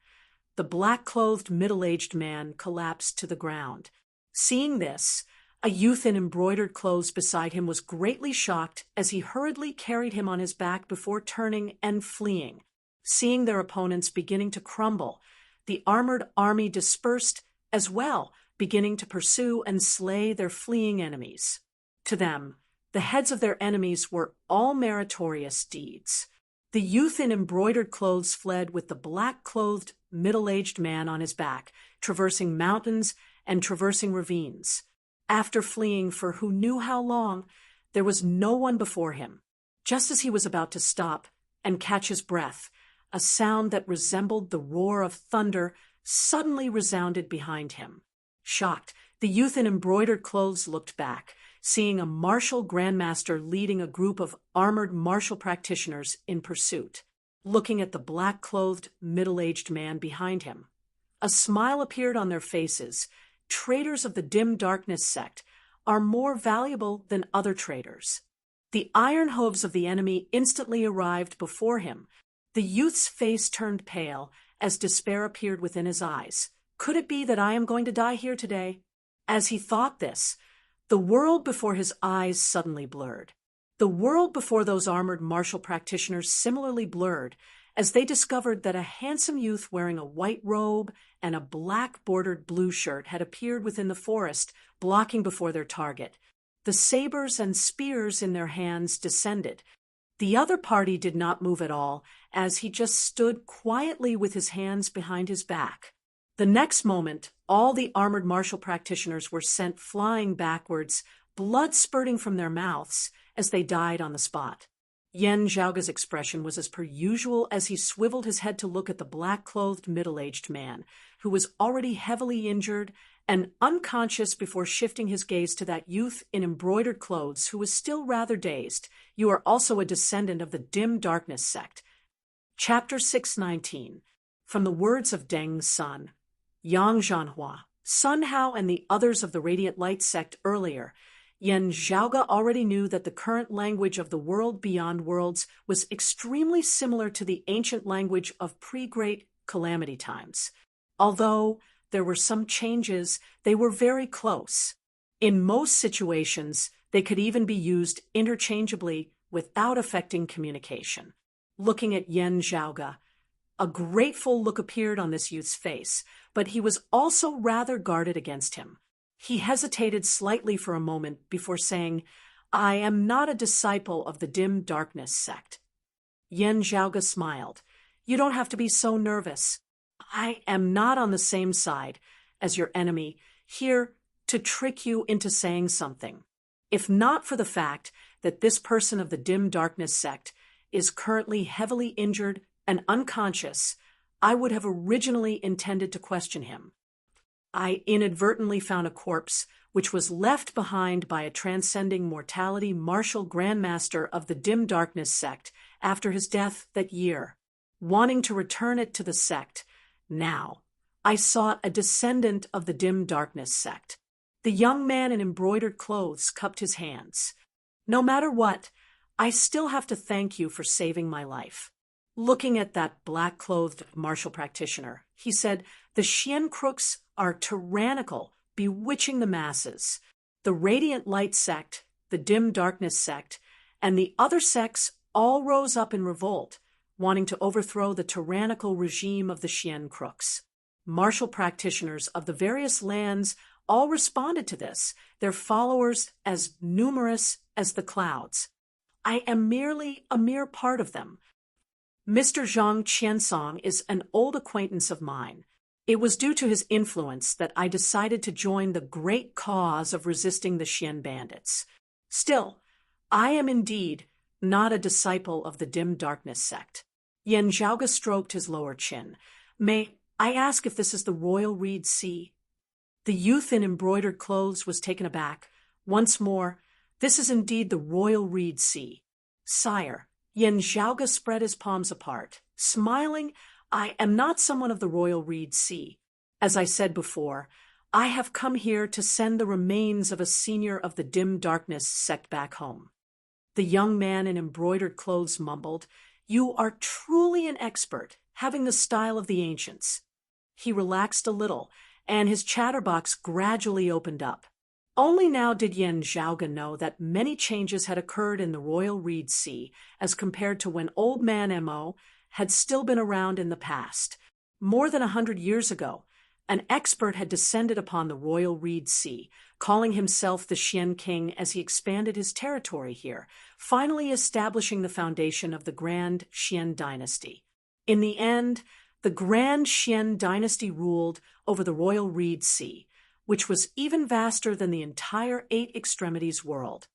the black-clothed middle-aged man collapsed to the ground. Seeing this, a youth in embroidered clothes beside him was greatly shocked as he hurriedly carried him on his back before turning and fleeing. Seeing their opponents beginning to crumble, the armored army dispersed as well, beginning to pursue and slay their fleeing enemies. To them, the heads of their enemies were all meritorious deeds. The youth in embroidered clothes fled with the black-clothed, middle-aged man on his back, traversing mountains and traversing ravines. After fleeing for who knew how long, there was no one before him. Just as he was about to stop and catch his breath, a sound that resembled the roar of thunder suddenly resounded behind him. Shocked, the youth in embroidered clothes looked back, seeing a martial grandmaster leading a group of armored martial practitioners in pursuit. Looking at the black-clothed, middle-aged man behind him, a smile appeared on their faces. Traitors of the dim darkness sect are more valuable than other traitors. The iron hooves of the enemy instantly arrived before him. The youth's face turned pale as despair appeared within his eyes. Could it be that I am going to die here today? As he thought this, the world before his eyes suddenly blurred. The world before those armored martial practitioners similarly blurred as they discovered that a handsome youth wearing a white robe and a black-bordered blue shirt had appeared within the forest, blocking before their target. The sabers and spears in their hands descended. The other party did not move at all, as he just stood quietly with his hands behind his back. The next moment, all the armored martial practitioners were sent flying backwards, blood spurting from their mouths as they died on the spot. Yan Zhaoge's expression was as per usual as he swiveled his head to look at the black-clothed middle-aged man, who was already heavily injured and unconscious before shifting his gaze to that youth in embroidered clothes who was still rather dazed. You are also a descendant of the dim darkness sect. Chapter 619. From the words of Deng's son, Yang Zhanhua, Sun Hao and the others of the Radiant Light sect earlier, Yan Zhaoge already knew that the current language of the world beyond worlds was extremely similar to the ancient language of pre-Great Calamity times. Although there were some changes, they were very close. In most situations, they could even be used interchangeably without affecting communication. Looking at Yan Zhaoge, a grateful look appeared on this youth's face, but he was also rather guarded against him. He hesitated slightly for a moment before saying, "I am not a disciple of the dim darkness sect." Yan Zhaoge smiled. "You don't have to be so nervous. I am not on the same side as your enemy, here to trick you into saying something. If not for the fact that this person of the dim darkness sect is currently heavily injured and unconscious, I would have originally intended to question him. I inadvertently found a corpse which was left behind by a transcending mortality martial grandmaster of the dim darkness sect after his death that year. Wanting to return it to the sect, now I sought a descendant of the dim darkness sect." The young man in embroidered clothes cupped his hands. "No matter what, I still have to thank you for saving my life." Looking at that black-clothed martial practitioner, he said, "The Xian crooks are tyrannical, bewitching the masses. The Radiant Light sect, the Dim Darkness sect, and the other sects all rose up in revolt, wanting to overthrow the tyrannical regime of the Xian crooks. Martial practitioners of the various lands all responded to this, their followers as numerous as the clouds. I am merely a mere part of them. Mr. Zhang Qiansong is an old acquaintance of mine. It was due to his influence that I decided to join the great cause of resisting the Xian bandits. Still, I am indeed not a disciple of the dim darkness sect." Yan Zhaoge stroked his lower chin. "May I ask if this is the Royal Reed Sea?" The youth in embroidered clothes was taken aback. Once more, "This is indeed the Royal Reed Sea. Sire." Yan Zhaoge spread his palms apart, smiling. "I am not someone of the Royal Reed Sea. As I said before, I have come here to send the remains of a senior of the dim darkness sect back home." The young man in embroidered clothes mumbled, "You are truly an expert, having the style of the ancients." He relaxed a little, and his chatterbox gradually opened up. Only now did Yan Zhaoge know that many changes had occurred in the Royal Reed Sea as compared to when Old Man Mo had still been around in the past. More than 100 years ago, an expert had descended upon the Royal Reed Sea, calling himself the Xian King as he expanded his territory here, finally establishing the foundation of the Grand Xian Dynasty. In the end, the Grand Xian Dynasty ruled over the Royal Reed Sea, which was even vaster than the entire Eight Extremities world.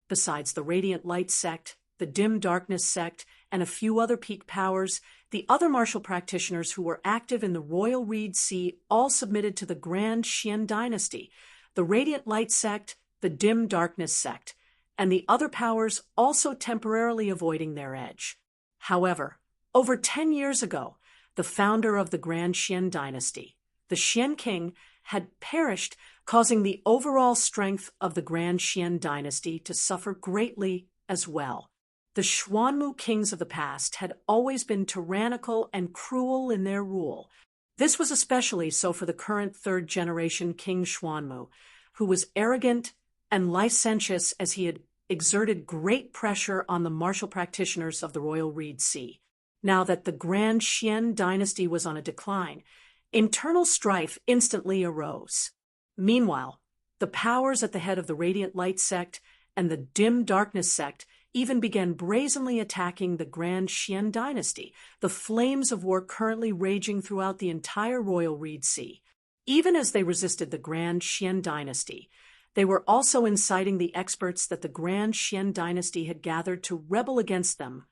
Besides the Radiant Light sect, the Dim Darkness sect, and a few other peak powers, the other martial practitioners who were active in the Royal Reed Sea all submitted to the Grand Xian Dynasty, the Radiant Light sect, the Dim Darkness sect, and the other powers also temporarily avoiding their edge. However, over 10 years ago, the founder of the Grand Xian Dynasty, the Xian King, had perished, causing the overall strength of the Grand Xian Dynasty to suffer greatly as well. The Xuanmu kings of the past had always been tyrannical and cruel in their rule. This was especially so for the current third-generation King Xuanmu, who was arrogant and licentious as he had exerted great pressure on the martial practitioners of the Royal Reed Sea. Now that the Grand Xian Dynasty was on a decline, internal strife instantly arose. Meanwhile, the powers at the head of the Radiant Light sect and the Dim Darkness sect even began brazenly attacking the Grand Xian Dynasty, the flames of war currently raging throughout the entire Royal Reed Sea. Even as they resisted the Grand Xian Dynasty, they were also inciting the experts that the Grand Xian Dynasty had gathered to rebel against them,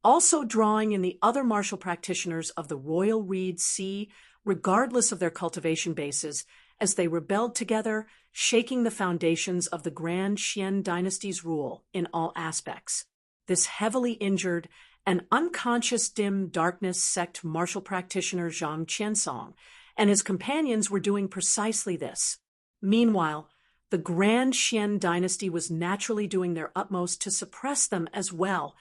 also drawing in the other martial practitioners of the Royal Reed Sea, regardless of their cultivation bases, as they rebelled together, shaking the foundations of the Grand Qian dynasty's rule in all aspects. This heavily injured and unconscious dim darkness sect martial practitioner Zhang Qiansong and his companions were doing precisely this. Meanwhile, the Grand Qian dynasty was naturally doing their utmost to suppress them as well,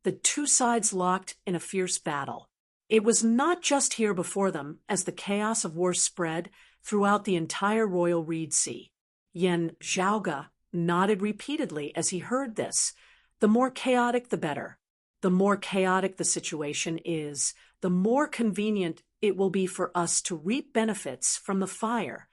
the two sides locked in a fierce battle. It was not just here before them, as the chaos of war spread throughout the entire royal Reed Sea. Yan Zhaoge nodded repeatedly as he heard this. The more chaotic, the better. The more chaotic the situation is, the more convenient it will be for us to reap benefits from the fire.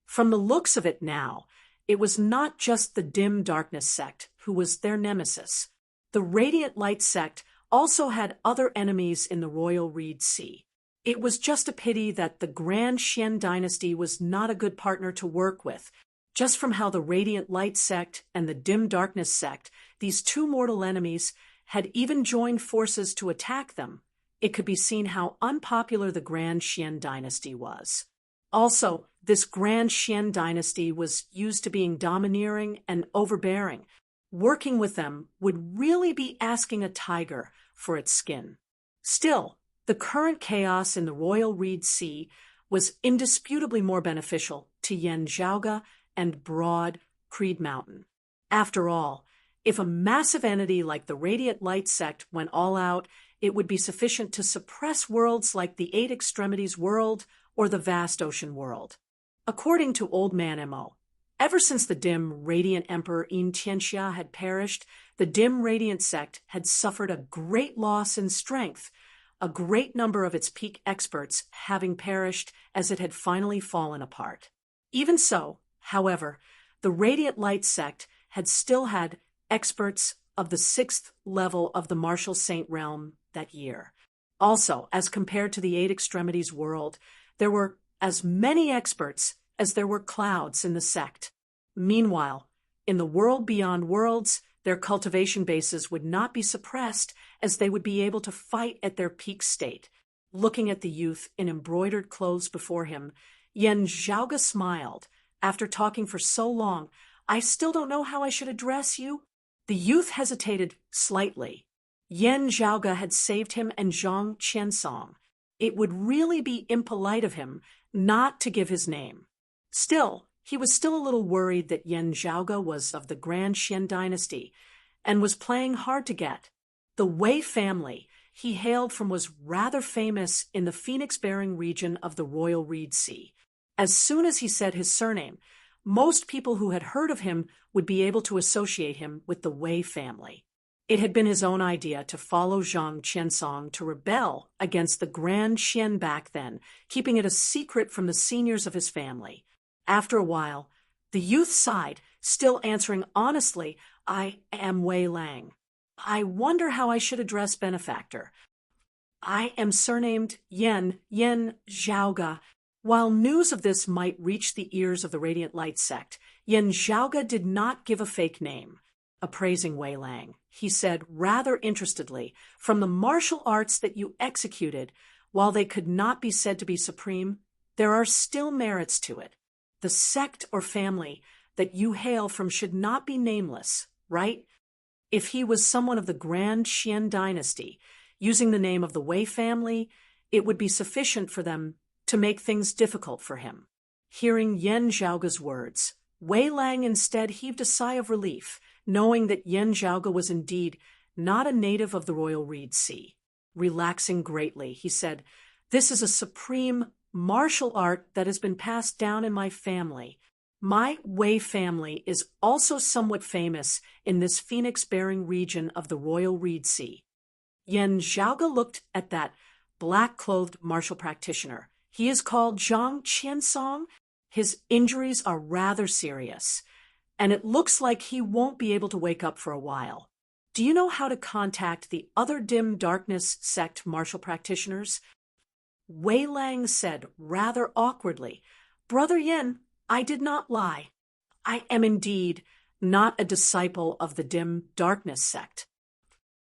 From the looks of it now, it was not just the dim darkness sect who was their nemesis. The radiant light sect also had other enemies in the royal Reed Sea. It was just a pity that the Grand Qian dynasty was not a good partner to work with. Just from how the radiant light sect and the dim darkness sect, these two mortal enemies, had even joined forces to attack them, it could be seen how unpopular the Grand Qian dynasty was. Also, this Grand Qian dynasty was used to being domineering and overbearing. Working with them would really be asking a tiger for its skin. Still, the current chaos in the royal Reed Sea was indisputably more beneficial to Yan Zhaoge and Broad Creed Mountain. After all, if a massive entity like the Radiant Light Sect went all out, it would be sufficient to suppress worlds like the Eight Extremities world or the Vast Ocean world. According to Old Man Mo, ever since the dim Radiant Emperor Yin Tianxia had perished, the dim Radiant Sect had suffered a great loss in strength, a great number of its peak experts having perished as it had finally fallen apart. Even so, however, the Radiant Light Sect had still had experts of the 6th level of the Martial Saint realm that year. Also, as compared to the Eight Extremities world, there were as many experts as there were clouds in the sect. Meanwhile, in the world beyond worlds, their cultivation bases would not be suppressed as they would be able to fight at their peak state. Looking at the youth in embroidered clothes before him, Yan Zhaoge smiled. After talking for so long, I still don't know how I should address you. The youth hesitated slightly. Yan Zhaoge had saved him and Zhang Qiansong. It would really be impolite of him not to give his name. Still, he was still a little worried that Yan Zhaoge was of the Grand Qian dynasty and was playing hard to get. The Wei family he hailed from was rather famous in the phoenix-bearing region of the royal Reed Sea. As soon as he said his surname, most people who had heard of him would be able to associate him with the Wei family. It had been his own idea to follow Zhang Qiansong to rebel against the Grand Qian back then, keeping it a secret from the seniors of his family. After a while, the youth sighed, still answering honestly, I am Wei Lang. I wonder how I should address benefactor. I am surnamed Yan Zhaoge. While news of this might reach the ears of the Radiant Light Sect, Yan Zhaoge did not give a fake name. Appraising Wei Lang, he said rather interestedly, from the martial arts that you executed, while they could not be said to be supreme, there are still merits to it. The sect or family that you hail from should not be nameless, right? If he was someone of the Grand Qian dynasty, using the name of the Wei family, it would be sufficient for them to make things difficult for him. Hearing Yan Zhaoge's words, Wei Lang instead heaved a sigh of relief, knowing that Yan Zhaoge was indeed not a native of the royal Reed Sea. Relaxing greatly, he said, "This is a supreme martial art that has been passed down in my family. My Wei family is also somewhat famous in this phoenix-bearing region of the royal Reed Sea." Yan Zhaoge looked at that black-clothed martial practitioner. He is called Zhang Qiansong. His injuries are rather serious, and it looks like he won't be able to wake up for a while. Do you know how to contact the other dim darkness sect martial practitioners? Wei Lang said rather awkwardly, "Brother Yan, I did not lie. I am indeed not a disciple of the dim darkness sect.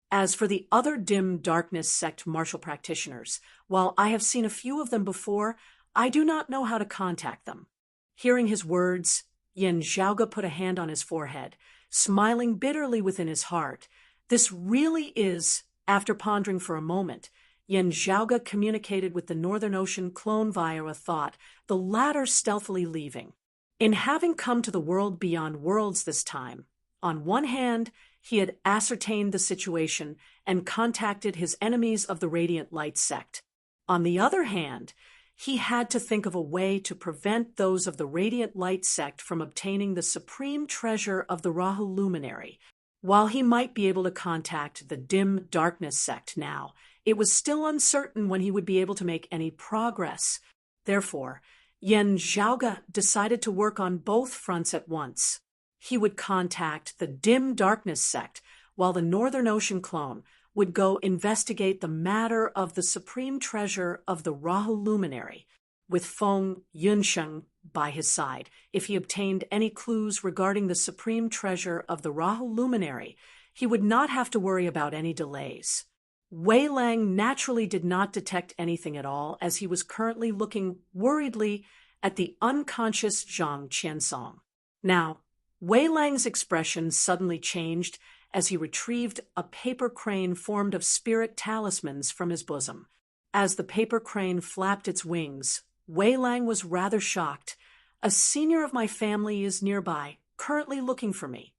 As for the other dim darkness sect martial practitioners, while I have seen a few of them before, I do not know how to contact them." Hearing his words, Yen Zhaoga put a hand on his forehead, smiling bitterly within his heart. This really is, after pondering for a moment, Yen Zhaoga communicated with the Northern Ocean clone via a thought, the latter stealthily leaving. In having come to the world beyond worlds this time, on one hand, he had ascertained the situation and contacted his enemies of the Radiant Light sect. On the other hand, he had to think of a way to prevent those of the Radiant Light sect from obtaining the supreme treasure of the Rahu luminary. While he might be able to contact the Dim Darkness sect now, it was still uncertain when he would be able to make any progress. Therefore, Yen Zhaoga decided to work on both fronts at once. He would contact the Dim Darkness sect, while the Northern Ocean clone would go investigate the matter of the supreme treasure of the Rahu luminary, with Feng Yunsheng by his side. If he obtained any clues regarding the supreme treasure of the Rahu luminary, he would not have to worry about any delays. Wei Lang naturally did not detect anything at all, as he was currently looking worriedly at the unconscious Zhang Qiansong. Now, Wei Lang's expression suddenly changed as he retrieved a paper crane formed of spirit talismans from his bosom. As the paper crane flapped its wings, Wei Lang was rather shocked. A senior of my family is nearby, currently looking for me.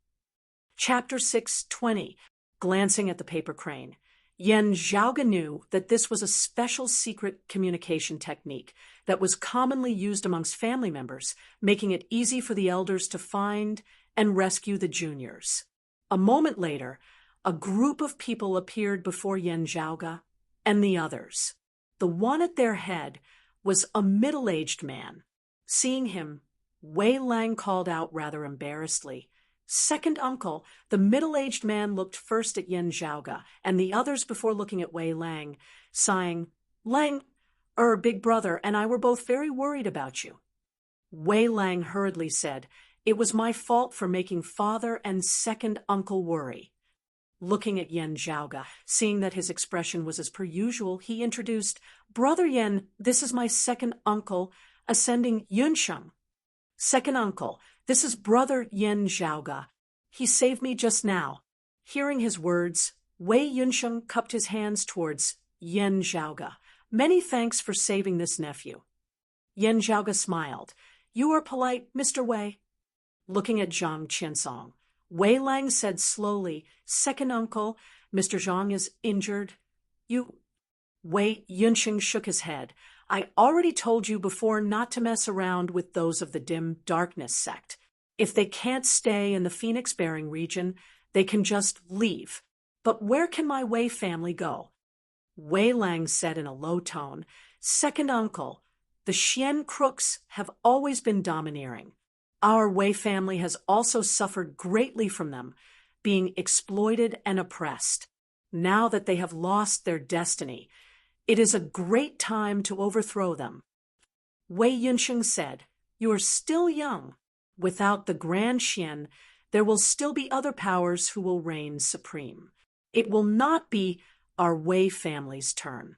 Chapter 6:20. Glancing at the paper crane, Yen Zhaoga knew that this was a special secret communication technique that was commonly used amongst family members, making it easy for the elders to find and rescue the juniors. A moment later, a group of people appeared before Yen Zhaoga and the others. The one at their head was a middle-aged man. Seeing him, Wei Lang called out rather embarrassedly, "Second uncle." The middle-aged man looked first at Yen Zhaoga and the others before looking at Wei Lang, sighing, "Big brother and I were both very worried about you." Wei Lang hurriedly said, "It was my fault for making father and second uncle worry." Looking at Yen Zhaoga, seeing that his expression was as per usual, he introduced, "Brother Yen, this is my second uncle, ascending Yunsheng." "Second uncle, this is brother Yen Zhaoga. He saved me just now." Hearing his words, Wei Yunsheng cupped his hands towards Yen Zhaoga. "Many thanks for saving this nephew." Yen Zhaoga smiled. "You are polite, Mr. Wei." Looking at Zhang Qiansong, Wei Lang said slowly, "Second uncle, Mr. Zhang is injured. You—" Wei Yunsheng shook his head. "I already told you before not to mess around with those of the Dim Darkness sect. If they can't stay in the Phoenix-bearing region, they can just leave. But where can my Wei family go?" Wei Lang said in a low tone, "Second uncle, the Xian crooks have always been domineering. Our Wei family has also suffered greatly from them, being exploited and oppressed. Now that they have lost their destiny, it is a great time to overthrow them." Wei Yunsheng said, "You are still young. Without the Grand Xian, there will still be other powers who will reign supreme. It will not be our Wei family's turn."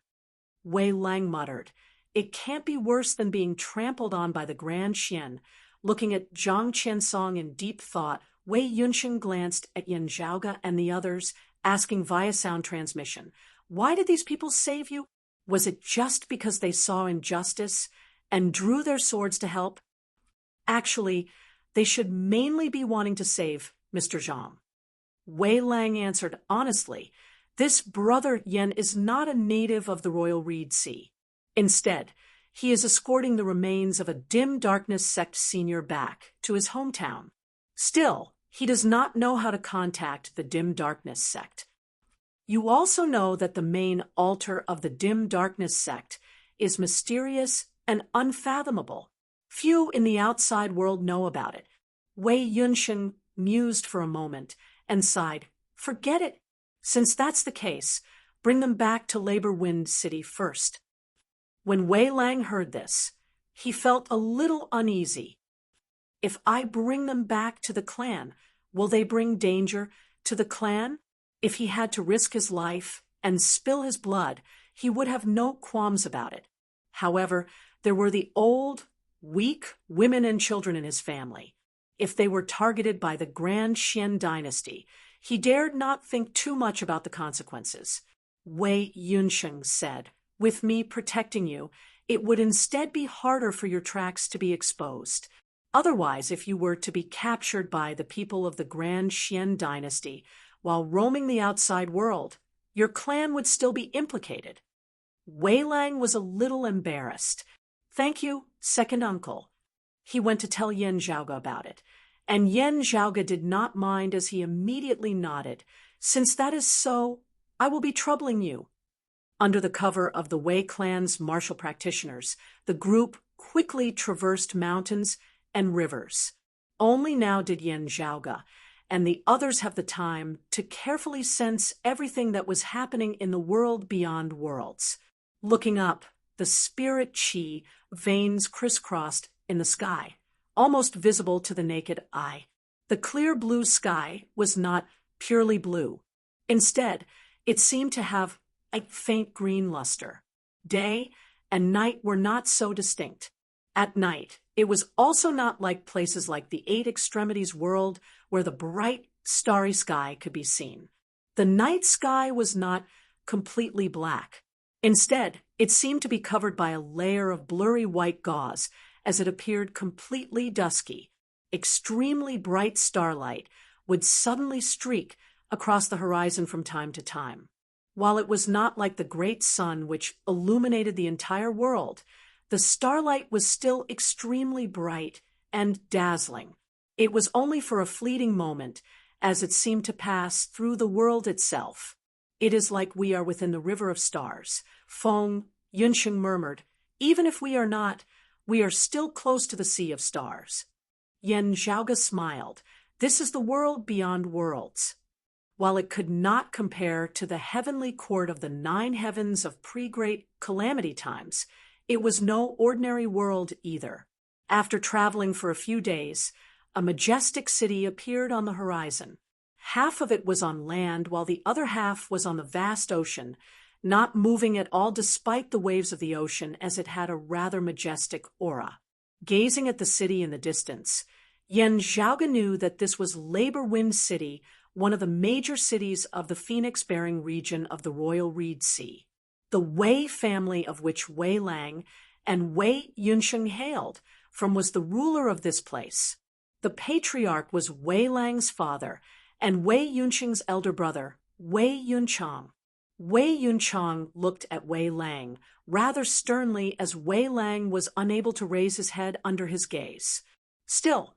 Wei Lang muttered, "It can't be worse than being trampled on by the Grand Xian." Looking at Zhang Qiansong in deep thought, Wei Yunsheng glanced at Yen Zhaoga and the others, asking via sound transmission, "Why did these people save you? Was it just because they saw injustice and drew their swords to help?" "Actually, they should mainly be wanting to save Mr. Zhang." Wei Lang answered honestly, "This brother Yen is not a native of the Royal Reed Sea. Instead, he is escorting the remains of a Dim Darkness sect senior back to his hometown. Still, he does not know how to contact the Dim Darkness sect. You also know that the main altar of the Dim Darkness sect is mysterious and unfathomable. Few in the outside world know about it." Wei Yunsheng mused for a moment and sighed, "Forget it. Since that's the case, bring them back to Labor Wind City first." When Wei Lang heard this, he felt a little uneasy. "If I bring them back to the clan, will they bring danger to the clan?" If he had to risk his life and spill his blood, he would have no qualms about it. However, there were the old, weak women and children in his family. If they were targeted by the Grand Xian dynasty, he dared not think too much about the consequences. Wei Yunsheng said, "With me protecting you, it would instead be harder for your tracks to be exposed. Otherwise, if you were to be captured by the people of the Grand Xian dynasty while roaming the outside world, your clan would still be implicated." Wei Lang was a little embarrassed. "Thank you, second uncle." He went to tell Yan Zhaoge about it, and Yan Zhaoge did not mind as he immediately nodded. "Since that is so, I will be troubling you." Under the cover of the Wei clan's martial practitioners, the group quickly traversed mountains and rivers. Only now did Yan Zhaoge and the others have the time to carefully sense everything that was happening in the world beyond worlds. Looking up, the spirit chi veins crisscrossed in the sky, almost visible to the naked eye. The clear blue sky was not purely blue. Instead, it seemed to have a faint green luster. Day and night were not so distinct. At night, it was also not like places like the Eight Extremities world where the bright, starry sky could be seen. The night sky was not completely black. Instead, it seemed to be covered by a layer of blurry white gauze as it appeared completely dusky. Extremely bright starlight would suddenly streak across the horizon from time to time. While it was not like the great sun which illuminated the entire world, the starlight was still extremely bright and dazzling. It was only for a fleeting moment, as it seemed to pass through the world itself. "It is like we are within the river of stars," Feng Yunsheng murmured. "Even if we are not, we are still close to the sea of stars." Yan Zhaoge smiled. "This is the world beyond worlds." While it could not compare to the heavenly court of the 9 heavens of pre-great calamity times, it was no ordinary world either. After traveling for a few days, a majestic city appeared on the horizon. Half of it was on land, while the other half was on the vast ocean, not moving at all despite the waves of the ocean, as it had a rather majestic aura. Gazing at the city in the distance, Yan Zhaoge knew that this was Labor Wind City, one of the major cities of the phoenix-bearing region of the Royal Reed Sea. The Wei family of which Wei Lang and Wei Yunsheng hailed from was the ruler of this place. The patriarch was Wei Lang's father and Wei Yunsheng's elder brother, Wei Yunchang. Wei Yunchang looked at Wei Lang rather sternly as Wei Lang was unable to raise his head under his gaze. Still,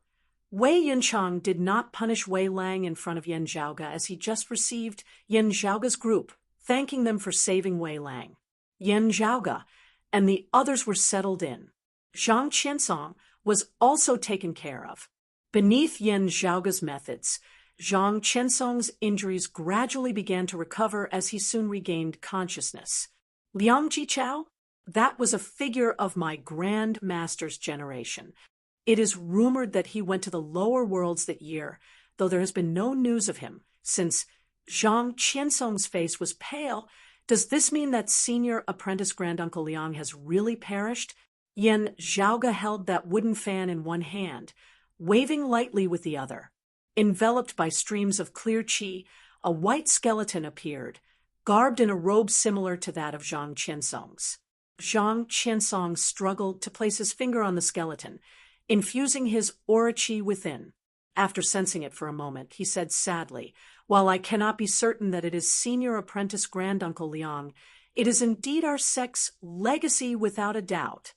Wei Yunchang did not punish Wei Lang in front of Yan Zhaoge, as he just received Yan Zhaoge's group, thanking them for saving Wei Lang. Yan Zhaoge and the others were settled in. Zhang Qiansong was also taken care of. Beneath Yan Zhaoge's methods, Zhang Qiansong's injuries gradually began to recover as he soon regained consciousness. Liang Jichao? That was a figure of my Grand Master's generation. It is rumored that he went to the lower worlds that year, though there has been no news of him. Since Zhang Qiansong's face was pale, does this mean that senior apprentice Granduncle Liang has really perished? Yan Zhaoge held that wooden fan in one hand, waving lightly with the other. Enveloped by streams of clear qi, a white skeleton appeared, garbed in a robe similar to that of Zhang Qiansong's. Zhang Qiansong struggled to place his finger on the skeleton, infusing his aura qi within. After sensing it for a moment, he said sadly, "While I cannot be certain that it is senior apprentice Granduncle Liang, it is indeed our sect's legacy without a doubt."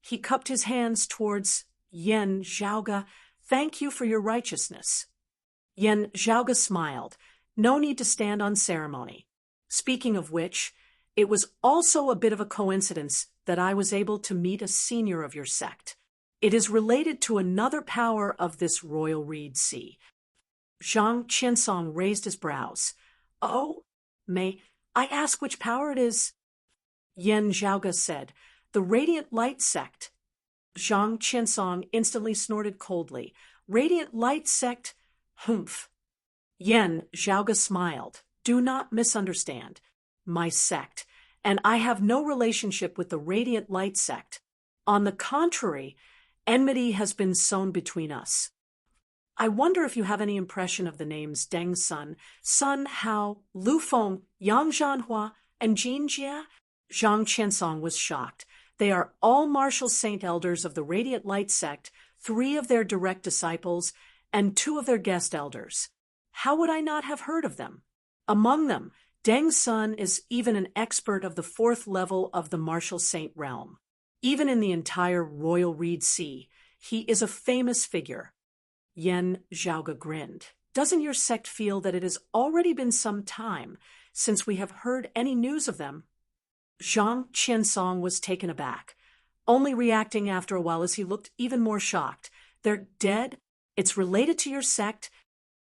He cupped his hands towards Yan Zhaoge. "Thank you for your righteousness." Yan Zhaoge smiled. "No need to stand on ceremony. Speaking of which, it was also a bit of a coincidence that I was able to meet a senior of your sect. It is related to another power of this Royal Reed Sea." Zhang Qiansong raised his brows. "Oh, may I ask which power it is?" Yan Zhaoge said, "The Radiant Light sect." Zhang Qiansong instantly snorted coldly. "Radiant Light sect? Humph." Yan Zhaoge smiled. "Do not misunderstand. My sect, and I have no relationship with the Radiant Light sect. On the contrary, Enmity has been sown between us. I wonder if you have any impression of the names Deng Sun, Sun Hao, Lu Feng, Yang Zhanhua, and Jin Jia? Zhang Qiansong was shocked. They are all martial saint elders of the Radiant Light sect, 3 of their direct disciples, and 2 of their guest elders. How would I not have heard of them? Among them, Deng Sun is even an expert of the 4th level of the martial saint realm. Even in the entire Royal Reed Sea, he is a famous figure. Yan Zhaoge grinned. Doesn't your sect feel that it has already been some time since we have heard any news of them? Zhang Qiansong was taken aback, only reacting after a while as he looked even more shocked. They're dead? It's related to your sect?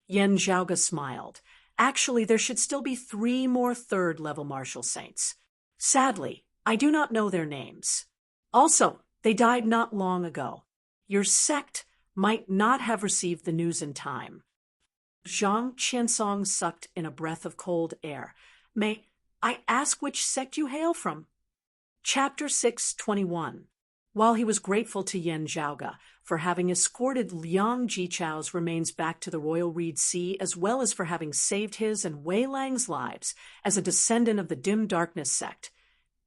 Yan Zhaoge smiled. Actually, there should still be 3 more 3rd-level martial saints. Sadly, I do not know their names. Also, they died not long ago. Your sect might not have received the news in time. Zhang Qiansong sucked in a breath of cold air. May I ask which sect you hail from? Chapter 6:21. While he was grateful to Yan Zhaoge for having escorted Liang Jichao's remains back to the Royal Reed Sea, as well as for having saved his and Wei Lang's lives as a descendant of the Dim Darkness sect,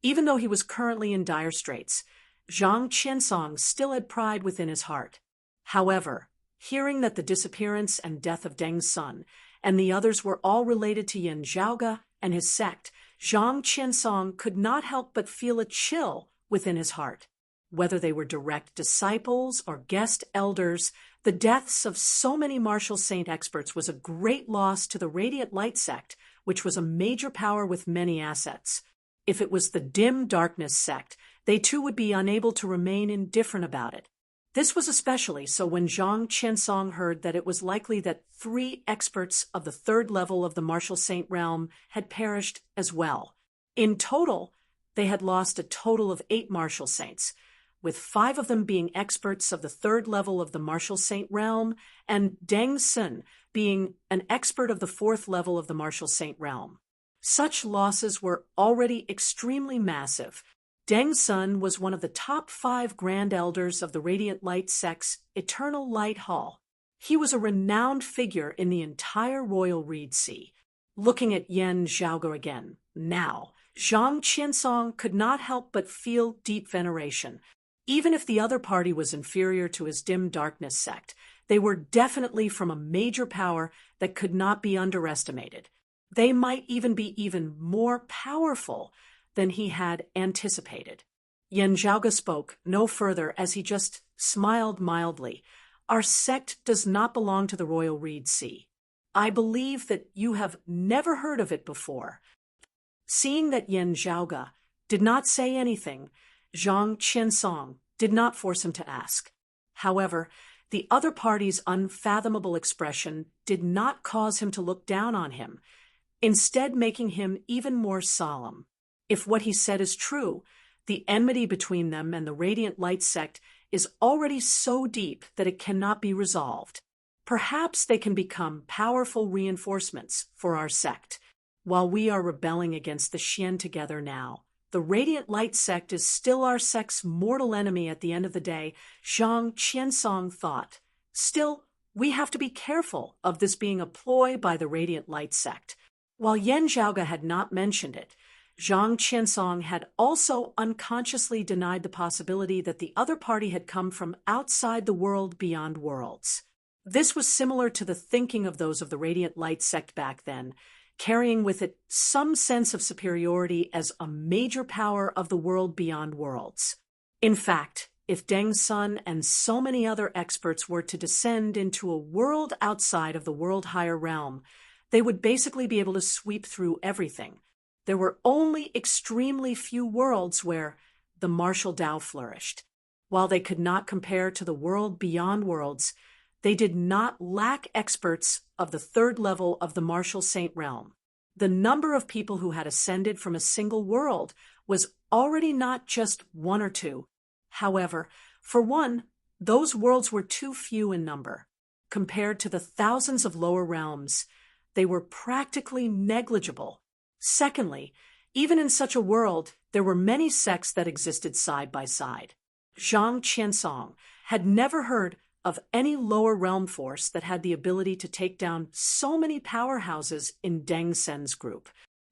even though he was currently in dire straits, Zhang Qiansong still had pride within his heart. However, hearing that the disappearance and death of Deng Sun and the others were all related to Yan Zhaoge and his sect, Zhang Qiansong could not help but feel a chill within his heart. Whether they were direct disciples or guest elders, the deaths of so many martial saint experts was a great loss to the Radiant Light sect, which was a major power with many assets. If it was the Dim Darkness sect, they too would be unable to remain indifferent about it. This was especially so when Zhang Qiansong heard that it was likely that 3 experts of the 3rd level of the martial saint realm had perished as well. In total, they had lost a total of 8 martial saints, with 5 of them being experts of the 3rd level of the martial saint realm, and Deng Sun being an expert of the 4th level of the martial saint realm. Such losses were already extremely massive. Deng Sun was one of the top 5 Grand Elders of the Radiant Light sect's Eternal Light Hall. He was a renowned figure in the entire Royal Reed Sea. Looking at Yan Zhaoge again, now, Zhang Qiansong could not help but feel deep veneration. Even if the other party was inferior to his Dim Darkness sect, they were definitely from a major power that could not be underestimated. They might even be even more powerful than he had anticipated. Yan Zhaoge spoke no further as he just smiled mildly. Our sect does not belong to the Royal Reed Sea. I believe that you have never heard of it before. Seeing that Yan Zhaoge did not say anything, Zhang Qiansong did not force him to ask. However, the other party's unfathomable expression did not cause him to look down on him, instead making him even more solemn. If what he said is true, the enmity between them and the Radiant Light sect is already so deep that it cannot be resolved. Perhaps they can become powerful reinforcements for our sect. While we are rebelling against the Xian together now, the Radiant Light sect is still our sect's mortal enemy at the end of the day, Zhang Qiansong thought. Still, we have to be careful of this being a ploy by the Radiant Light sect. While Yan Zhaoge had not mentioned it, Zhang Qiansong had also unconsciously denied the possibility that the other party had come from outside the world beyond worlds. This was similar to the thinking of those of the Radiant Light sect back then, carrying with it some sense of superiority as a major power of the world beyond worlds. In fact, if Deng Sun and so many other experts were to descend into a world outside of the world higher realm, they would basically be able to sweep through everything. There were only extremely few worlds where the martial Tao flourished. While they could not compare to the world beyond worlds, they did not lack experts of the 3rd level of the martial saint realm. The number of people who had ascended from a single world was already not just 1 or 2. However, for one, those worlds were too few in number. Compared to the thousands of lower realms, they were practically negligible. Secondly, even in such a world, there were many sects that existed side by side. Zhang Qiansong had never heard of any lower realm force that had the ability to take down so many powerhouses in Deng Sen's group.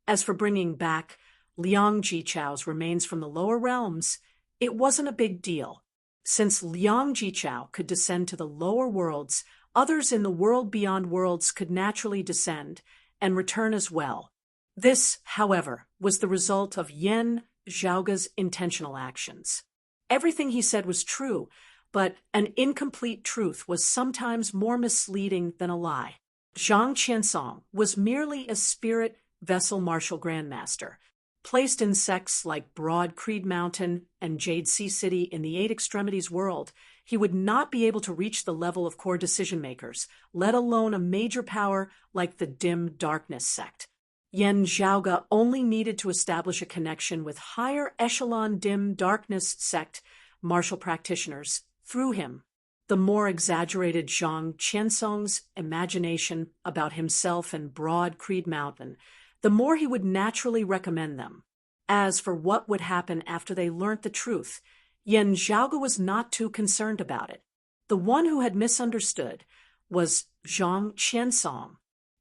As for bringing back Liang Jichao's remains from the lower realms, it wasn't a big deal. Since Liang Jichao could descend to the lower worlds, others in the world beyond worlds could naturally descend and return as well. This, however, was the result of Yan Zhaoga's intentional actions. Everything he said was true, but an incomplete truth was sometimes more misleading than a lie. Zhang Qiansong was merely a spirit vessel martial grandmaster. Placed in sects like Broad Creed Mountain and Jade Sea City in the Eight Extremities world, he would not be able to reach the level of core decision-makers, let alone a major power like the Dim Darkness sect. Yan Zhaoga only needed to establish a connection with higher echelon Dim Darkness sect martial practitioners through him. The more exaggerated Zhang Qiansong's imagination about himself and Broad Creed Mountain, the more he would naturally recommend them. As for what would happen after they learnt the truth, Yan Zhaoga was not too concerned about it. The one who had misunderstood was Zhang Qiansong.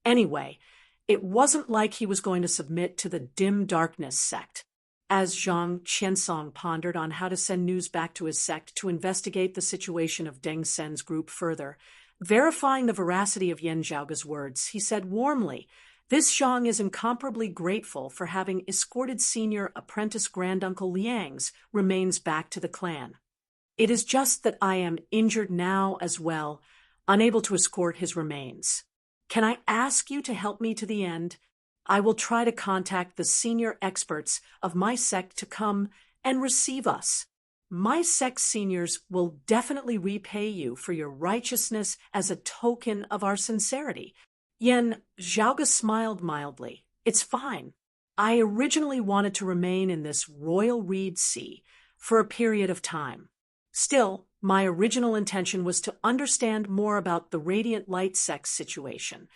Anyway, it wasn't like he was going to submit to the Dim Darkness sect. As Zhang Qiansong pondered on how to send news back to his sect to investigate the situation of Deng Sen's group further, verifying the veracity of Yan Zhaoga's words, he said warmly, "This Zhang is incomparably grateful for having escorted senior apprentice granduncle Liang's remains back to the clan. It is just that I am injured now as well, unable to escort his remains. Can I ask you to help me to the end? I will try to contact the senior experts of my sect to come and receive us. My sect seniors will definitely repay you for your righteousness as a token of our sincerity." Yan Zhaoga smiled mildly. "It's fine. I originally wanted to remain in this royal reed sea for a period of time. Still, my original intention was to understand more about the Radiant Light sect situation."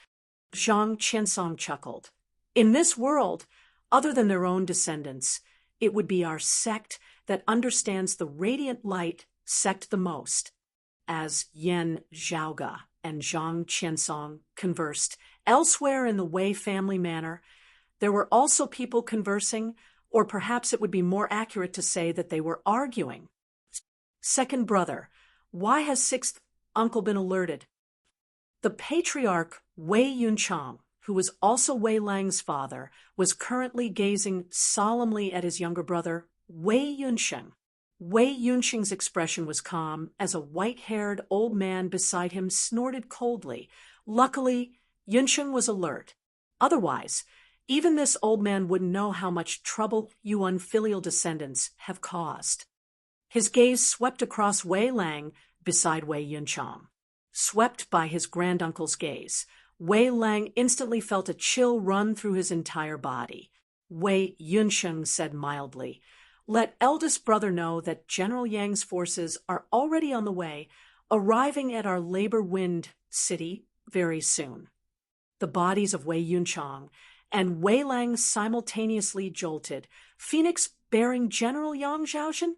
Zhang Qiansong chuckled. "In this world, other than their own descendants, it would be our sect that understands the Radiant Light sect the most." As Yan Zhaoga and Zhang Qiansong conversed elsewhere in the Wei family manor, there were also people conversing, or perhaps it would be more accurate to say that they were arguing. "Second brother, why has sixth uncle been alerted?" The patriarch Wei Yunchang, who was also Wei Lang's father, was currently gazing solemnly at his younger brother, Wei Yunsheng. Wei Yunsheng's expression was calm as a white-haired old man beside him snorted coldly. Luckily, Yunsheng was alert. Otherwise, even this old man wouldn't know how much trouble you unfilial descendants have caused. His gaze swept across Wei Lang beside Wei Yunchang. Swept by his granduncle's gaze, Wei Lang instantly felt a chill run through his entire body. Wei Yunsheng said mildly, "Let eldest brother know that General Yang's forces are already on the way, arriving at our Labor Wind city very soon." The bodies of Wei Yunchang and Wei Lang simultaneously jolted. Phoenix-bearing General Yang Zhaoxin?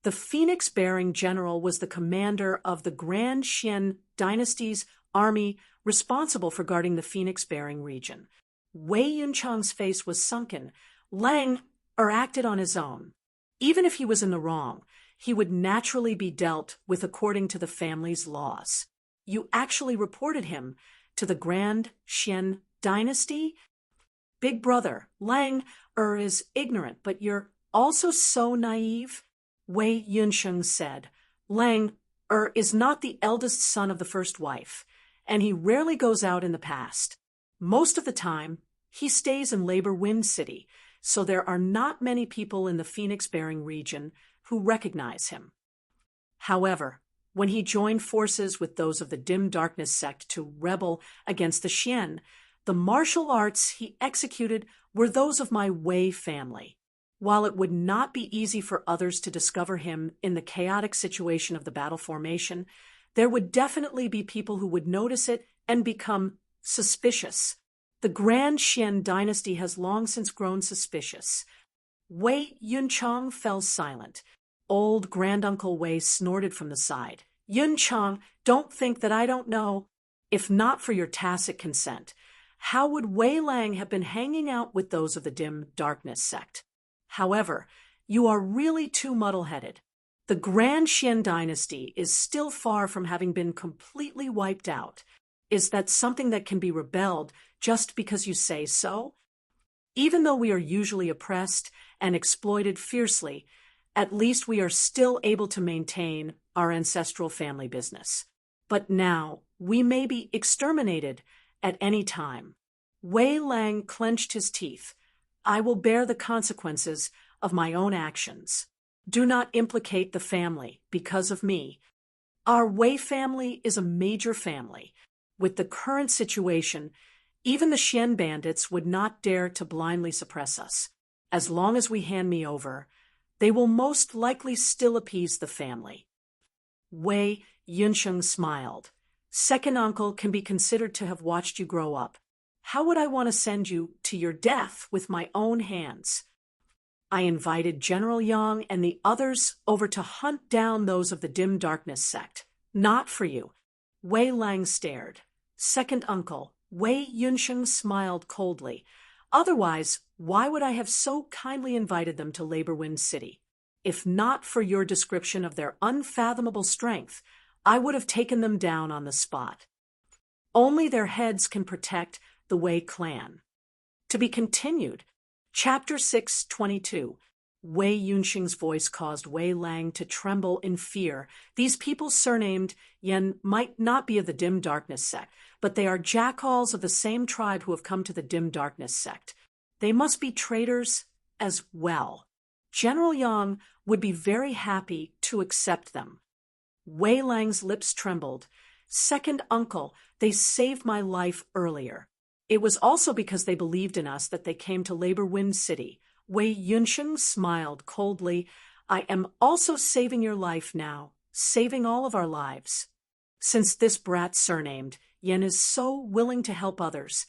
The Phoenix-bearing general was the commander of the Grand Xian dynasty's army responsible for guarding the Phoenix-bearing region. Wei Yunchang's face was sunken. Lang acted on his own. Even if he was in the wrong, he would naturally be dealt with according to the family's laws. "You actually reported him to the Grand Xian dynasty?" "Big brother, Lang is ignorant, but you're also so naive," Wei Yunsheng said. "Lang is not the eldest son of the first wife, and he rarely goes out in the past. Most of the time, he stays in Labor Wind City, so there are not many people in the Phoenix-bearing region who recognize him. However, when he joined forces with those of the Dim Darkness sect to rebel against the Xian, the martial arts he executed were those of my Wei family. While it would not be easy for others to discover him in the chaotic situation of the battle formation, there would definitely be people who would notice it and become suspicious. The Grand Xian dynasty has long since grown suspicious." Wei Yunchang fell silent. old granduncle Wei snorted from the side. Yun Chang, don't think that I don't know. If not for your tacit consent, how would Wei Lang have been hanging out with those of the dim darkness sect? However, you are really too muddle-headed. The Grand Xian dynasty is still far from having been completely wiped out. Is that something that can be rebelled just because you say so? Even though we are usually oppressed and exploited fiercely, at least we are still able to maintain our ancestral family business. But now, we may be exterminated at any time. Wei Lang clenched his teeth. I will bear the consequences of my own actions. Do not implicate the family because of me. Our Wei family is a major family. With the current situation, even the Xian bandits would not dare to blindly suppress us. As long as we hand me over, they will most likely still appease the family. Wei Yunsheng smiled. Second uncle can be considered to have watched you grow up. How would I want to send you to your death with my own hands? I invited General Yang and the others over to hunt down those of the dim darkness sect. Not for you. Wei Lang stared. Second uncle, Wei Yunsheng smiled coldly. Otherwise, why would I have so kindly invited them to Labor Wind City? If not for your description of their unfathomable strength, I would have taken them down on the spot. Only their heads can protect the Wei clan. To be continued. Chapter 622. Wei Yunsheng's voice caused Wei Lang to tremble in fear. These people surnamed Yan might not be of the dim darkness sect, but they are jackals of the same tribe who have come to the dim darkness sect. They must be traitors as well. General Yang would be very happy to accept them. Wei Lang's lips trembled. Second uncle, they saved my life earlier. It was also because they believed in us that they came to Labor Wind City. Wei Yunsheng smiled coldly. I am also saving your life now, saving all of our lives. Since this brat surnamed Yen is so willing to help others,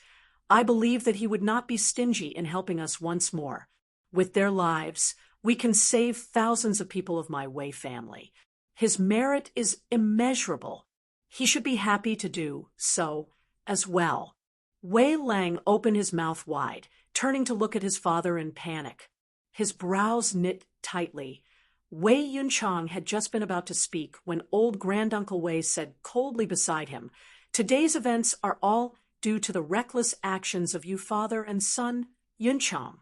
I believe that he would not be stingy in helping us once more. With their lives, we can save thousands of people of my Wei family. His merit is immeasurable. He should be happy to do so as well. Wei Lang opened his mouth wide, turning to look at his father in panic. His brows knit tightly. Wei Yunchang had just been about to speak when old Granduncle Wei said coldly beside him, Today's events are all due to the reckless actions of you father and son, Yunchang.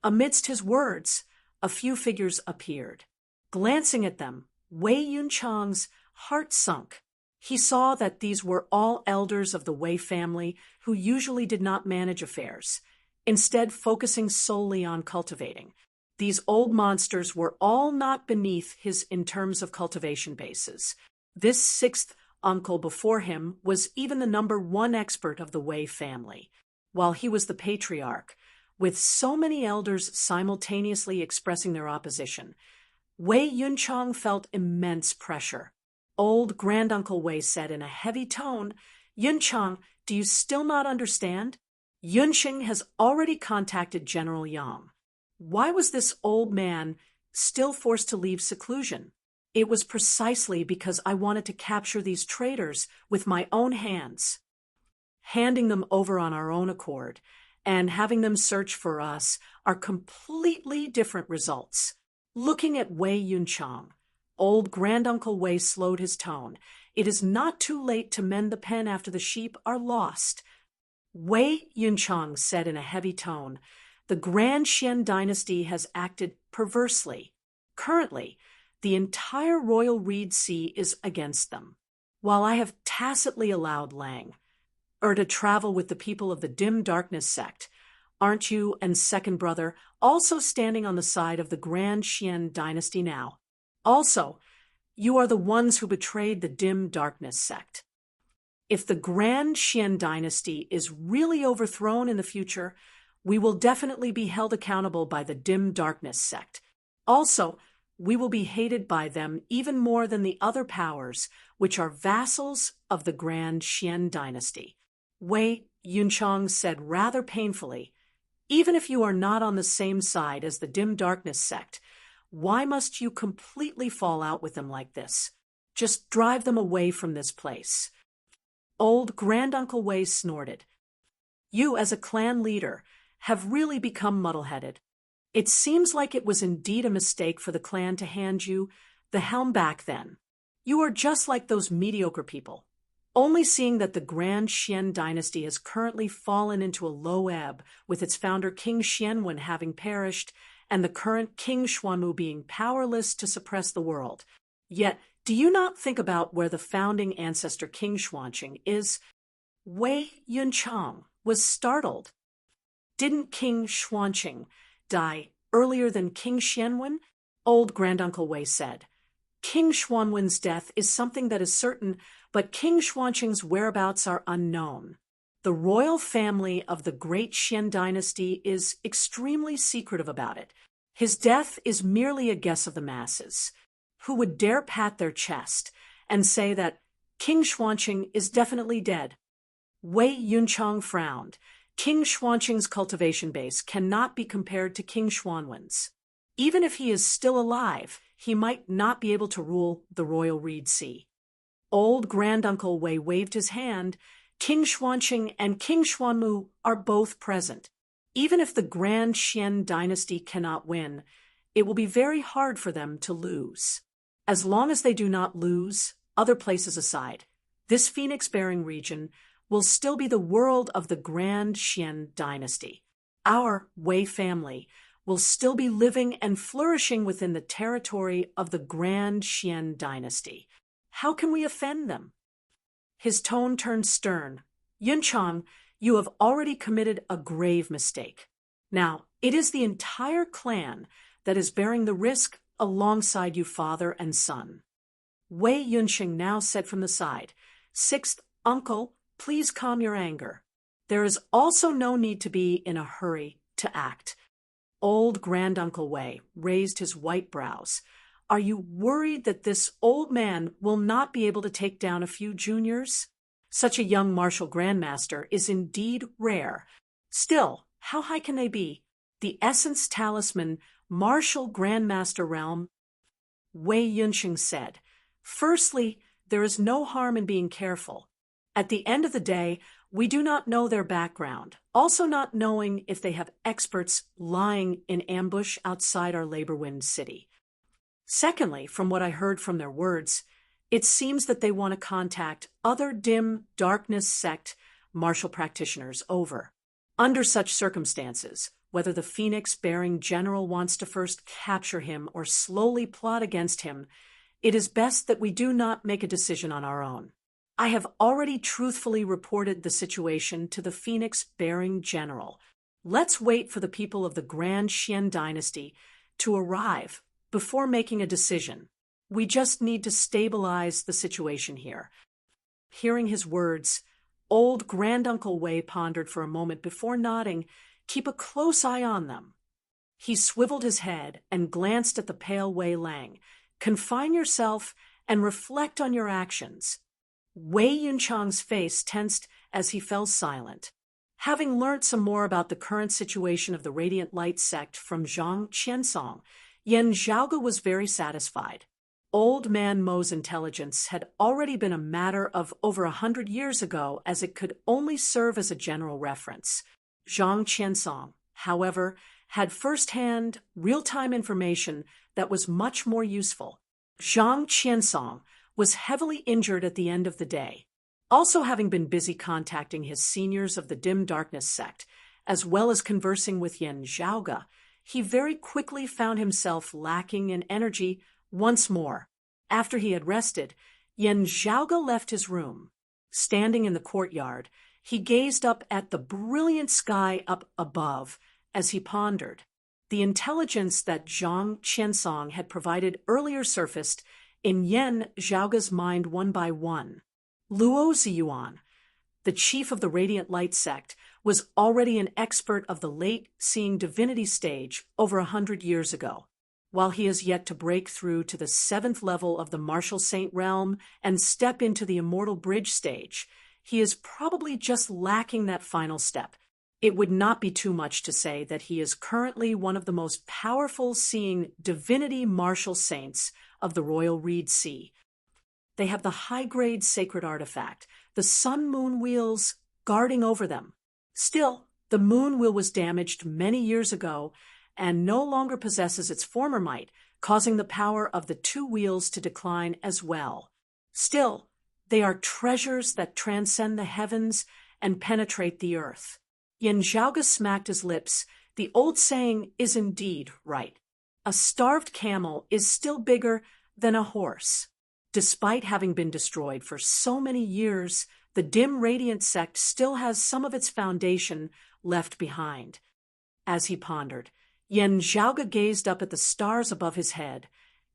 Amidst his words, a few figures appeared. Glancing at them, Wei Yunchang's heart sunk. He saw that these were all elders of the Wei family who usually did not manage affairs, instead focusing solely on cultivating. These old monsters were all not beneath his in terms of cultivation bases. This sixth uncle before him was even the number one expert of the Wei family, while he was the patriarch, with so many elders simultaneously expressing their opposition. Wei Yunchang felt immense pressure. Old Granduncle Wei said in a heavy tone, Yunchang, do you still not understand? Yunsheng has already contacted General Yang. Why was this old man still forced to leave seclusion? It was precisely because I wanted to capture these traitors with my own hands. Handing them over on our own accord and having them search for us are completely different results. Looking at Wei Yunchang, old Granduncle Wei slowed his tone. It is not too late to mend the pen after the sheep are lost. Wei Yunchang said in a heavy tone, the Grand Xian dynasty has acted perversely. Currently, the entire royal Reed Sea is against them. While I have tacitly allowed Lang, to travel with the people of the dim darkness sect, aren't you and second brother also standing on the side of the Grand Xian dynasty now? Also, you are the ones who betrayed the dim darkness sect. If the Grand Xian dynasty is really overthrown in the future, we will definitely be held accountable by the dim darkness sect. Also, we will be hated by them even more than the other powers, which are vassals of the Grand Xian dynasty. Wei Yunchang said rather painfully, even if you are not on the same side as the dim darkness sect, Why must you completely fall out with them like this? Just drive them away from this place. Old Granduncle Wei snorted. You, as a clan leader, have really become muddle-headed. It seems like it was indeed a mistake for the clan to hand you the helm back then. You are just like those mediocre people. Only seeing that the Grand Xian dynasty has currently fallen into a low ebb, with its founder King Xianwen having perished, and the current King Xuanmu being powerless to suppress the world. Yet, do you not think about where the founding ancestor King Xuanqing is? Wei Yunchang was startled. Didn't King Xuanqing die earlier than King Xianwen? Old Granduncle Wei said. King Xuanwen's death is something that is certain, but King Xuanqing's whereabouts are unknown. The royal family of the Great Xian dynasty is extremely secretive about it. His death is merely a guess of the masses. Who would dare pat their chest and say that King Xuanqing is definitely dead? Wei Yunchang frowned. King Xuanqing's cultivation base cannot be compared to King Xuanwen's. Even if he is still alive, he might not be able to rule the royal Reed Sea. Old Granduncle Wei waved his hand. King Xuanqing and King Xuanmu are both present. Even if the Grand Xian dynasty cannot win, it will be very hard for them to lose. As long as they do not lose, other places aside, this phoenix-bearing region will still be the world of the Grand Xian dynasty. Our Wei family will still be living and flourishing within the territory of the Grand Xian dynasty. How can we offend them? His tone turned stern. Yunchang, you have already committed a grave mistake. Now, it is the entire clan that is bearing the risk alongside you, father and son. Wei Yunxing now said from the side, Sixth uncle, please calm your anger. There is also no need to be in a hurry to act. Old Granduncle Wei raised his white brows. Are you worried that this old man will not be able to take down a few juniors? Such a young martial grandmaster is indeed rare. Still, how high can they be? The Essence Talisman Martial Grandmaster realm? Wei Yunxing said, Firstly, there is no harm in being careful. At the end of the day, we do not know their background, also not knowing if they have experts lying in ambush outside our Laborwind city. Secondly, from what I heard from their words, it seems that they want to contact other dim darkness sect martial practitioners over. Under such circumstances, whether the Phoenix-bearing general wants to first capture him or slowly plot against him, it is best that we do not make a decision on our own. I have already truthfully reported the situation to the Phoenix-bearing general. Let's wait for the people of the Grand Xian dynasty to arrive before making a decision. We just need to stabilize the situation here. Hearing his words, old Granduncle Wei pondered for a moment before nodding. Keep a close eye on them. He swiveled his head and glanced at the pale Wei Lang. Confine yourself and reflect on your actions. Wei Yunchang's face tensed as he fell silent. Having learnt some more about the current situation of the Radiant Light sect from Zhang Qiansong, Yan Zhaoge was very satisfied. Old Man Mo's intelligence had already been a matter of over 100 years ago, as it could only serve as a general reference. Zhang Qiansong, however, had first-hand, real-time information that was much more useful. Zhang Qiansong was heavily injured at the end of the day, also having been busy contacting his seniors of the Dim Darkness sect, as well as conversing with Yan Zhaoge. He very quickly found himself lacking in energy once more. After he had rested, Yan Zhaoge left his room. Standing in the courtyard, he gazed up at the brilliant sky up above as he pondered. The intelligence that Zhang Qiansong had provided earlier surfaced in Yan Zhaoge's mind one by one. Luo Ziyuan, the chief of the Radiant Light sect, was already an expert of the late-seeing divinity stage over 100 years ago. While he is yet to break through to the 7th level of the Martial Saint realm and step into the Immortal Bridge stage, he is probably just lacking that final step. It would not be too much to say that he is currently one of the most powerful seeing divinity martial saints of the Royal Reed Sea. They have the high-grade sacred artifact, the sun-moon wheels, guarding over them. Still, the moon wheel was damaged many years ago and no longer possesses its former might, causing the power of the two wheels to decline as well. Still, they are treasures that transcend the heavens and penetrate the earth. Yen Zhaoge smacked his lips. The old saying is indeed right. A starved camel is still bigger than a horse. Despite having been destroyed for so many years, the dim radiant sect still has some of its foundation left behind. As he pondered, Yen Zhaoge gazed up at the stars above his head,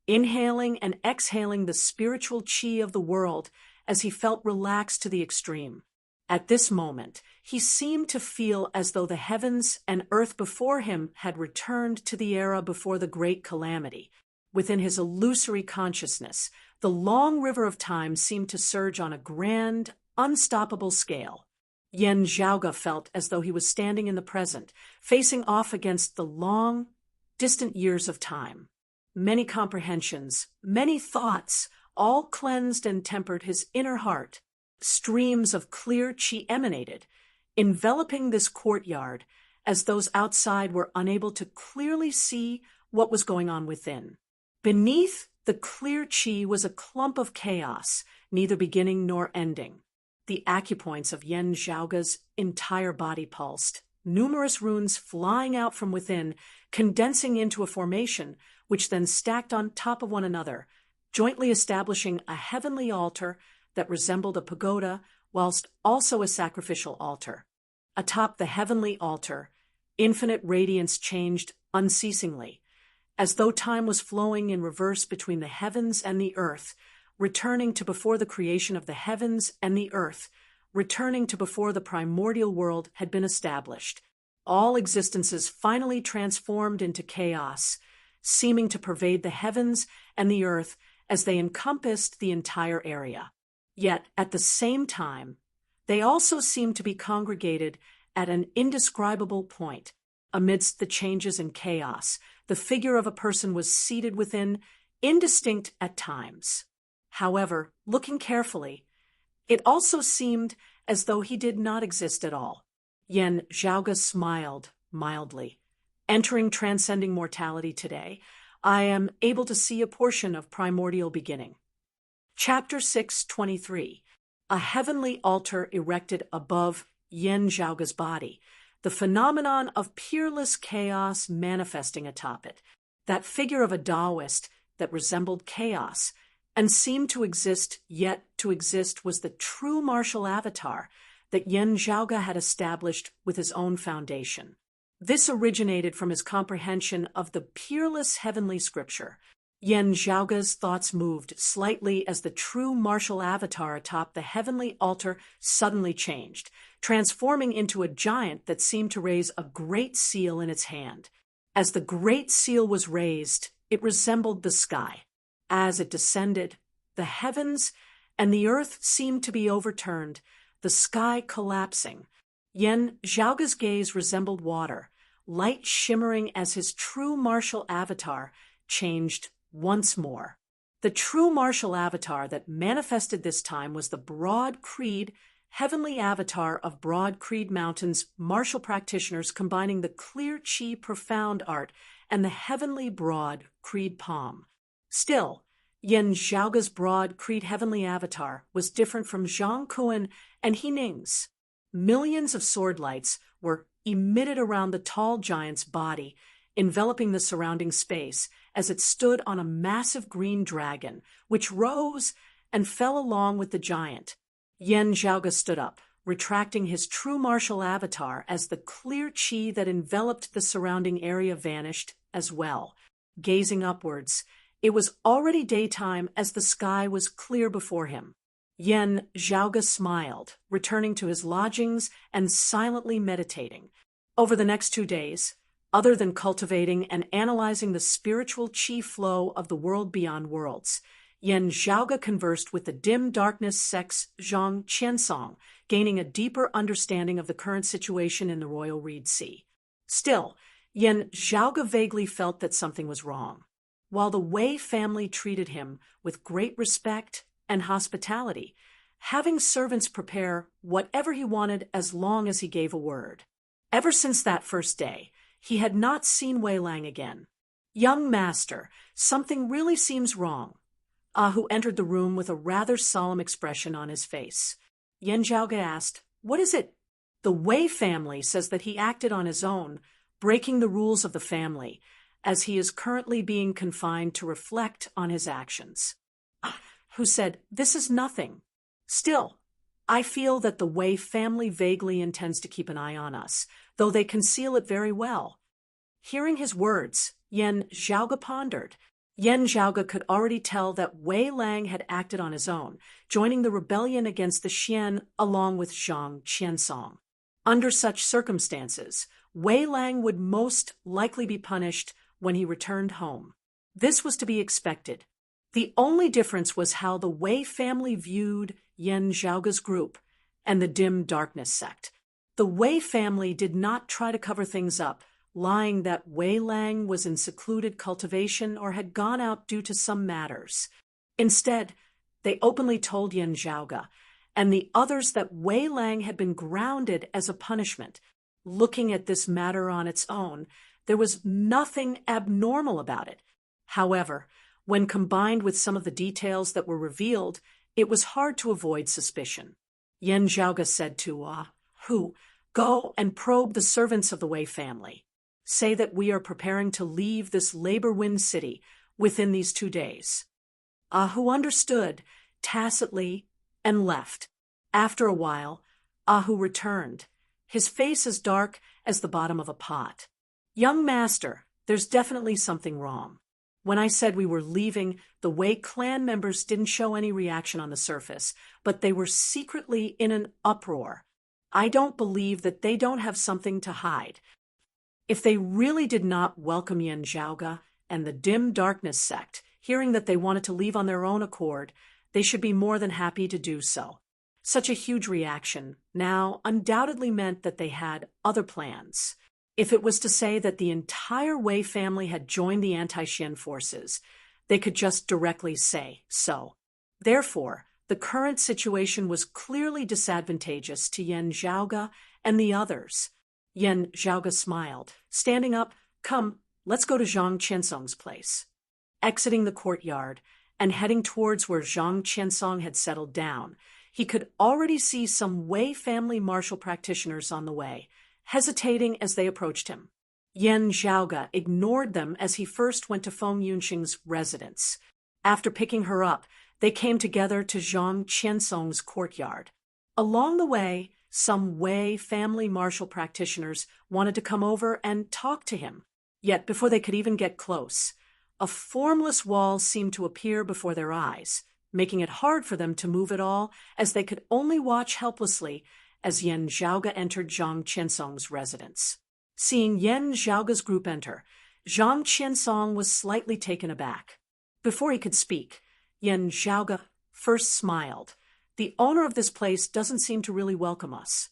inhaling and exhaling the spiritual qi of the world as he felt relaxed to the extreme. At this moment, he seemed to feel as though the heavens and earth before him had returned to the era before the great calamity. Within his illusory consciousness, the long river of time seemed to surge on a grand, unstoppable scale. Yen Zhaoge felt as though he was standing in the present, facing off against the long, distant years of time. Many comprehensions, many thoughts, all cleansed and tempered his inner heart. Streams of clear qi emanated, enveloping this courtyard, as those outside were unable to clearly see what was going on within. Beneath the clear qi was a clump of chaos, neither beginning nor ending. The acupoints of Yen Zhaoge's entire body pulsed, numerous runes flying out from within, condensing into a formation, which then stacked on top of one another, jointly establishing a heavenly altar that resembled a pagoda, whilst also a sacrificial altar. Atop the heavenly altar, infinite radiance changed unceasingly, as though time was flowing in reverse between the heavens and the earth, returning to before the creation of the heavens and the earth, returning to before the primordial world had been established. All existences finally transformed into chaos, seeming to pervade the heavens and the earth as they encompassed the entire area. Yet, at the same time, they also seemed to be congregated at an indescribable point. Amidst the changes and chaos, the figure of a person was seated within, indistinct at times. However, looking carefully, it also seemed as though he did not exist at all. Yen Zhaoge smiled mildly. Entering transcending mortality today, I am able to see a portion of primordial beginning. Chapter 6:23. A heavenly altar erected above Yen Zhaoge's body, the phenomenon of peerless chaos manifesting atop it, that figure of a Taoist that resembled chaos and seemed to exist yet to exist was the true martial avatar that Yen Zhaoge had established with his own foundation. This originated from his comprehension of the peerless heavenly scripture. Yen Zhaoge's thoughts moved slightly as the true martial avatar atop the heavenly altar suddenly changed, transforming into a giant that seemed to raise a great seal in its hand. As the great seal was raised, it resembled the sky. As it descended, the heavens and the earth seemed to be overturned, the sky collapsing. Yen Zhaoge's gaze resembled water, light shimmering as his true martial avatar changed once more. The true martial avatar that manifested this time was the Broad Creed, heavenly avatar of Broad Creed Mountain's martial practitioners, combining the clear qi profound art and the heavenly Broad Creed palm. Still, Yen Zhaoge's Broad Creed heavenly avatar was different from Zhang Kuan and He Ning's. Millions of sword lights were emitted around the tall giant's body, enveloping the surrounding space as it stood on a massive green dragon, which rose and fell along with the giant. Yen Zhaoge stood up, retracting his true martial avatar as the clear qi that enveloped the surrounding area vanished as well. Gazing upwards, it was already daytime as the sky was clear before him. Yen Zhaoge smiled, returning to his lodgings and silently meditating. Over the next 2 days, other than cultivating and analyzing the spiritual qi flow of the world beyond worlds, Yen Zhaoge conversed with the dim darkness sect's Zhang Qiansong, gaining a deeper understanding of the current situation in the Royal Reed Sea. Still, Yen Zhaoge vaguely felt that something was wrong. While the Wei family treated him with great respect and hospitality, having servants prepare whatever he wanted as long as he gave a word. Ever since that first day, he had not seen Wei Lang again. "Young master, something really seems wrong." Ahu entered the room with a rather solemn expression on his face. Yen Zhaoge asked, "What is it?" "The Wei family says that he acted on his own, breaking the rules of the family, as he is currently being confined to reflect on his actions." Who said, "This is nothing. Still, I feel that the Wei family vaguely intends to keep an eye on us, though they conceal it very well." Hearing his words, Yen Zhaoge pondered. Yen Zhaoge could already tell that Wei Lang had acted on his own, joining the rebellion against the Xian along with Zhang Qiansong. Under such circumstances, Wei Lang would most likely be punished when he returned home. This was to be expected. The only difference was how the Wei family viewed Yen Zhaoge's group and the dim darkness sect. The Wei family did not try to cover things up, lying that Wei Lang was in secluded cultivation or had gone out due to some matters. Instead, they openly told Yen Zhaoge and the others that Wei Lang had been grounded as a punishment. Looking at this matter on its own, there was nothing abnormal about it. However, when combined with some of the details that were revealed, it was hard to avoid suspicion. Yen Zhaoge said to Hu, "Go and probe the servants of the Wei family. Say that we are preparing to leave this labor-wind city within these 2 days." Hu understood, tacitly, and left. After a while, Hu returned, his face as dark as the bottom of a pot. "Young master, there's definitely something wrong. When I said we were leaving, the Wei clan members didn't show any reaction on the surface, but they were secretly in an uproar. I don't believe that they don't have something to hide. If they really did not welcome Yen Zhaoge and the dim darkness sect, hearing that they wanted to leave on their own accord, they should be more than happy to do so. Such a huge reaction now undoubtedly meant that they had other plans. If it was to say that the entire Wei family had joined the anti-Xian forces, they could just directly say so. Therefore, the current situation was clearly disadvantageous to Yen Zhaoge and the others. Yen Zhaoge smiled, standing up. "Come, let's go to Zhang Qiansong's place." Exiting the courtyard and heading towards where Zhang Qiansong had settled down, he could already see some Wei family martial practitioners on the way, hesitating as they approached him. Yen Zhaoge ignored them as he first went to Feng Yunxing's residence. After picking her up, they came together to Zhang Qiansong's courtyard. Along the way, some Wei family martial practitioners wanted to come over and talk to him. Yet before they could even get close, a formless wall seemed to appear before their eyes, making it hard for them to move at all, as they could only watch helplessly as Yen Zhaoge entered Zhang Qiansong's residence. Seeing Yen Zhaoge's group enter, Zhang Qiansong was slightly taken aback. Before he could speak, Yen Zhaoge first smiled. "The owner of this place doesn't seem to really welcome us."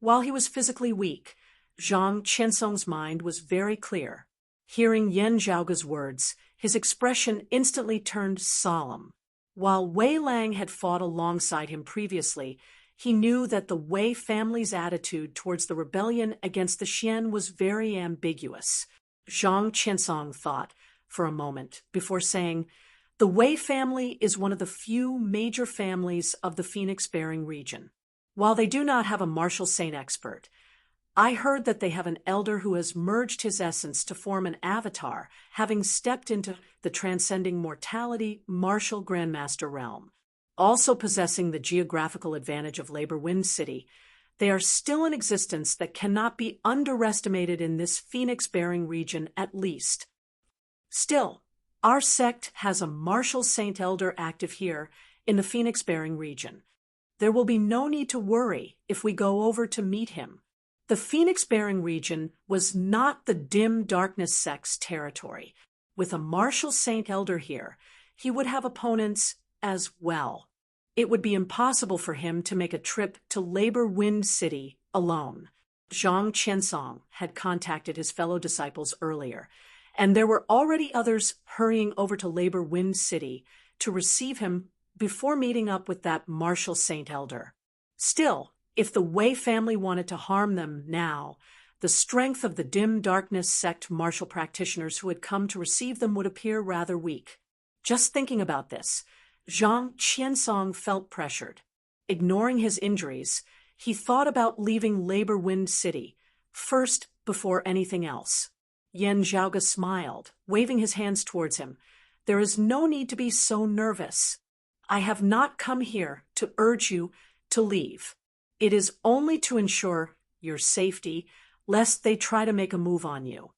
While he was physically weak, Zhang Qiansong's mind was very clear. Hearing Yen Zhaoge's words, his expression instantly turned solemn. While Wei Lang had fought alongside him previously, he knew that the Wei family's attitude towards the rebellion against the Xian was very ambiguous. Zhang Qiansong thought for a moment before saying, "The Wei family is one of the few major families of the Phoenix-bearing region. While they do not have a martial saint expert, I heard that they have an elder who has merged his essence to form an avatar, having stepped into the transcending mortality martial grandmaster realm. Also possessing the geographical advantage of Labor Wind City, they are still in existence that cannot be underestimated in this Phoenix-bearing region at least. Still, our sect has a martial saint elder active here in the Phoenix-bearing region. There will be no need to worry if we go over to meet him." The Phoenix-bearing region was not the dim darkness sect's territory. With a martial saint elder here, he would have opponents as well. It would be impossible for him to make a trip to Labor Wind City alone. Zhang Qiansong had contacted his fellow disciples earlier, and there were already others hurrying over to Labor Wind City to receive him before meeting up with that martial saint elder. Still, if the Wei family wanted to harm them now, the strength of the dim darkness sect martial practitioners who had come to receive them would appear rather weak. Just thinking about this, Zhang Qiansong felt pressured. Ignoring his injuries, he thought about leaving Labor Wind City, first before anything else. Yan Zhaoge smiled, waving his hands towards him. There is no need to be so nervous. I have not come here to urge you to leave. It is only to ensure your safety, lest they try to make a move on you.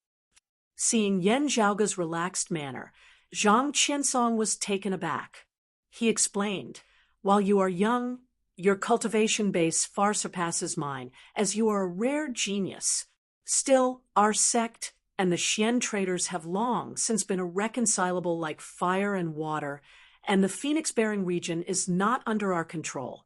Seeing Yan Zhaoge's relaxed manner, Zhang Qiansong was taken aback. He explained, while you are young, your cultivation base far surpasses mine, as you are a rare genius. Still, our sect and the Xian traders have long since been irreconcilable like fire and water, and the phoenix-bearing region is not under our control.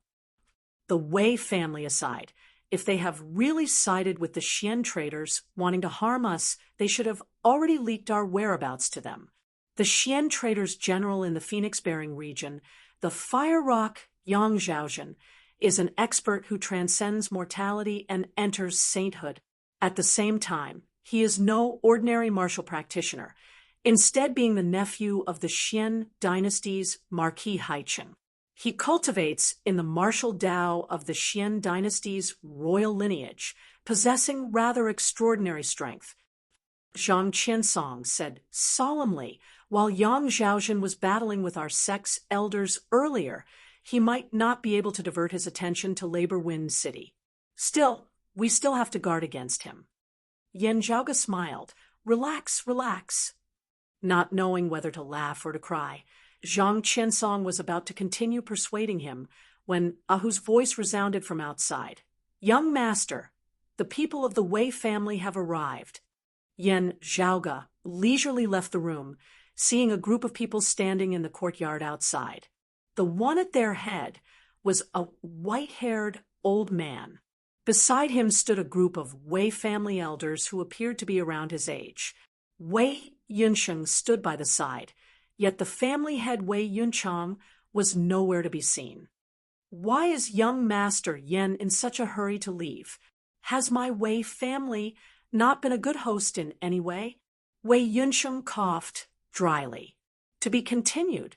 The Wei family aside, if they have really sided with the Xian traders wanting to harm us, they should have already leaked our whereabouts to them. The Xian traders general in the phoenix-bearing region, the Fire Rock Yang Zhaozhen, is an expert who transcends mortality and enters sainthood. At the same time, he is no ordinary martial practitioner, instead being the nephew of the Xian dynasty's Marquis Haichen. He cultivates in the martial Tao of the Xian dynasty's royal lineage, possessing rather extraordinary strength. Zhang Qiansong said solemnly, while Yang Zhaozhen was battling with our sect's elders earlier, he might not be able to divert his attention to Labor Wind City. Still, we still have to guard against him. Yan Zhaoge smiled. Relax, relax. Not knowing whether to laugh or to cry, Zhang Qiansong was about to continue persuading him when Ahu's voice resounded from outside. Young master, the people of the Wei family have arrived. Yan Zhaoge leisurely left the room, seeing a group of people standing in the courtyard outside. The one at their head was a white-haired old man. Beside him stood a group of Wei family elders who appeared to be around his age. Wei Yunsheng stood by the side, yet the family head Wei Yunchang was nowhere to be seen. Why is young master Yan in such a hurry to leave? Has my Wei family not been a good host in any way? Wei Yunsheng coughed dryly. To be continued.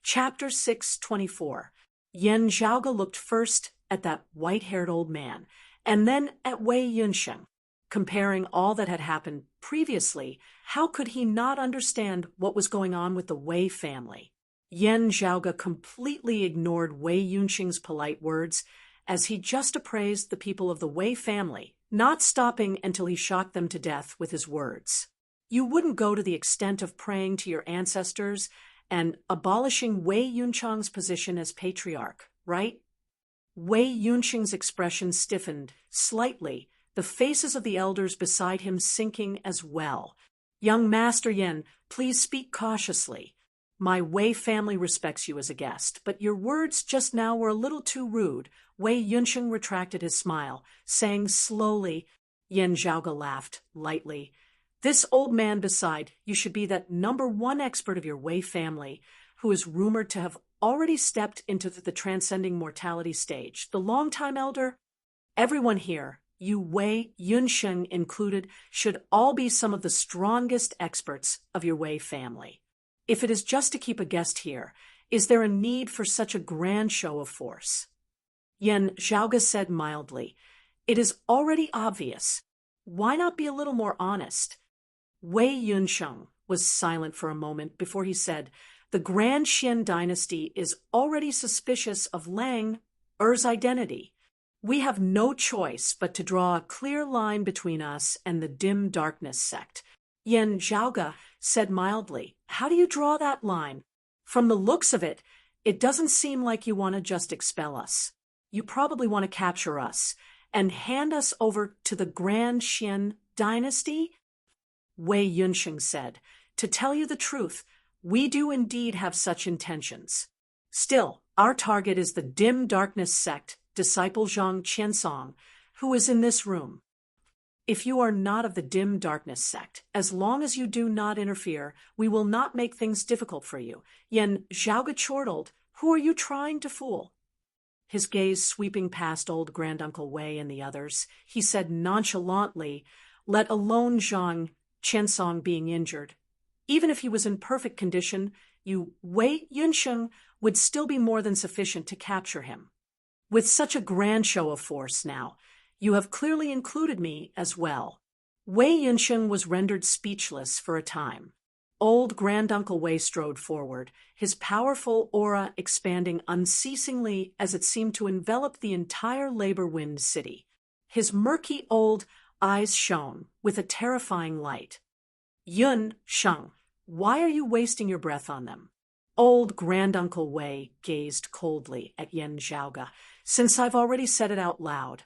Chapter 624. Yan Zhaoge looked first at that white-haired old man, and then at Wei Yunsheng. Comparing all that had happened previously, how could he not understand what was going on with the Wei family? Yan Zhaoge completely ignored Wei Yunsheng's polite words, as he just appraised the people of the Wei family, not stopping until he shocked them to death with his words. You wouldn't go to the extent of praying to your ancestors and abolishing Wei Yunchang's position as patriarch, right? Wei Yunsheng's expression stiffened slightly, the faces of the elders beside him sinking as well. Young Master Yan, please speak cautiously. My Wei family respects you as a guest, but your words just now were a little too rude. Wei Yunsheng retracted his smile, saying slowly. Yan Zhaoge laughed lightly. This old man beside you should be that #1 expert of your Wei family, who is rumored to have already stepped into the transcending mortality stage. The longtime elder? Everyone here, you Wei Yunsheng included, should all be some of the strongest experts of your Wei family. If it is just to keep a guest here, is there a need for such a grand show of force? Yan Zhaoge said mildly, it is already obvious. Why not be a little more honest? Wei Yunsheng was silent for a moment before he said, the Grand Xian dynasty is already suspicious of Lang Er's identity. We have no choice but to draw a clear line between us and the dim darkness sect. Yan Zhaoge said mildly, how do you draw that line? From the looks of it, it doesn't seem like you want to just expel us. You probably want to capture us and hand us over to the Grand Xian dynasty? Wei Yunsheng said, to tell you the truth, We do indeed have such intentions. Still, our target is the dim darkness sect, disciple Zhang Qiansong, who is in this room. If you are not of the dim darkness sect, as long as you do not interfere, we will not make things difficult for you. Yen Zhaoga chortled, who are you trying to fool? His gaze sweeping past old Granduncle Wei and the others, he said nonchalantly, let alone Zhang Qiansong being injured. Even if he was in perfect condition, you Wei Yunsheng would still be more than sufficient to capture him. With such a grand show of force now, you have clearly included me as well. Wei Yunsheng was rendered speechless for a time. Old Granduncle Wei strode forward, his powerful aura expanding unceasingly as it seemed to envelop the entire Labor Wind city. His murky old eyes shone with a terrifying light. Yun Sheng, why are you wasting your breath on them? Old Granduncle Wei gazed coldly at Yen Zhaoga. Since I've already said it out loud,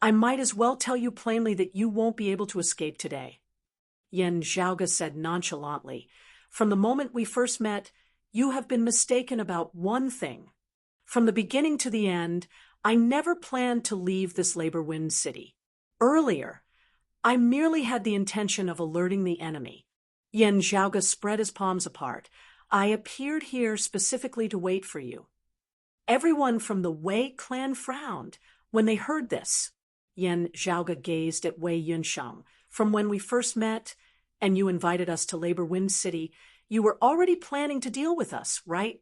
I might as well tell you plainly that you won't be able to escape today. Yen Zhaoga said nonchalantly, from the moment we first met, you have been mistaken about one thing. From the beginning to the end, I never planned to leave this Labor Wind city. Earlier, I merely had the intention of alerting the enemy. Yen Zhaoga spread his palms apart. I appeared here specifically to wait for you. Everyone from the Wei clan frowned when they heard this. Yen Zhaoga gazed at Wei Yunsheng. From when we first met, and you invited us to Labor Wind City, you were already planning to deal with us, right?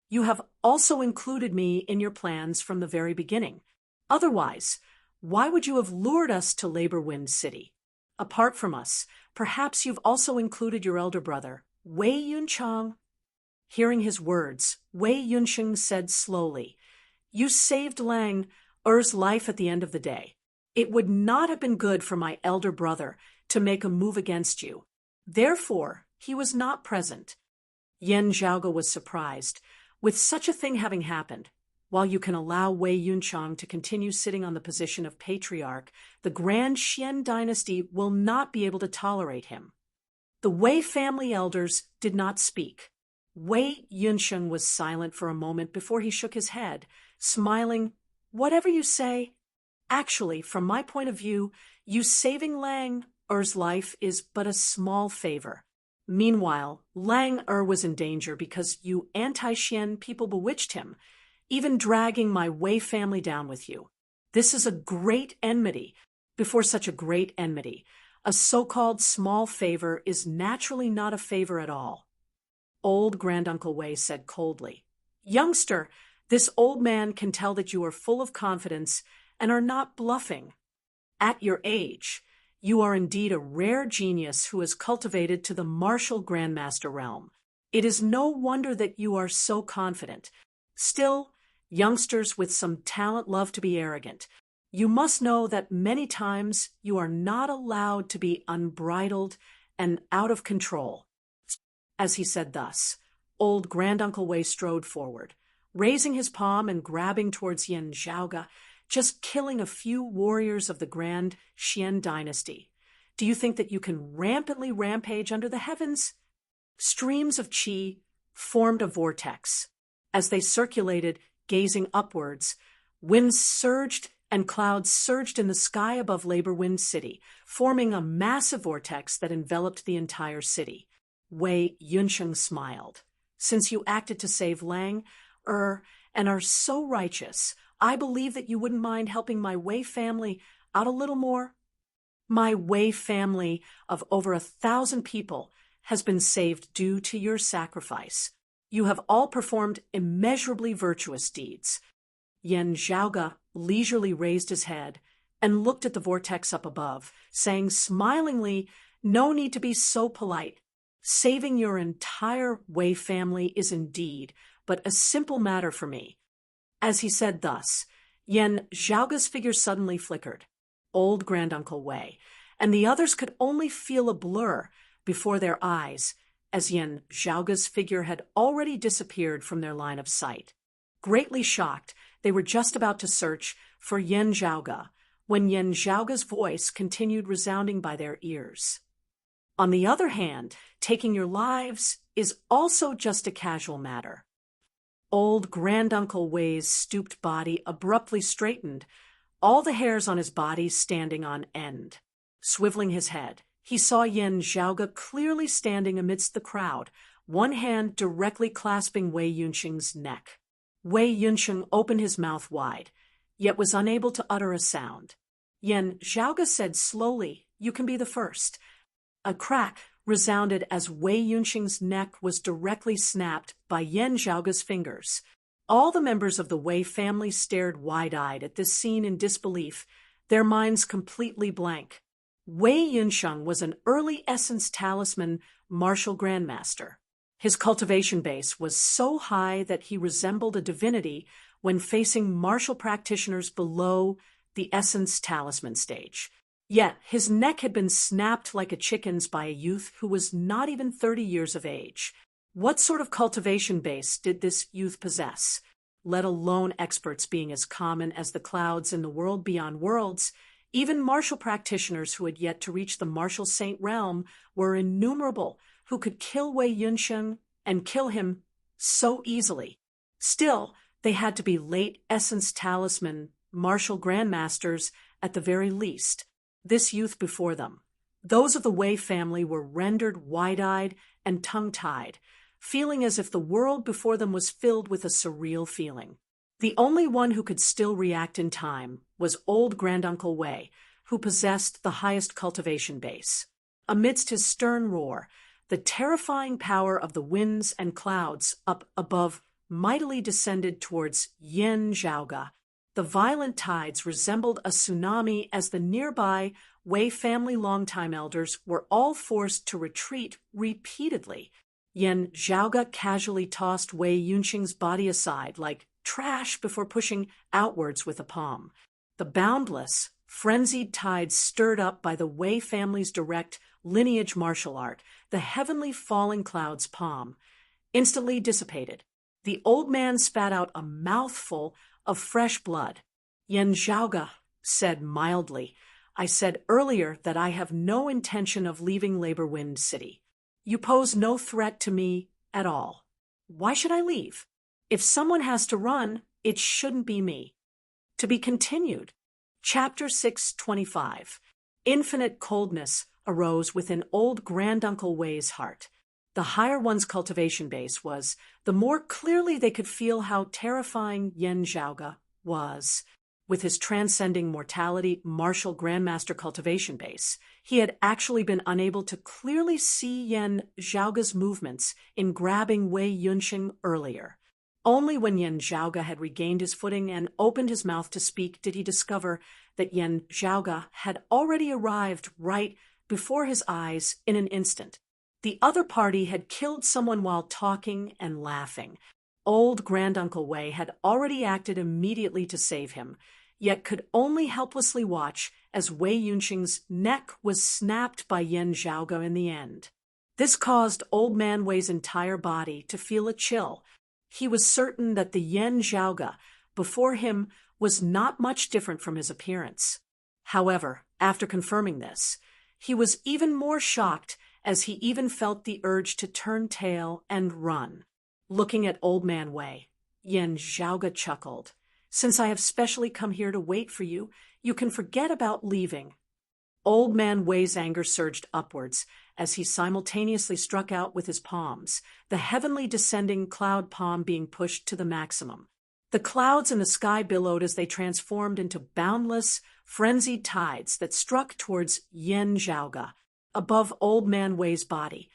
You have also included me in your plans from the very beginning. Otherwise, why would you have lured us to Labor Wind City? Apart from us, perhaps you've also included your elder brother, Wei Yunchang. Hearing his words, Wei Yunsheng said slowly, you saved Lang Er's life at the end of the day. It would not have been good for my elder brother to make a move against you. Therefore, he was not present. Yen Zhaoga was surprised. With such a thing having happened, while you can allow Wei Yunchang to continue sitting on the position of patriarch, the Grand Xian dynasty will not be able to tolerate him. The Wei family elders did not speak. Wei Yunsheng was silent for a moment before he shook his head, smiling, whatever you say. Actually, from my point of view, you saving Lang Er's life is but a small favor. Meanwhile, Lang Er was in danger because you anti-Xian people bewitched him, even dragging my Wei family down with you. This is a great enmity. Before such a great enmity, a so-called small favor is naturally not a favor at all. Old Granduncle Wei said coldly, youngster, this old man can tell that you are full of confidence and are not bluffing. At your age, you are indeed a rare genius who has cultivated to the martial grandmaster realm. It is no wonder that you are so confident. Still, youngsters with some talent love to be arrogant. You must know that many times you are not allowed to be unbridled and out of control. As he said thus, old Granduncle Wei strode forward, raising his palm and grabbing towards Yen Zhaoga, just killing a few warriors of the Grand Xian dynasty. Do you think that you can rampantly rampage under the heavens? Streams of qi formed a vortex. As they circulated, gazing upwards, winds surged and clouds surged in the sky above Labor Wind City, forming a massive vortex that enveloped the entire city. Wei Yunsheng smiled. Since you acted to save Lang Er and are so righteous, I believe that you wouldn't mind helping my Wei family out a little more. My Wei family of over 1,000 people has been saved due to your sacrifice. You have all performed immeasurably virtuous deeds. Yen Zhaoga leisurely raised his head and looked at the vortex up above, saying smilingly, no need to be so polite. Saving your entire Wei family is indeed but a simple matter for me. As he said thus, Yen Zhaoga's figure suddenly flickered. Old Granduncle Wei and the others could only feel a blur before their eyes, as Yen Zhaoga's figure had already disappeared from their line of sight. Greatly shocked, they were just about to search for Yen Zhaoga when Yen Zhaoga's voice continued resounding by their ears. On the other hand, taking your lives is also just a casual matter. Old Granduncle Wei's stooped body abruptly straightened, all the hairs on his body standing on end. Swiveling his head, he saw Yan Zhaoge clearly standing amidst the crowd, one hand directly clasping Wei Yunxing's neck. Wei Yunxing opened his mouth wide, yet was unable to utter a sound. Yan Zhaoge said slowly, "You can be the first." A crack resounded as Wei Yunxing's neck was directly snapped by Yan Zhaoge's fingers. All the members of the Wei family stared wide-eyed at this scene in disbelief, their minds completely blank. Wei Yunxing was an early Essence Talisman martial grandmaster. His cultivation base was so high that he resembled a divinity when facing martial practitioners below the Essence Talisman stage. Yet his neck had been snapped like a chicken's by a youth who was not even 30 years of age. What sort of cultivation base did this youth possess? Let alone experts being as common as the clouds in the world beyond worlds, even martial practitioners who had yet to reach the martial saint realm were innumerable who could kill Wei Yunxing and kill him so easily. Still, they had to be late Essence Talisman martial grandmasters at the very least. This youth before them, those of the Wei family, were rendered wide-eyed and tongue-tied, feeling as if the world before them was filled with a surreal feeling. The only one who could still react in time was old Granduncle Wei, who possessed the highest cultivation base. Amidst his stern roar, the terrifying power of the winds and clouds up above mightily descended towards Yan Zhaoge. The violent tides resembled a tsunami as the nearby Wei family longtime elders were all forced to retreat repeatedly. Yan Zhaoge casually tossed Wei Yunxing's body aside like trash before pushing outwards with a palm. The boundless, frenzied tides stirred up by the Wei family's direct lineage martial art, the heavenly falling cloud's palm, instantly dissipated. The old man spat out a mouthful of fresh blood. Yan Zhaoge said mildly, "I said earlier that I have no intention of leaving Labor Wind City. You pose no threat to me at all. Why should I leave? If someone has to run, it shouldn't be me." To be continued. Chapter 625. Infinite coldness arose within old Granduncle Wei's heart. The higher one's cultivation base was, the more clearly they could feel how terrifying Yan Zhaoge was. With his transcending mortality martial grandmaster cultivation base, he had actually been unable to clearly see Yan Zhaoge's movements in grabbing Wei Yunxing earlier. Only when Yan Zhaoge had regained his footing and opened his mouth to speak did he discover that Yan Zhaoge had already arrived right before his eyes in an instant. The other party had killed someone while talking and laughing. Old Granduncle Wei had already acted immediately to save him, yet could only helplessly watch as Wei Yunxing's neck was snapped by Yan Zhaoge in the end. This caused Old Man Wei's entire body to feel a chill. He was certain that the Yan Zhaoge before him was not much different from his appearance. However, after confirming this, he was even more shocked as he even felt the urge to turn tail and run. Looking at Old Man Wei, Yan Zhaoge chuckled. "Since I have specially come here to wait for you, you can forget about leaving." Old Man Wei's anger surged upwards as he simultaneously struck out with his palms, the heavenly descending cloud palm being pushed to the maximum. The clouds in the sky billowed as they transformed into boundless, frenzied tides that struck towards Yan Zhaoge. Above Old Man Wei's body,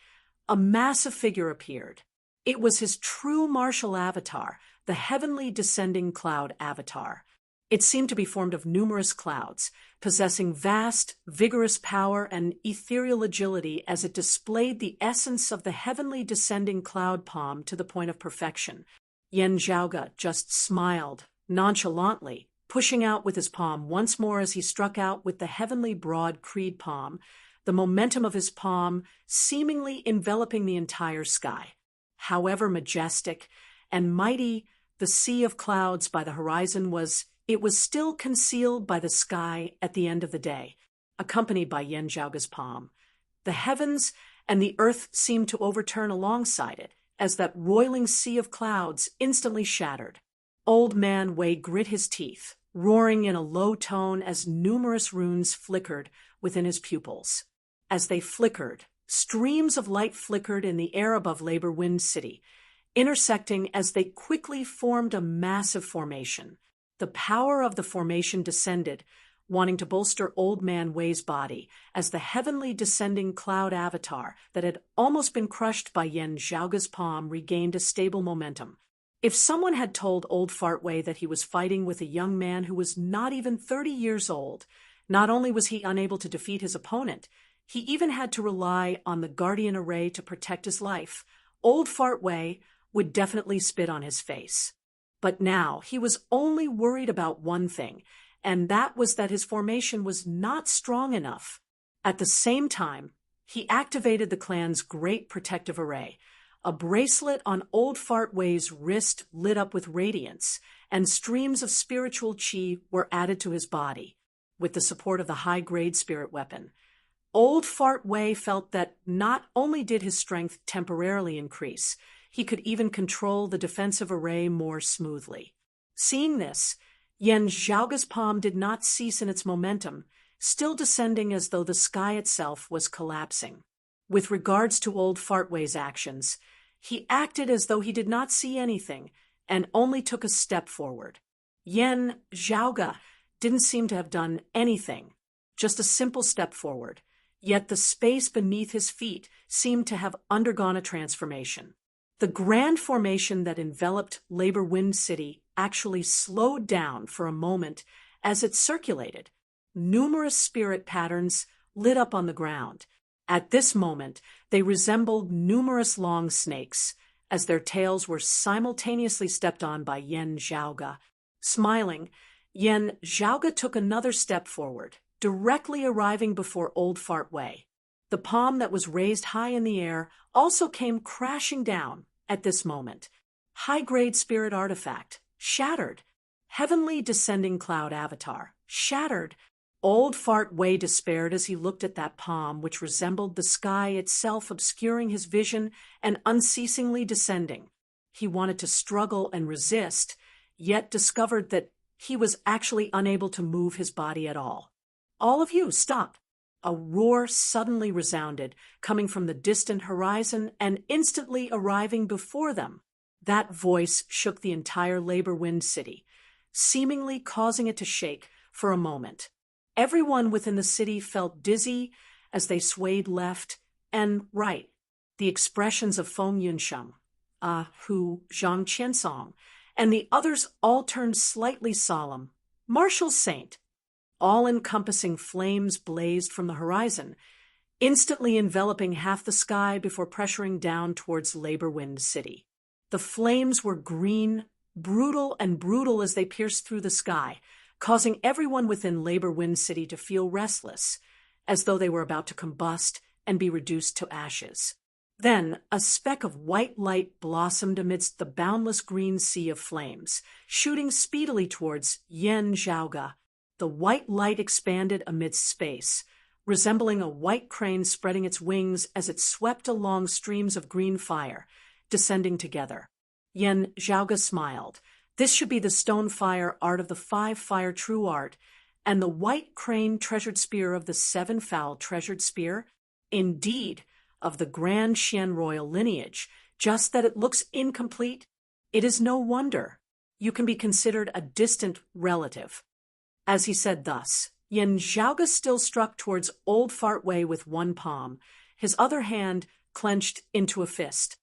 a massive figure appeared. It was his true martial avatar, the heavenly descending cloud avatar. It seemed to be formed of numerous clouds, possessing vast, vigorous power and ethereal agility as it displayed the essence of the heavenly descending cloud palm to the point of perfection. Yan Zhaoge just smiled, nonchalantly, pushing out with his palm once more as he struck out with the heavenly broad creed palm, the momentum of his palm seemingly enveloping the entire sky. However majestic and mighty the sea of clouds by the horizon was, it was still concealed by the sky at the end of the day, accompanied by Yan Zhaoge's palm. The heavens and the earth seemed to overturn alongside it, as that roiling sea of clouds instantly shattered. Old Man Wei grit his teeth, roaring in a low tone as numerous runes flickered within his pupils. As they flickered, streams of light flickered in the air above Labor Wind City, intersecting as they quickly formed a massive formation. The power of the formation descended, wanting to bolster Old Man Wei's body as the heavenly descending cloud avatar that had almost been crushed by Yen Zhaoga's palm regained a stable momentum. If someone had told Old Fart Wei that he was fighting with a young man who was not even 30 years old, not only was he unable to defeat his opponent, he even had to rely on the Guardian Array to protect his life, Old Fart Wei would definitely spit on his face. But now he was only worried about one thing, and that was that his formation was not strong enough. At the same time, he activated the clan's great protective array. A bracelet on Old Fart Wei's wrist lit up with radiance, and streams of spiritual chi were added to his body, with the support of the high-grade spirit weapon. Old Fart Wei felt that not only did his strength temporarily increase, he could even control the defensive array more smoothly. Seeing this, Yen Zhaoga's palm did not cease in its momentum, still descending as though the sky itself was collapsing. With regards to Old Fart Wei's actions, he acted as though he did not see anything and only took a step forward. Yen Zhaoga didn't seem to have done anything, just a simple step forward, yet the space beneath his feet seemed to have undergone a transformation. The grand formation that enveloped Labor Wind City actually slowed down for a moment as it circulated. Numerous spirit patterns lit up on the ground. At this moment, they resembled numerous long snakes, as their tails were simultaneously stepped on by Yen Zhaoga. Smiling, Yen Zhaoga took another step forward, directly arriving before Old Fart Wei. The palm that was raised high in the air also came crashing down at this moment. High-grade spirit artifact, shattered. Heavenly descending cloud avatar, shattered. Old Fart Wei despaired as he looked at that palm, which resembled the sky itself, obscuring his vision and unceasingly descending. He wanted to struggle and resist, yet discovered that he was actually unable to move his body at all. "All of you, stop!" A roar suddenly resounded, coming from the distant horizon and instantly arriving before them. That voice shook the entire Labor Wind City, seemingly causing it to shake for a moment. Everyone within the city felt dizzy as they swayed left and right. The expressions of Feng Yunsheng, Hu Zhang Qiansong, and the others all turned slightly solemn. Martial Saint. All-encompassing flames blazed from the horizon, instantly enveloping half the sky before pressuring down towards Labor Wind City. The flames were green, brutal as they pierced through the sky, causing everyone within Labor Wind City to feel restless, as though they were about to combust and be reduced to ashes. Then a speck of white light blossomed amidst the boundless green sea of flames, shooting speedily towards Yen Zhaoga. The white light expanded amidst space, resembling a white crane spreading its wings as it swept along streams of green fire, descending together. Yen Zhaoga smiled. This should be the stone fire art of the 5 fire true art, and the white crane treasured spear of the 7 foul treasured spear. Indeed, of the grand Xian royal lineage, just that it looks incomplete. It is no wonder. You can be considered a distant relative. As he said thus, Yen Zhaoga still struck towards Old Fart Wei with one palm, his other hand clenched into a fist.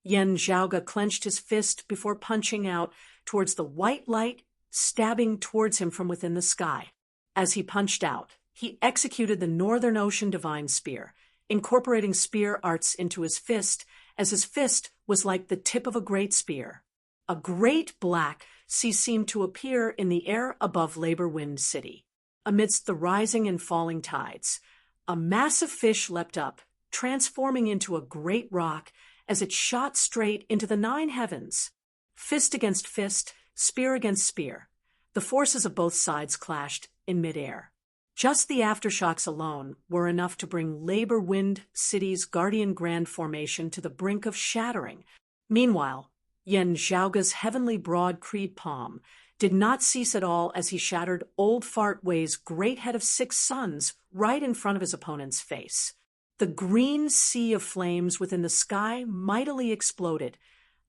Yen Zhaoga clenched his fist before punching out towards the white light, stabbing towards him from within the sky. As he punched out, he executed the Northern Ocean Divine Spear, incorporating spear arts into his fist, as his fist was like the tip of a great spear. A great black sea seemed to appear in the air above Labor Wind City. Amidst the rising and falling tides, a massive fish leapt up, transforming into a great rock as it shot straight into the 9 heavens. Fist against fist, spear against spear. The forces of both sides clashed in midair. Just the aftershocks alone were enough to bring Labor Wind City's Guardian Grand formation to the brink of shattering. Meanwhile, Yen Zhaoga's heavenly broad creed palm did not cease at all as he shattered Old Fart Wei's great head of 6 suns right in front of his opponent's face. The green sea of flames within the sky mightily exploded,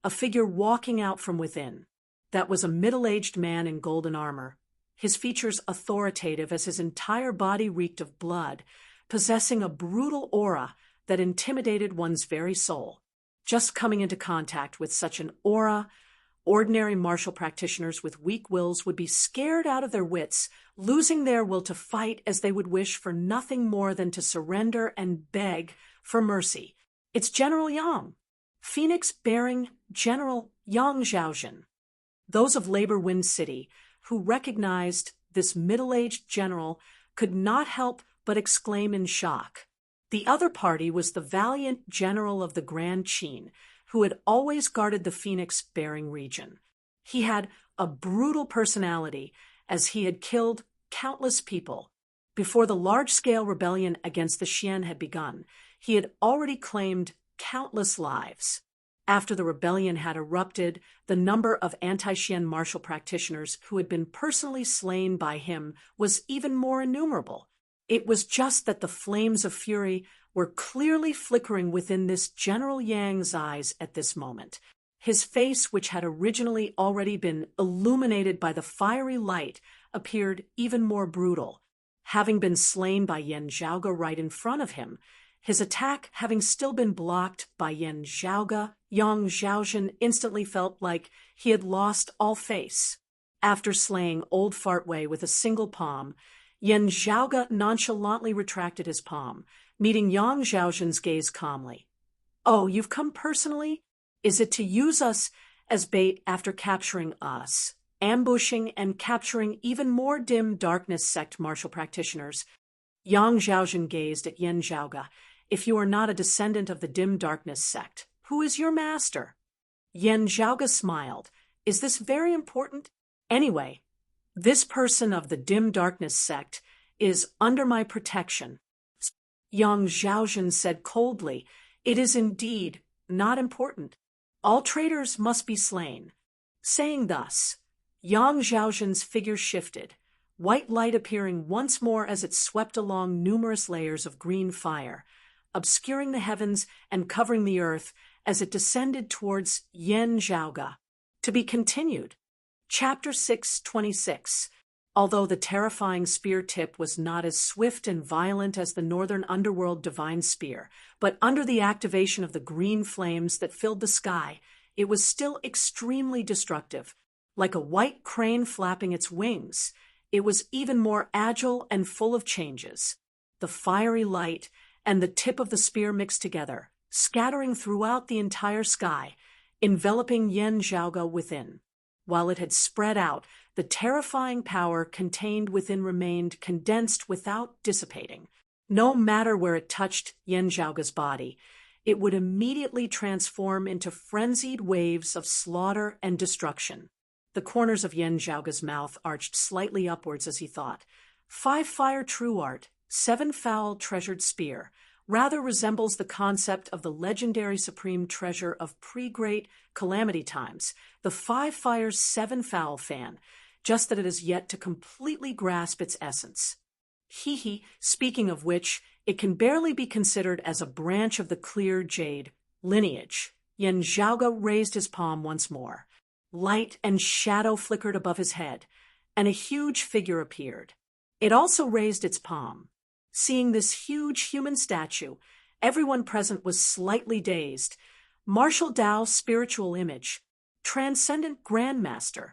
a figure walking out from within. That was a middle-aged man in golden armor, his features authoritative as his entire body reeked of blood, possessing a brutal aura that intimidated one's very soul. Just coming into contact with such an aura, ordinary martial practitioners with weak wills would be scared out of their wits, losing their will to fight as they would wish for nothing more than to surrender and beg for mercy. It's General Yang, Phoenix-bearing General Yang Zhaozhen. Those of Labor Wind City, who recognized this middle-aged general, could not help but exclaim in shock. The other party was the valiant general of the Grand Qin, who had always guarded the Phoenix-bearing region. He had a brutal personality, as he had killed countless people. Before the large-scale rebellion against the Xian had begun, he had already claimed countless lives. After the rebellion had erupted, the number of anti-Xian martial practitioners who had been personally slain by him was even more innumerable. It was just that the flames of fury were clearly flickering within this General Yang's eyes at this moment. His face, which had originally already been illuminated by the fiery light, appeared even more brutal. Having been slain by Yen Zhaoga right in front of him, his attack having still been blocked by Yen Zhaoga, Yang Zhaozhen instantly felt like he had lost all face. After slaying Old Fart Wei with a single palm, Yen Zhaoga nonchalantly retracted his palm, meeting Yang Zhaozhen's gaze calmly. "Oh, you've come personally? Is it to use us as bait after capturing us, ambushing and capturing even more dim darkness sect martial practitioners?" Yang Zhaozhen gazed at Yen Zhaoga. "If you are not a descendant of the dim darkness sect, who is your master?" Yen Zhaoga smiled. "Is this very important? Anyway, this person of the dim darkness sect is under my protection." Yang Zhaozhen said coldly, "It is indeed not important. All traitors must be slain." Saying thus, Yang Zhaozhen's figure shifted, white light appearing once more as it swept along numerous layers of green fire, obscuring the heavens and covering the earth as it descended towards Yen Zhaoga. To be continued. Chapter 626. Although the terrifying spear tip was not as swift and violent as the northern underworld divine spear, but under the activation of the green flames that filled the sky, it was still extremely destructive. Like a white crane flapping its wings, it was even more agile and full of changes. The fiery light and the tip of the spear mixed together, scattering throughout the entire sky, enveloping Yen Zhaoga within. While it had spread out, the terrifying power contained within remained condensed without dissipating. No matter where it touched Yen Zhaoga's body, it would immediately transform into frenzied waves of slaughter and destruction. The corners of Yen Zhaoga's mouth arched slightly upwards as he thought. 5 fire true art, 7 foul treasured spear, rather resembles the concept of the legendary supreme treasure of pre-great calamity times, the 5 fires 7 foul fan, just that it has yet to completely grasp its essence. Speaking of which, it can barely be considered as a branch of the clear jade lineage. Yen Zhaoga raised his palm once more. Light and shadow flickered above his head, and a huge figure appeared. It also raised its palm. Seeing this huge human statue, everyone present was slightly dazed. Martial Tao spiritual image, transcendent grandmaster.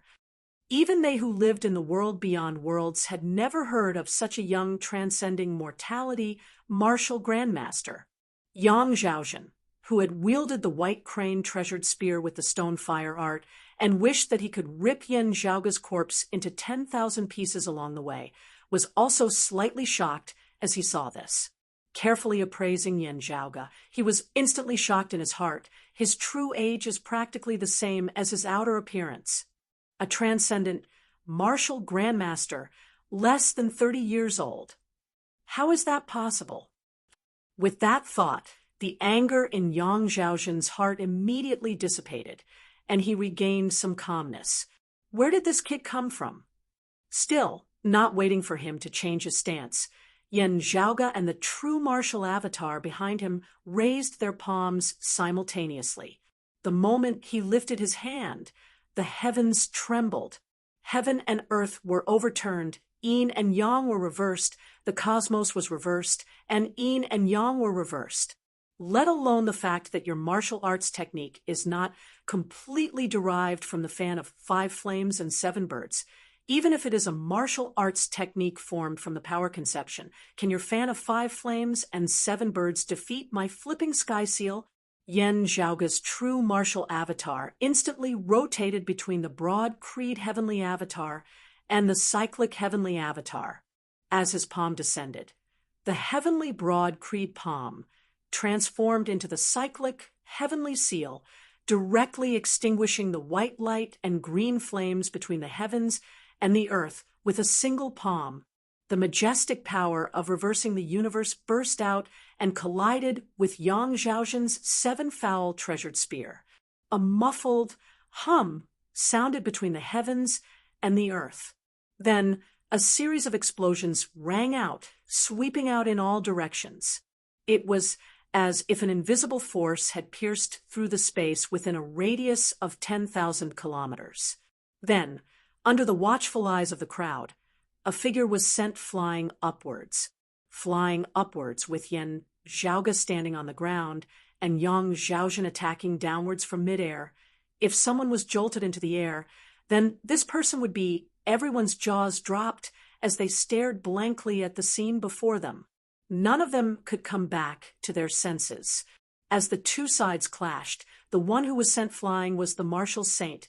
Even they who lived in the world beyond worlds had never heard of such a young transcending mortality martial grandmaster. Yang Zhaozhen, who had wielded the white crane treasured spear with the stone fire art and wished that he could rip Yen Zhaoga's corpse into 10,000 pieces along the way, was also slightly shocked as he saw this. Carefully appraising Yen Zhaoga, he was instantly shocked in his heart. His true age is practically the same as his outer appearance. A transcendent martial grandmaster, less than 30 years old. How is that possible? With that thought, the anger in Yang Zhaozhen's heart immediately dissipated, and he regained some calmness. Where did this kid come from? Still, not waiting for him to change his stance, Yan Zhaoga and the true martial avatar behind him raised their palms simultaneously. The moment he lifted his hand, the heavens trembled. Heaven and earth were overturned, yin and yang were reversed, the cosmos was reversed, and yin and yang were reversed. Let alone the fact that your martial arts technique is not completely derived from the fan of 5 flames and 7 birds. Even if it is a martial arts technique formed from the power conception, can your fan of 5 flames and 7 birds defeat my flipping sky seal? Yan Zhaoga's true martial avatar instantly rotated between the broad creed heavenly avatar and the cyclic heavenly avatar as his palm descended. The heavenly broad creed palm transformed into the cyclic heavenly seal, directly extinguishing the white light and green flames between the heavens and the earth with a single palm. The majestic power of reversing the universe burst out and collided with Yang Zhaozhen's 7-foul treasured spear. A muffled hum sounded between the heavens and the earth. Then a series of explosions rang out, sweeping out in all directions. It was as if an invisible force had pierced through the space within a radius of 10,000 kilometers. Then, under the watchful eyes of the crowd, a figure was sent flying upwards with Yan Zhaoga standing on the ground and Yang Zhaozhen attacking downwards from midair. If someone was jolted into the air, then this person would be everyone's jaws dropped as they stared blankly at the scene before them. None of them could come back to their senses. As the two sides clashed, the one who was sent flying was the martial saint,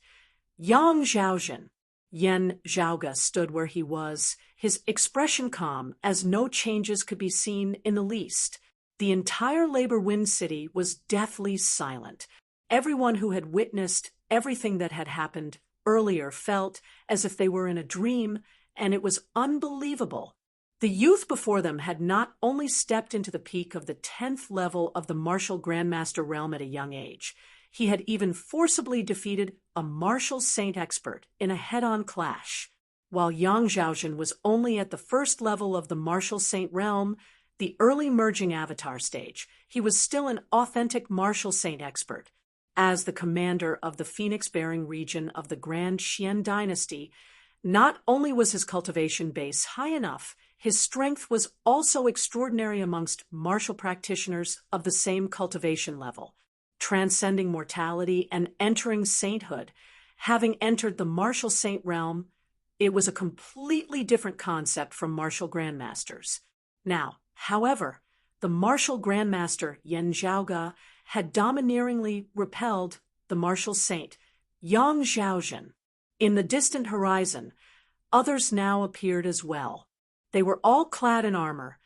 Yang Zhaozhen. Yan Zhaoga stood where he was, his expression calm, as no changes could be seen in the least. The entire Labor Wind City was deathly silent. Everyone who had witnessed everything that had happened earlier felt as if they were in a dream, and it was unbelievable. The youth before them had not only stepped into the peak of the 10th level of the martial grandmaster realm at a young age, he had even forcibly defeated a martial saint expert in a head-on clash. While Yang Zhaozhen was only at the 1st level of the martial saint realm, the early merging avatar stage, he was still an authentic martial saint expert. As the commander of the phoenix-bearing region of the Grand Xian dynasty, not only was his cultivation base high enough, his strength was also extraordinary amongst martial practitioners of the same cultivation level. Transcending mortality and entering sainthood, having entered the martial saint realm, it was a completely different concept from martial grandmasters. Now, however, the martial grandmaster Yan Zhaoga had domineeringly repelled the martial saint Yang Zhaozhen. In the distant horizon, others now appeared as well. They were all clad in armor,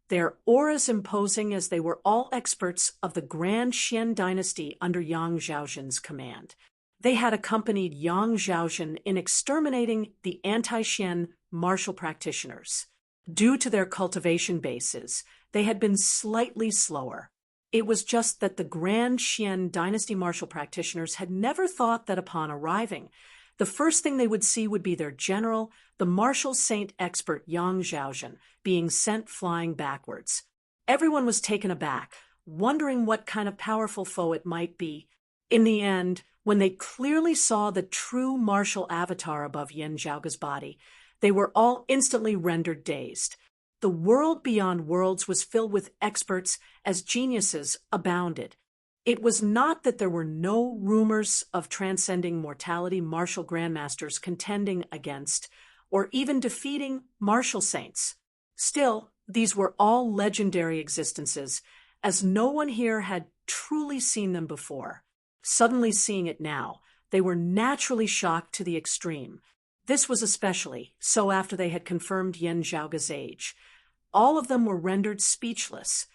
their auras imposing as they were all experts of the Grand Xian dynasty under Yang Zhaozhen's command. They had accompanied Yang Zhaozhen in exterminating the anti-Xian martial practitioners. Due to their cultivation bases, they had been slightly slower. It was just that the Grand Xian dynasty martial practitioners had never thought that upon arriving, the first thing they would see would be their general, the martial saint expert Yang Zhaozhen, being sent flying backwards. Everyone was taken aback, wondering what kind of powerful foe it might be. In the end, when they clearly saw the true martial avatar above Yan Zhaoga's body, they were all instantly rendered dazed. The world beyond worlds was filled with experts as geniuses abounded. It was not that there were no rumors of transcending mortality martial grandmasters contending against, or even defeating, martial saints. Still, these were all legendary existences, as no one here had truly seen them before. Suddenly seeing it now, they were naturally shocked to the extreme. This was especially so after they had confirmed Yan Zhaoga's age. All of them were rendered speechless,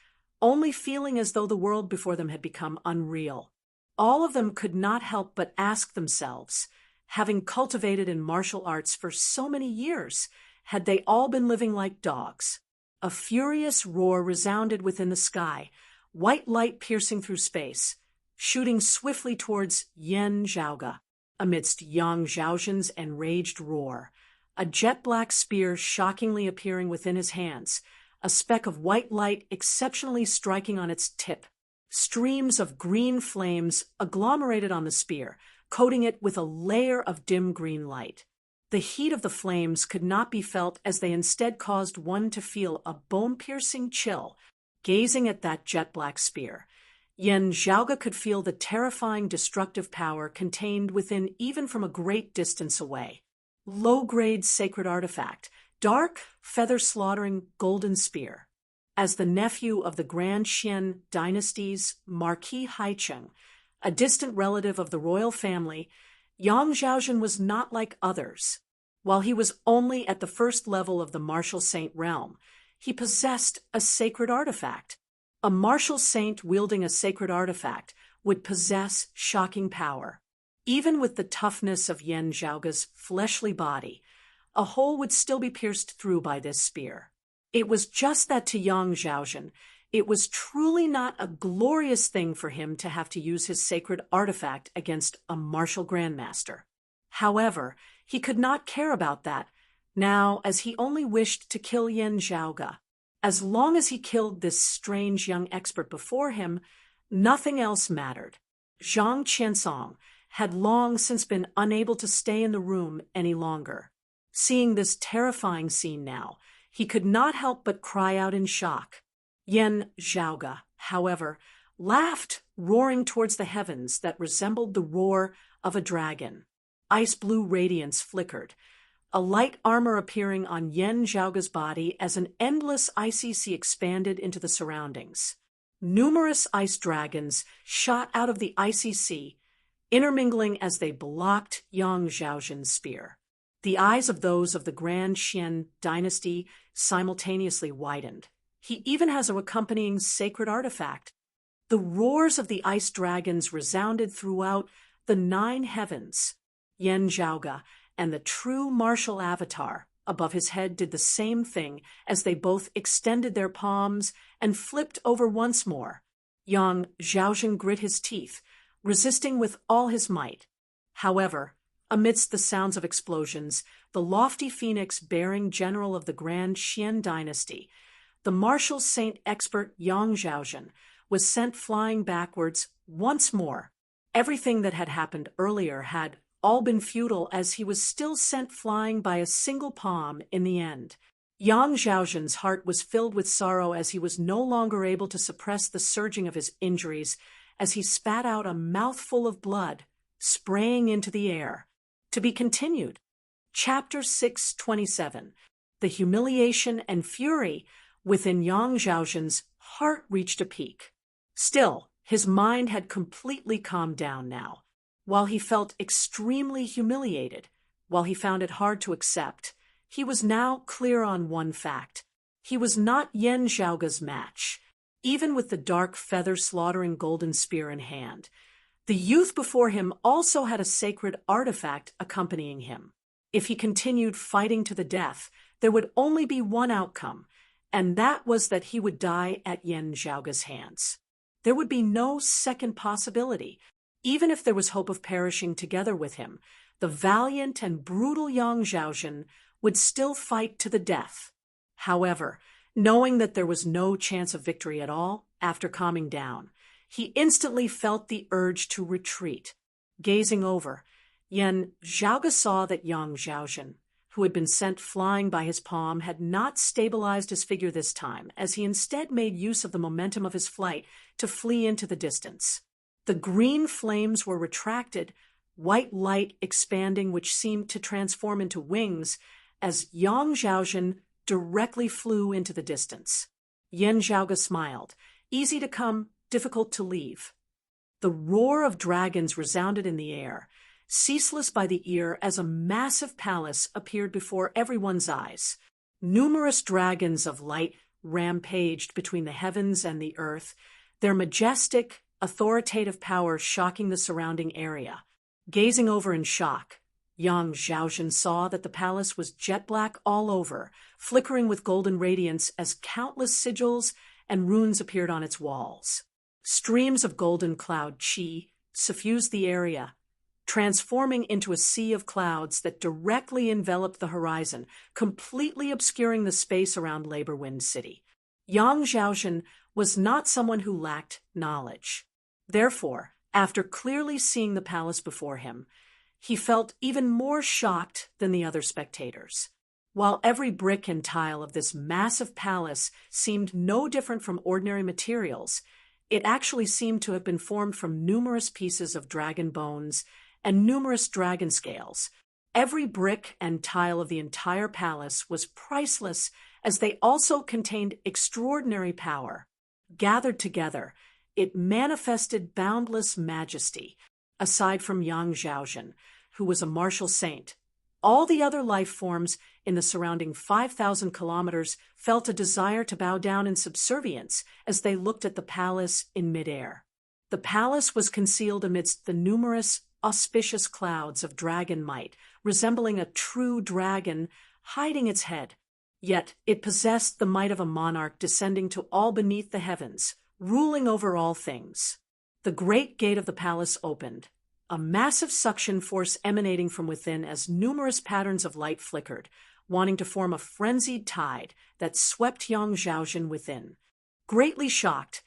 only feeling as though the world before them had become unreal. All of them could not help but ask themselves, having cultivated in martial arts for so many years, had they all been living like dogs? a furious roar resounded within the sky, white light piercing through space, shooting swiftly towards Yan Zhaoge. Amidst Yang Zhaozhen's enraged roar, a jet-black spear shockingly appearing within his hands, a speck of white light exceptionally striking on its tip. Streams of green flames agglomerated on the spear, coating it with a layer of dim green light. The heat of the flames could not be felt as they instead caused one to feel a bone-piercing chill, gazing at that jet-black spear. Yan Zhaoge could feel the terrifying destructive power contained within even from a great distance away. Low-grade sacred artifact, dark, feather-slaughtering golden spear. As the nephew of the Grand Xian dynasty's Marquis Haicheng, a distant relative of the royal family, Yang Zhaozhen was not like others. While he was only at the first level of the martial saint realm, he possessed a sacred artifact. A martial saint wielding a sacred artifact would possess shocking power. Even with the toughness of Yan Zhaoge's fleshly body, a hole would still be pierced through by this spear. It was just that to Yang Zhaozhen, it was truly not a glorious thing for him to have to use his sacred artifact against a martial grandmaster. However, he could not care about that now, as he only wished to kill Yan Zhaoge. As long as he killed this strange young expert before him, nothing else mattered. Zhang Qiansong had long since been unable to stay in the room any longer. Seeing this terrifying scene now, he could not help but cry out in shock. Yan Zhaoge, however, laughed, roaring towards the heavens that resembled the roar of a dragon. Ice-blue radiance flickered, a light armor appearing on Yan Zhaoge's body as an endless icy sea expanded into the surroundings. Numerous ice dragons shot out of the icy sea, intermingling as they blocked Yang Zhaozhen's spear. The eyes of those of the Grand Xian dynasty simultaneously widened. He even has an accompanying sacred artifact. The roars of the ice dragons resounded throughout the 9 heavens. Yan Zhaoge and the true martial avatar above his head did the same thing as they both extended their palms and flipped over once more. Yang Zhaozhen grit his teeth, resisting with all his might. However, amidst the sounds of explosions, the lofty phoenix bearing general of the Grand Xian dynasty, the martial saint expert Yang Zhaozhen, was sent flying backwards once more. Everything that had happened earlier had all been futile, as he was still sent flying by a single palm in the end. Yang Zhaozhen's heart was filled with sorrow as he was no longer able to suppress the surging of his injuries as he spat out a mouthful of blood, spraying into the air. To be continued. Chapter 627. The humiliation and fury within Yang Zhaozhen's heart reached a peak. Still, his mind had completely calmed down now. While he felt extremely humiliated, while he found it hard to accept, he was now clear on one fact. He was not Yan Zhaoge's match, even with the dark feather-slaughtering golden spear in hand. The youth before him also had a sacred artifact accompanying him. If he continued fighting to the death, there would only be one outcome, and that was that he would die at Yan Zhaoge's hands. There would be no second possibility. Even if there was hope of perishing together with him, the valiant and brutal Yang Zhaozhen would still fight to the death. However, knowing that there was no chance of victory at all, after calming down, he instantly felt the urge to retreat. Gazing over, Yan Zhaoge saw that Yang Zhaozhen, who had been sent flying by his palm, had not stabilized his figure this time, as he instead made use of the momentum of his flight to flee into the distance. The green flames were retracted, white light expanding, which seemed to transform into wings as Yang Zhaozhen directly flew into the distance. Yan Zhaoge smiled. Easy to come, difficult to leave. The roar of dragons resounded in the air, ceaseless by the ear, as a massive palace appeared before everyone's eyes. Numerous dragons of light rampaged between the heavens and the earth, their majestic, authoritative power shocking the surrounding area. Gazing over in shock, Yang Zhaozhen saw that the palace was jet black all over, flickering with golden radiance as countless sigils and runes appeared on its walls. Streams of golden cloud qi suffused the area, transforming into a sea of clouds that directly enveloped the horizon, completely obscuring the space around Labor Wind City. Yang Zhaozhen was not someone who lacked knowledge. Therefore, after clearly seeing the palace before him, he felt even more shocked than the other spectators. While every brick and tile of this massive palace seemed no different from ordinary materials, it actually seemed to have been formed from numerous pieces of dragon bones and numerous dragon scales. Every brick and tile of the entire palace was priceless, as they also contained extraordinary power. Gathered together, it manifested boundless majesty. Aside from Yang Zhaozhen, who was a martial saint, all the other life forms in the surrounding 5,000 kilometers felt a desire to bow down in subservience as they looked at the palace in midair. The palace was concealed amidst the numerous auspicious clouds of dragon might, resembling a true dragon hiding its head. Yet it possessed the might of a monarch descending to all beneath the heavens, ruling over all things. The great gate of the palace opened, a massive suction force emanating from within as numerous patterns of light flickered, wanting to form a frenzied tide that swept Yang Zhaozhen within. Greatly shocked,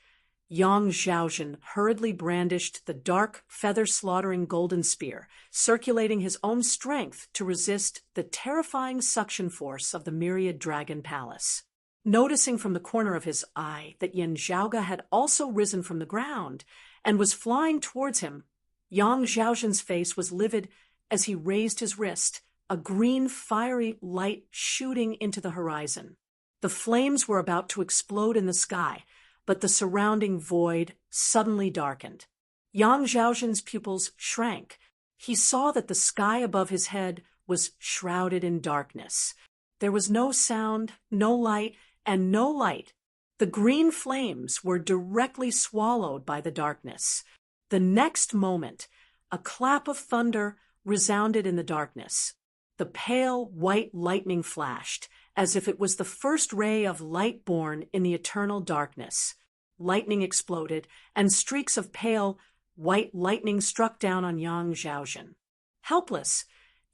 Yang Zhaozhen hurriedly brandished the dark, feather-slaughtering golden spear, circulating his own strength to resist the terrifying suction force of the myriad dragon palace. Noticing from the corner of his eye that Yen Zhaoge had also risen from the ground and was flying towards him, Yang Zhaozhen's face was livid as he raised his wrist, a green fiery light shooting into the horizon. The flames were about to explode in the sky, but the surrounding void suddenly darkened. Yang Zhaozhen's pupils shrank. He saw that the sky above his head was shrouded in darkness. There was no sound, no light, and no light. The green flames were directly swallowed by the darkness. The next moment, a clap of thunder resounded in the darkness. The pale white lightning flashed, as if it was the first ray of light born in the eternal darkness. Lightning exploded, and streaks of pale white lightning struck down on Yang Zhaozhen. Helpless,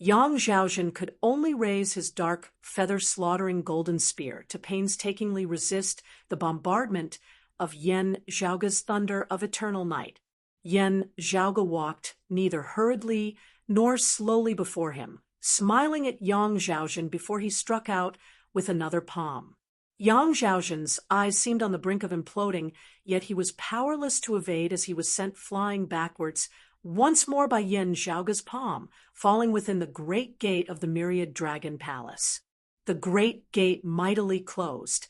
Yang Zhaozhen could only raise his dark, feather-slaughtering golden spear to painstakingly resist the bombardment of Yen Zhaoge's thunder of eternal night. Yen Zhaoge walked neither hurriedly nor slowly before him, smiling at Yang Zhaozhen before he struck out with another palm. Yang Zhaozhen's eyes seemed on the brink of imploding, yet he was powerless to evade as he was sent flying backwards once more by Yen Zhaoge's palm, falling within the great gate of the myriad dragon palace. The great gate mightily closed,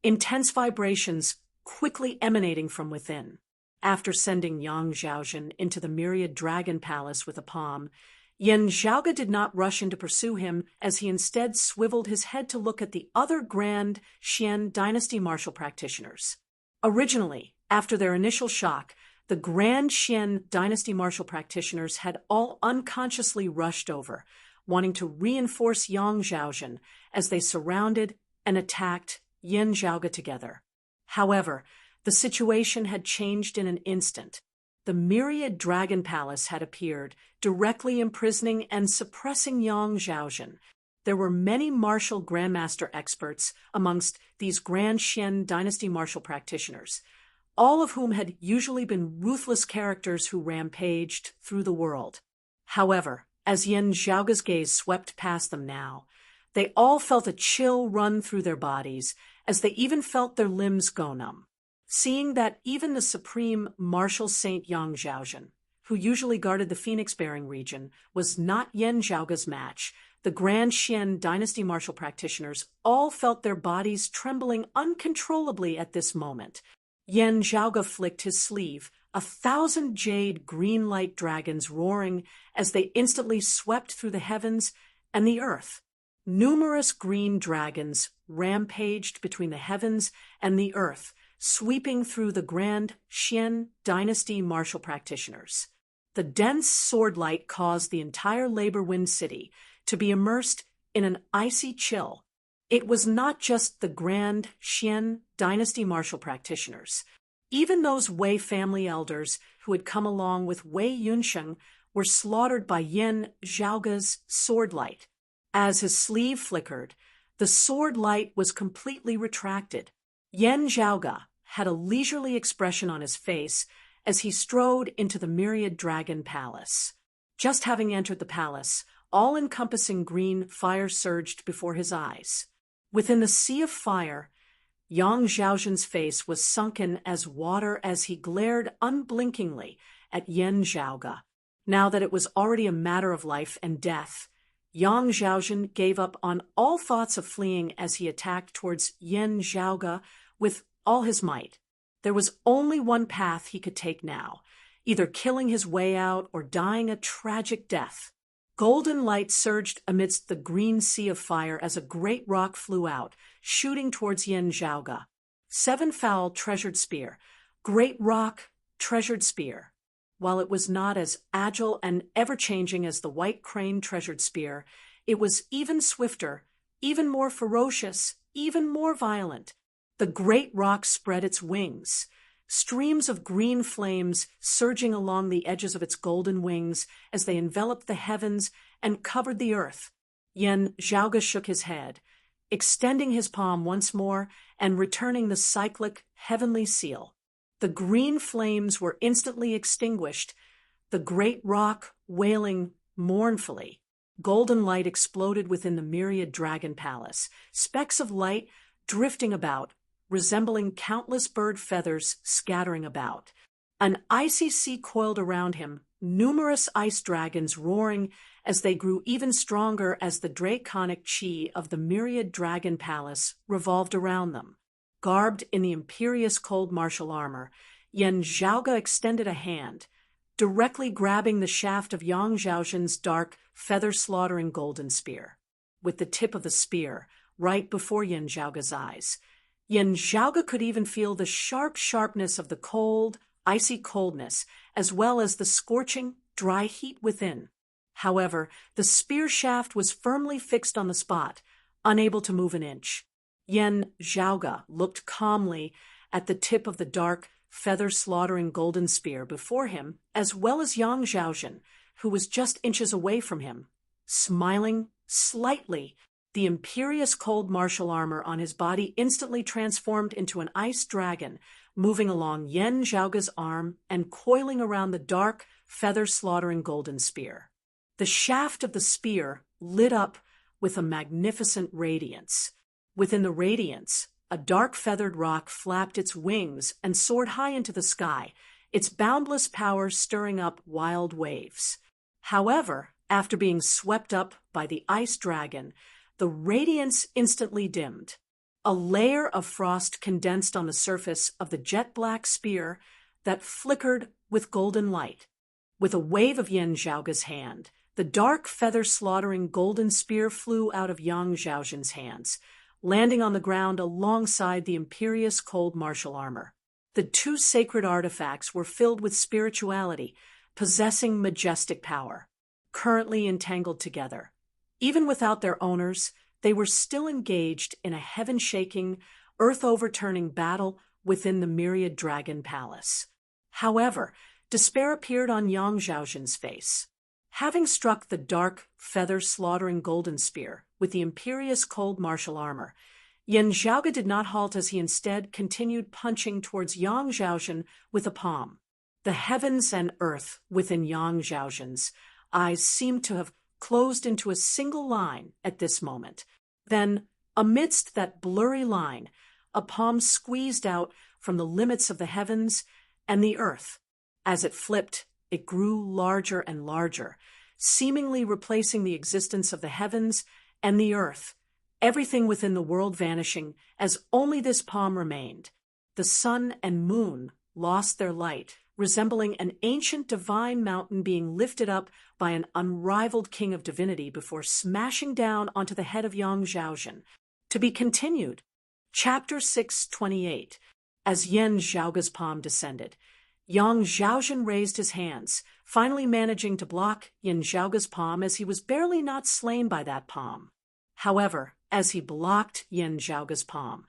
intense vibrations quickly emanating from within. After sending Yang Zhaozhen into the myriad dragon palace with a palm, Yen Zhaoge did not rush in to pursue him, as he instead swiveled his head to look at the other Grand Xian dynasty martial practitioners. Originally, after their initial shock, the Grand Xian dynasty martial practitioners had all unconsciously rushed over, wanting to reinforce Yang Zhaozhen as they surrounded and attacked Yen Zhaoge together. However, the situation had changed in an instant. The myriad dragon palace had appeared, directly imprisoning and suppressing Yang Zhaozhen. There were many martial grandmaster experts amongst these Grand Xian dynasty martial practitioners, all of whom had usually been ruthless characters who rampaged through the world. However, as Yen Zhaoge's gaze swept past them now, they all felt a chill run through their bodies, as they even felt their limbs go numb. Seeing that even the supreme martial saint Yang Zhaozhen, who usually guarded the phoenix-bearing region, was not Yen Zhaoge's match, the Grand Xian dynasty martial practitioners all felt their bodies trembling uncontrollably at this moment. Yen Zhaoge flicked his sleeve, 1,000 jade green light dragons roaring as they instantly swept through the heavens and the earth. Numerous green dragons rampaged between the heavens and the earth, sweeping through the Grand Xian dynasty martial practitioners. The dense sword light caused the entire Labor Wind City to be immersed in an icy chill. It was not just the grand Xian dynasty martial practitioners. Even those Wei family elders who had come along with Wei Yunsheng were slaughtered by Yan Zhaoga's sword light. As his sleeve flickered, the sword light was completely retracted. Yan Zhaoga had a leisurely expression on his face as he strode into the myriad dragon palace. Just having entered the palace, all-encompassing green fire surged before his eyes. Within the sea of fire, Yang Zhaozhen's face was sunken as water as he glared unblinkingly at Yan Zhaoga. Now that it was already a matter of life and death, Yang Zhaozhen gave up on all thoughts of fleeing as he attacked towards Yan Zhaoga with all his might. There was only one path he could take now, either killing his way out or dying a tragic death. Golden light surged amidst the green sea of fire as a great rock flew out, shooting towards Yan Zhaoga. Seven-fowl treasured spear, great rock, treasured spear. While it was not as agile and ever-changing as the white crane treasured spear, it was even swifter, even more ferocious, even more violent. The great rock spread its wings, streams of green flames surging along the edges of its golden wings as they enveloped the heavens and covered the earth. Yan Zhaoga shook his head, extending his palm once more and returning the cyclic heavenly seal. The green flames were instantly extinguished, the great rock wailing mournfully. Golden light exploded within the myriad dragon palace, specks of light drifting about, resembling countless bird feathers scattering about. An icy sea coiled around him, numerous ice dragons roaring as they grew even stronger as the draconic chi of the myriad dragon palace revolved around them. Garbed in the imperious cold martial armor, Yan Zhaoga extended a hand, directly grabbing the shaft of Yang Zhaozhen's dark, feather-slaughtering golden spear. With the tip of the spear right before Yan Zhaoga's eyes, Yan Zhaoga could even feel the sharp sharpness of the cold, icy coldness, as well as the scorching, dry heat within. However, the spear shaft was firmly fixed on the spot, unable to move an inch. Yan Zhaoga looked calmly at the tip of the dark, feather-slaughtering golden spear before him, as well as Yang Zhaozhen, who was just inches away from him. Smiling slightly, the imperious cold martial armor on his body instantly transformed into an ice dragon, moving along Yan Zhaoga's arm and coiling around the dark, feather-slaughtering golden spear. The shaft of the spear lit up with a magnificent radiance. Within the radiance, a dark feathered rock flapped its wings and soared high into the sky, its boundless power stirring up wild waves. However, after being swept up by the ice dragon, the radiance instantly dimmed. A layer of frost condensed on the surface of the jet-black spear that flickered with golden light. With a wave of Yan Zhaoga's hand, the dark feather-slaughtering golden spear flew out of Yang Zhaozhen's hands, landing on the ground alongside the imperious cold martial armor. The two sacred artifacts were filled with spirituality, possessing majestic power, currently entangled together. Even without their owners, they were still engaged in a heaven-shaking, earth-overturning battle within the myriad dragon palace. However, despair appeared on Yang Zhaozhen's face. Having struck the dark, feather-slaughtering golden spear with the imperious cold martial armor, Yan Zhaoga did not halt as he instead continued punching towards Yang Zhaozhen with a palm. The heavens and earth within Yang Zhaozhen's eyes seemed to have closed into a single line at this moment. Then, amidst that blurry line, a palm squeezed out from the limits of the heavens and the earth. As it flipped, it grew larger and larger, seemingly replacing the existence of the heavens and the earth, everything within the world vanishing as only this palm remained. The sun and moon lost their light, resembling an ancient divine mountain being lifted up by an unrivaled king of divinity before smashing down onto the head of Yang Zhaozhen. To be continued. Chapter 628. As Yan Zhaoga's palm descended, Yang Zhaozhen raised his hands, finally managing to block Yan Zhaoga's palm as he was barely not slain by that palm. However, as he blocked Yan Zhaoga's palm,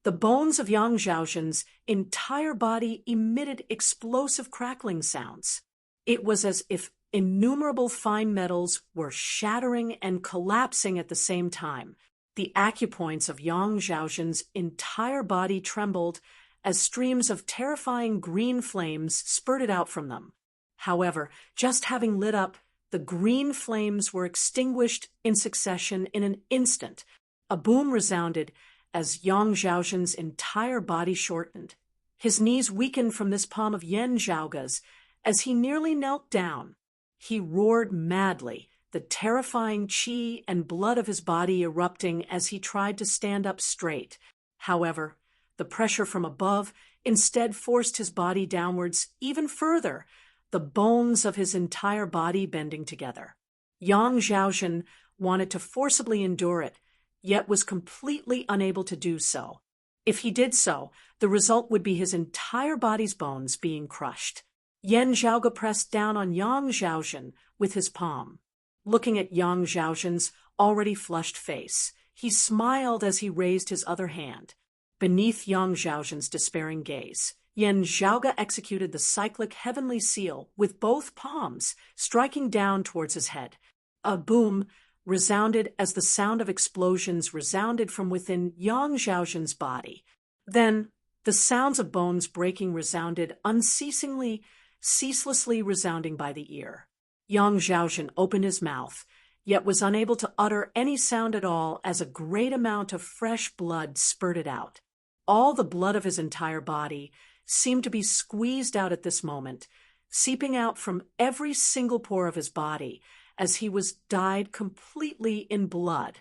the bones of Yang Zhaozhen's entire body emitted explosive crackling sounds. It was as if innumerable fine metals were shattering and collapsing at the same time. The acupoints of Yang Zhaozhen's entire body trembled as streams of terrifying green flames spurted out from them. However, just having lit up, the green flames were extinguished in succession in an instant. A boom resounded as Yang Zhaozhen's entire body shortened. His knees weakened from this palm of Yan Zhaoga's as he nearly knelt down. He roared madly, the terrifying qi and blood of his body erupting as he tried to stand up straight. However, the pressure from above instead forced his body downwards even further, the bones of his entire body bending together. Yang Zhaozhen wanted to forcibly endure it, yet was completely unable to do so. If he did so, the result would be his entire body's bones being crushed. Yan Zhaoga pressed down on Yang Zhaozhen with his palm. Looking at Yang Zhaozhen's already flushed face, he smiled as he raised his other hand. Beneath Yang Zhaozhen's despairing gaze, Yan Zhaoga executed the cyclic heavenly seal with both palms, striking down towards his head. A boom resounded as the sound of explosions resounded from within Yang Zhaozhen's body. Then, the sounds of bones breaking resounded unceasingly, ceaselessly resounding by the ear. Yang Zhaozhen opened his mouth, yet was unable to utter any sound at all as a great amount of fresh blood spurted out. All the blood of his entire body seemed to be squeezed out at this moment, seeping out from every single pore of his body as he was dyed completely in blood.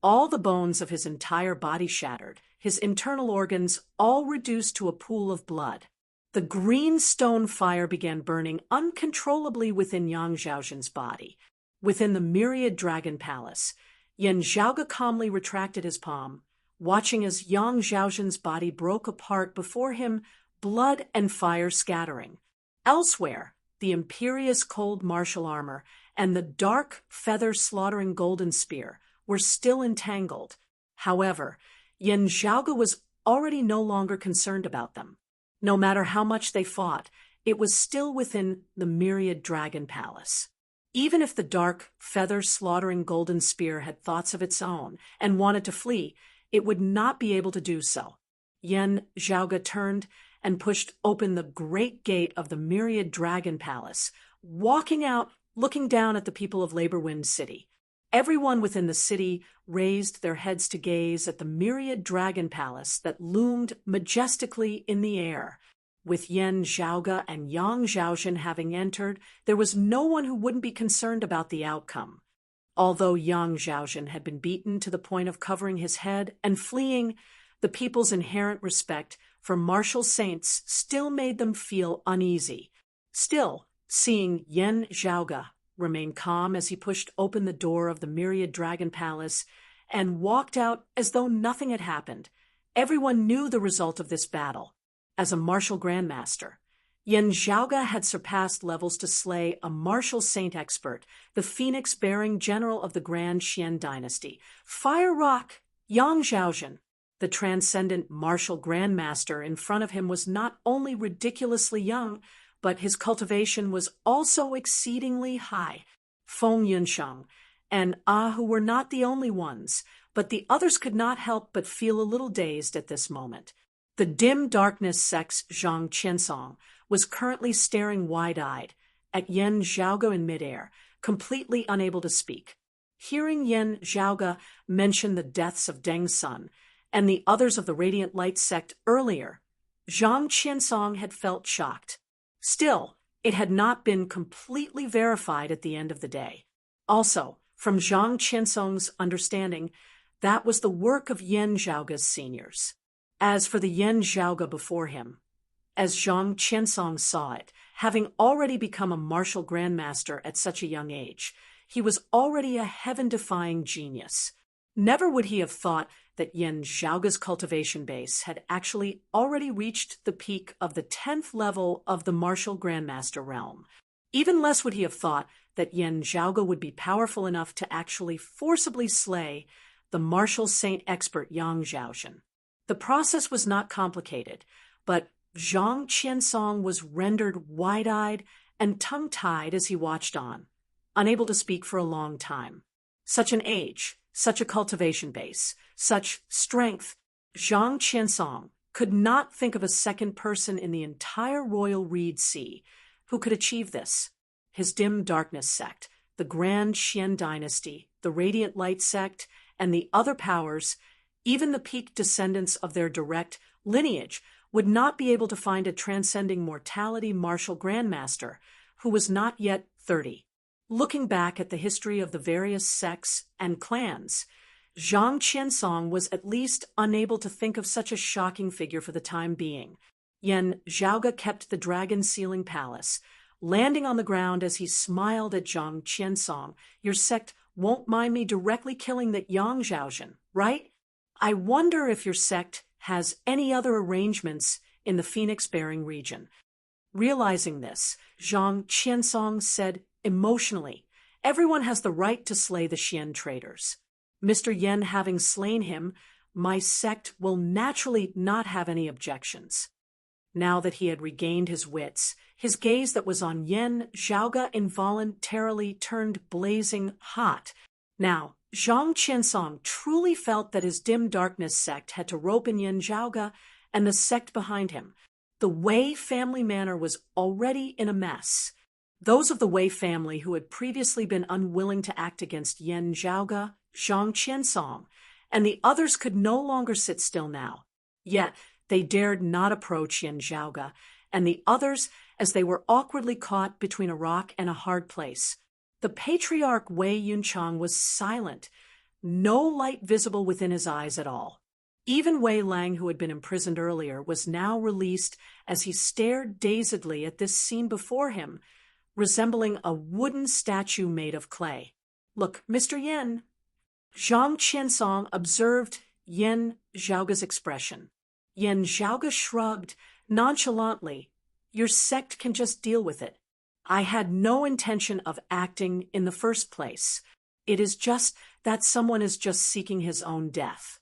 All the bones of his entire body shattered, his internal organs all reduced to a pool of blood. The green stone fire began burning uncontrollably within Yang Zhaozhen's body. Within the myriad dragon palace, Yan Zhaoga calmly retracted his palm, watching as Yang Zhaozhen's body broke apart before him, blood and fire scattering. Elsewhere, the imperious cold martial armor and the dark feather-slaughtering golden spear were still entangled. However, Yan Zhaoga was already no longer concerned about them. No matter how much they fought, it was still within the myriad dragon palace. Even if the dark, feather-slaughtering golden spear had thoughts of its own and wanted to flee, it would not be able to do so. Yan Zhaoga turned and pushed open the great gate of the myriad dragon palace, walking out, looking down at the people of Laborwind City. Everyone within the city raised their heads to gaze at the myriad dragon palace that loomed majestically in the air. With Yan Zhaoga and Yang Zhaozhen having entered, there was no one who wouldn't be concerned about the outcome. Although Yang Zhaozhen had been beaten to the point of covering his head and fleeing, the people's inherent respect for martial saints still made them feel uneasy. Still, seeing Yan Zhaoga remain calm as he pushed open the door of the myriad dragon palace and walked out as though nothing had happened, everyone knew the result of this battle. As a martial grandmaster, Yan Zhaoga had surpassed levels to slay a martial saint expert, the phoenix-bearing general of the Grand Xian dynasty. Fire Rock Yang Zhaozhen, the transcendent martial grandmaster in front of him, was not only ridiculously young, but his cultivation was also exceedingly high. Feng Yunsheng and who were not the only ones, but the others could not help but feel a little dazed at this moment. The dim darkness sex Zhang Qiansong was currently staring wide-eyed at Yan Zhaoga in midair, completely unable to speak. Hearing Yan Zhaoga mention the deaths of Deng Sun and the others of the Radiant Light sect earlier, Zhang Qiansong had felt shocked. Still, it had not been completely verified at the end of the day. Also, from Zhang Qiansong's understanding, that was the work of Yan Zhaoga's seniors. As for the Yan Zhaoga before him, as Zhang Qiansong saw it, having already become a martial grandmaster at such a young age, he was already a heaven-defying genius. Never would he have thought that Yen Zhaoge's cultivation base had actually already reached the peak of the 10th level of the martial grandmaster realm. Even less would he have thought that Yen Zhaoge would be powerful enough to actually forcibly slay the martial saint expert Yang Zhaozhen. The process was not complicated, but Zhang Qiansong was rendered wide-eyed and tongue-tied as he watched on, unable to speak for a long time. Such an age, such a cultivation base, such strength. Zhang Qiansong could not think of a second person in the entire royal reed sea who could achieve this. His dim darkness sect, the Grand Xian dynasty, the Radiant Light sect, and the other powers, even the peak descendants of their direct lineage, would not be able to find a transcending mortality martial grandmaster who was not yet 30. Looking back at the history of the various sects and clans, Zhang Qiansong was at least unable to think of such a shocking figure for the time being. Yen Zhaoge kept the dragon ceiling palace, landing on the ground as he smiled at Zhang Qiansong. Your sect won't mind me directly killing that Yang Zhaozhen, right? I wonder if your sect has any other arrangements in the Phoenix-bearing region. Realizing this, Zhang Qiansong said emotionally, everyone has the right to slay the Xian traitors. Mr. Yen having slain him, my sect will naturally not have any objections. Now that he had regained his wits, his gaze that was on Yen Zhaoge involuntarily turned blazing hot. Now, Zhang Qiansong truly felt that his dim darkness sect had to rope in Yen Zhaoge and the sect behind him. The Wei family manor was already in a mess. Those of the Wei family who had previously been unwilling to act against Yen Zhaoge, Zhang Qiansong, and the others could no longer sit still now. Yet, they dared not approach Yen Zhaoge and the others as they were awkwardly caught between a rock and a hard place. The patriarch Wei Yunchang was silent, no light visible within his eyes at all. Even Wei Lang, who had been imprisoned earlier, was now released as he stared dazedly at this scene before him, resembling a wooden statue made of clay. Look, Mr. Yen. Zhang Qiansong observed Yen Zhaoge's expression. Yen Zhaoge shrugged nonchalantly. Your sect can just deal with it. I had no intention of acting in the first place. It is just that someone is just seeking his own death.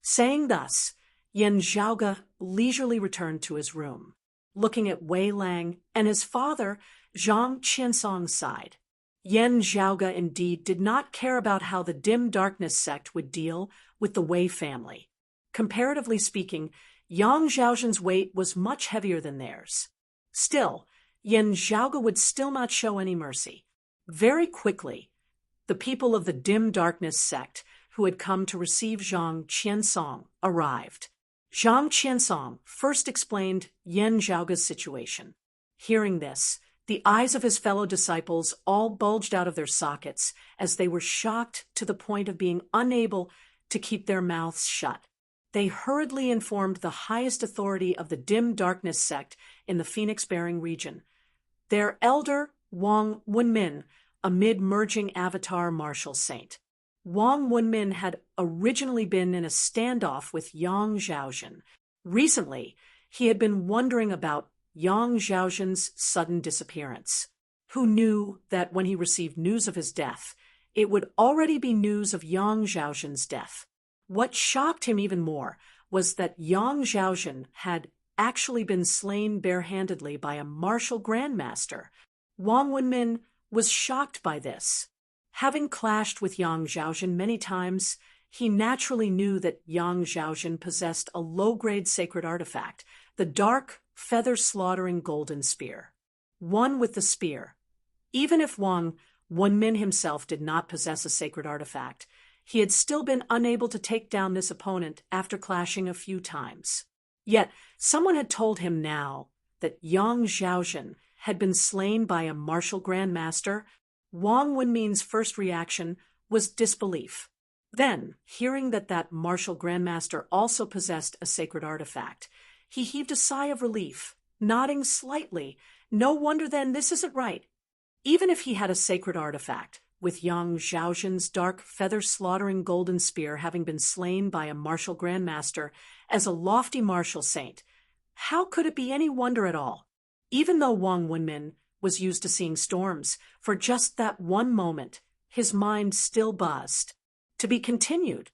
Saying thus, Yen Zhaoge leisurely returned to his room, looking at Wei Lang and his father, Zhang Qiansong sighed. Yen Zhaoge indeed did not care about how the dim darkness sect would deal with the Wei family. Comparatively speaking, Yang Zhaozhen's weight was much heavier than theirs. Still, Yen Zhaoge would still not show any mercy. Very quickly, the people of the dim darkness sect who had come to receive Zhang Qiansong arrived. Zhang Qiansong first explained Yen Zhaoge's situation. Hearing this, the eyes of his fellow disciples all bulged out of their sockets as they were shocked to the point of being unable to keep their mouths shut. They hurriedly informed the highest authority of the dim darkness sect in the Phoenix-bearing region. Their elder, Wang Wenmin, a mid-merging avatar martial saint. Wang Wenmin had originally been in a standoff with Yang Zhaozhen. Recently, he had been wondering about Yang Zhaozhen's sudden disappearance. Who knew that when he received news of his death, it would already be news of Yang Zhaozhen's death? What shocked him even more was that Yang Zhaozhen had actually been slain barehandedly by a martial grandmaster. Wang Wenmin was shocked by this. Having clashed with Yang Zhaozhen many times, he naturally knew that Yang Zhaozhen possessed a low-grade sacred artifact, the dark, feather-slaughtering golden spear. One with the spear. Even if Wang Wenmin himself did not possess a sacred artifact, he had still been unable to take down this opponent after clashing a few times. Yet, someone had told him now that Yang Zhaozhen had been slain by a martial grandmaster. Wang Wenmin's first reaction was disbelief. Then, hearing that martial grandmaster also possessed a sacred artifact, he heaved a sigh of relief, nodding slightly. No wonder then, this isn't right. Even if he had a sacred artifact, with young Zhaozhen's dark feather-slaughtering golden spear having been slain by a martial grandmaster as a lofty martial saint. How could it be any wonder at all? Even though Wang Wenmin was used to seeing storms, for just that one moment, his mind still buzzed. To be continued.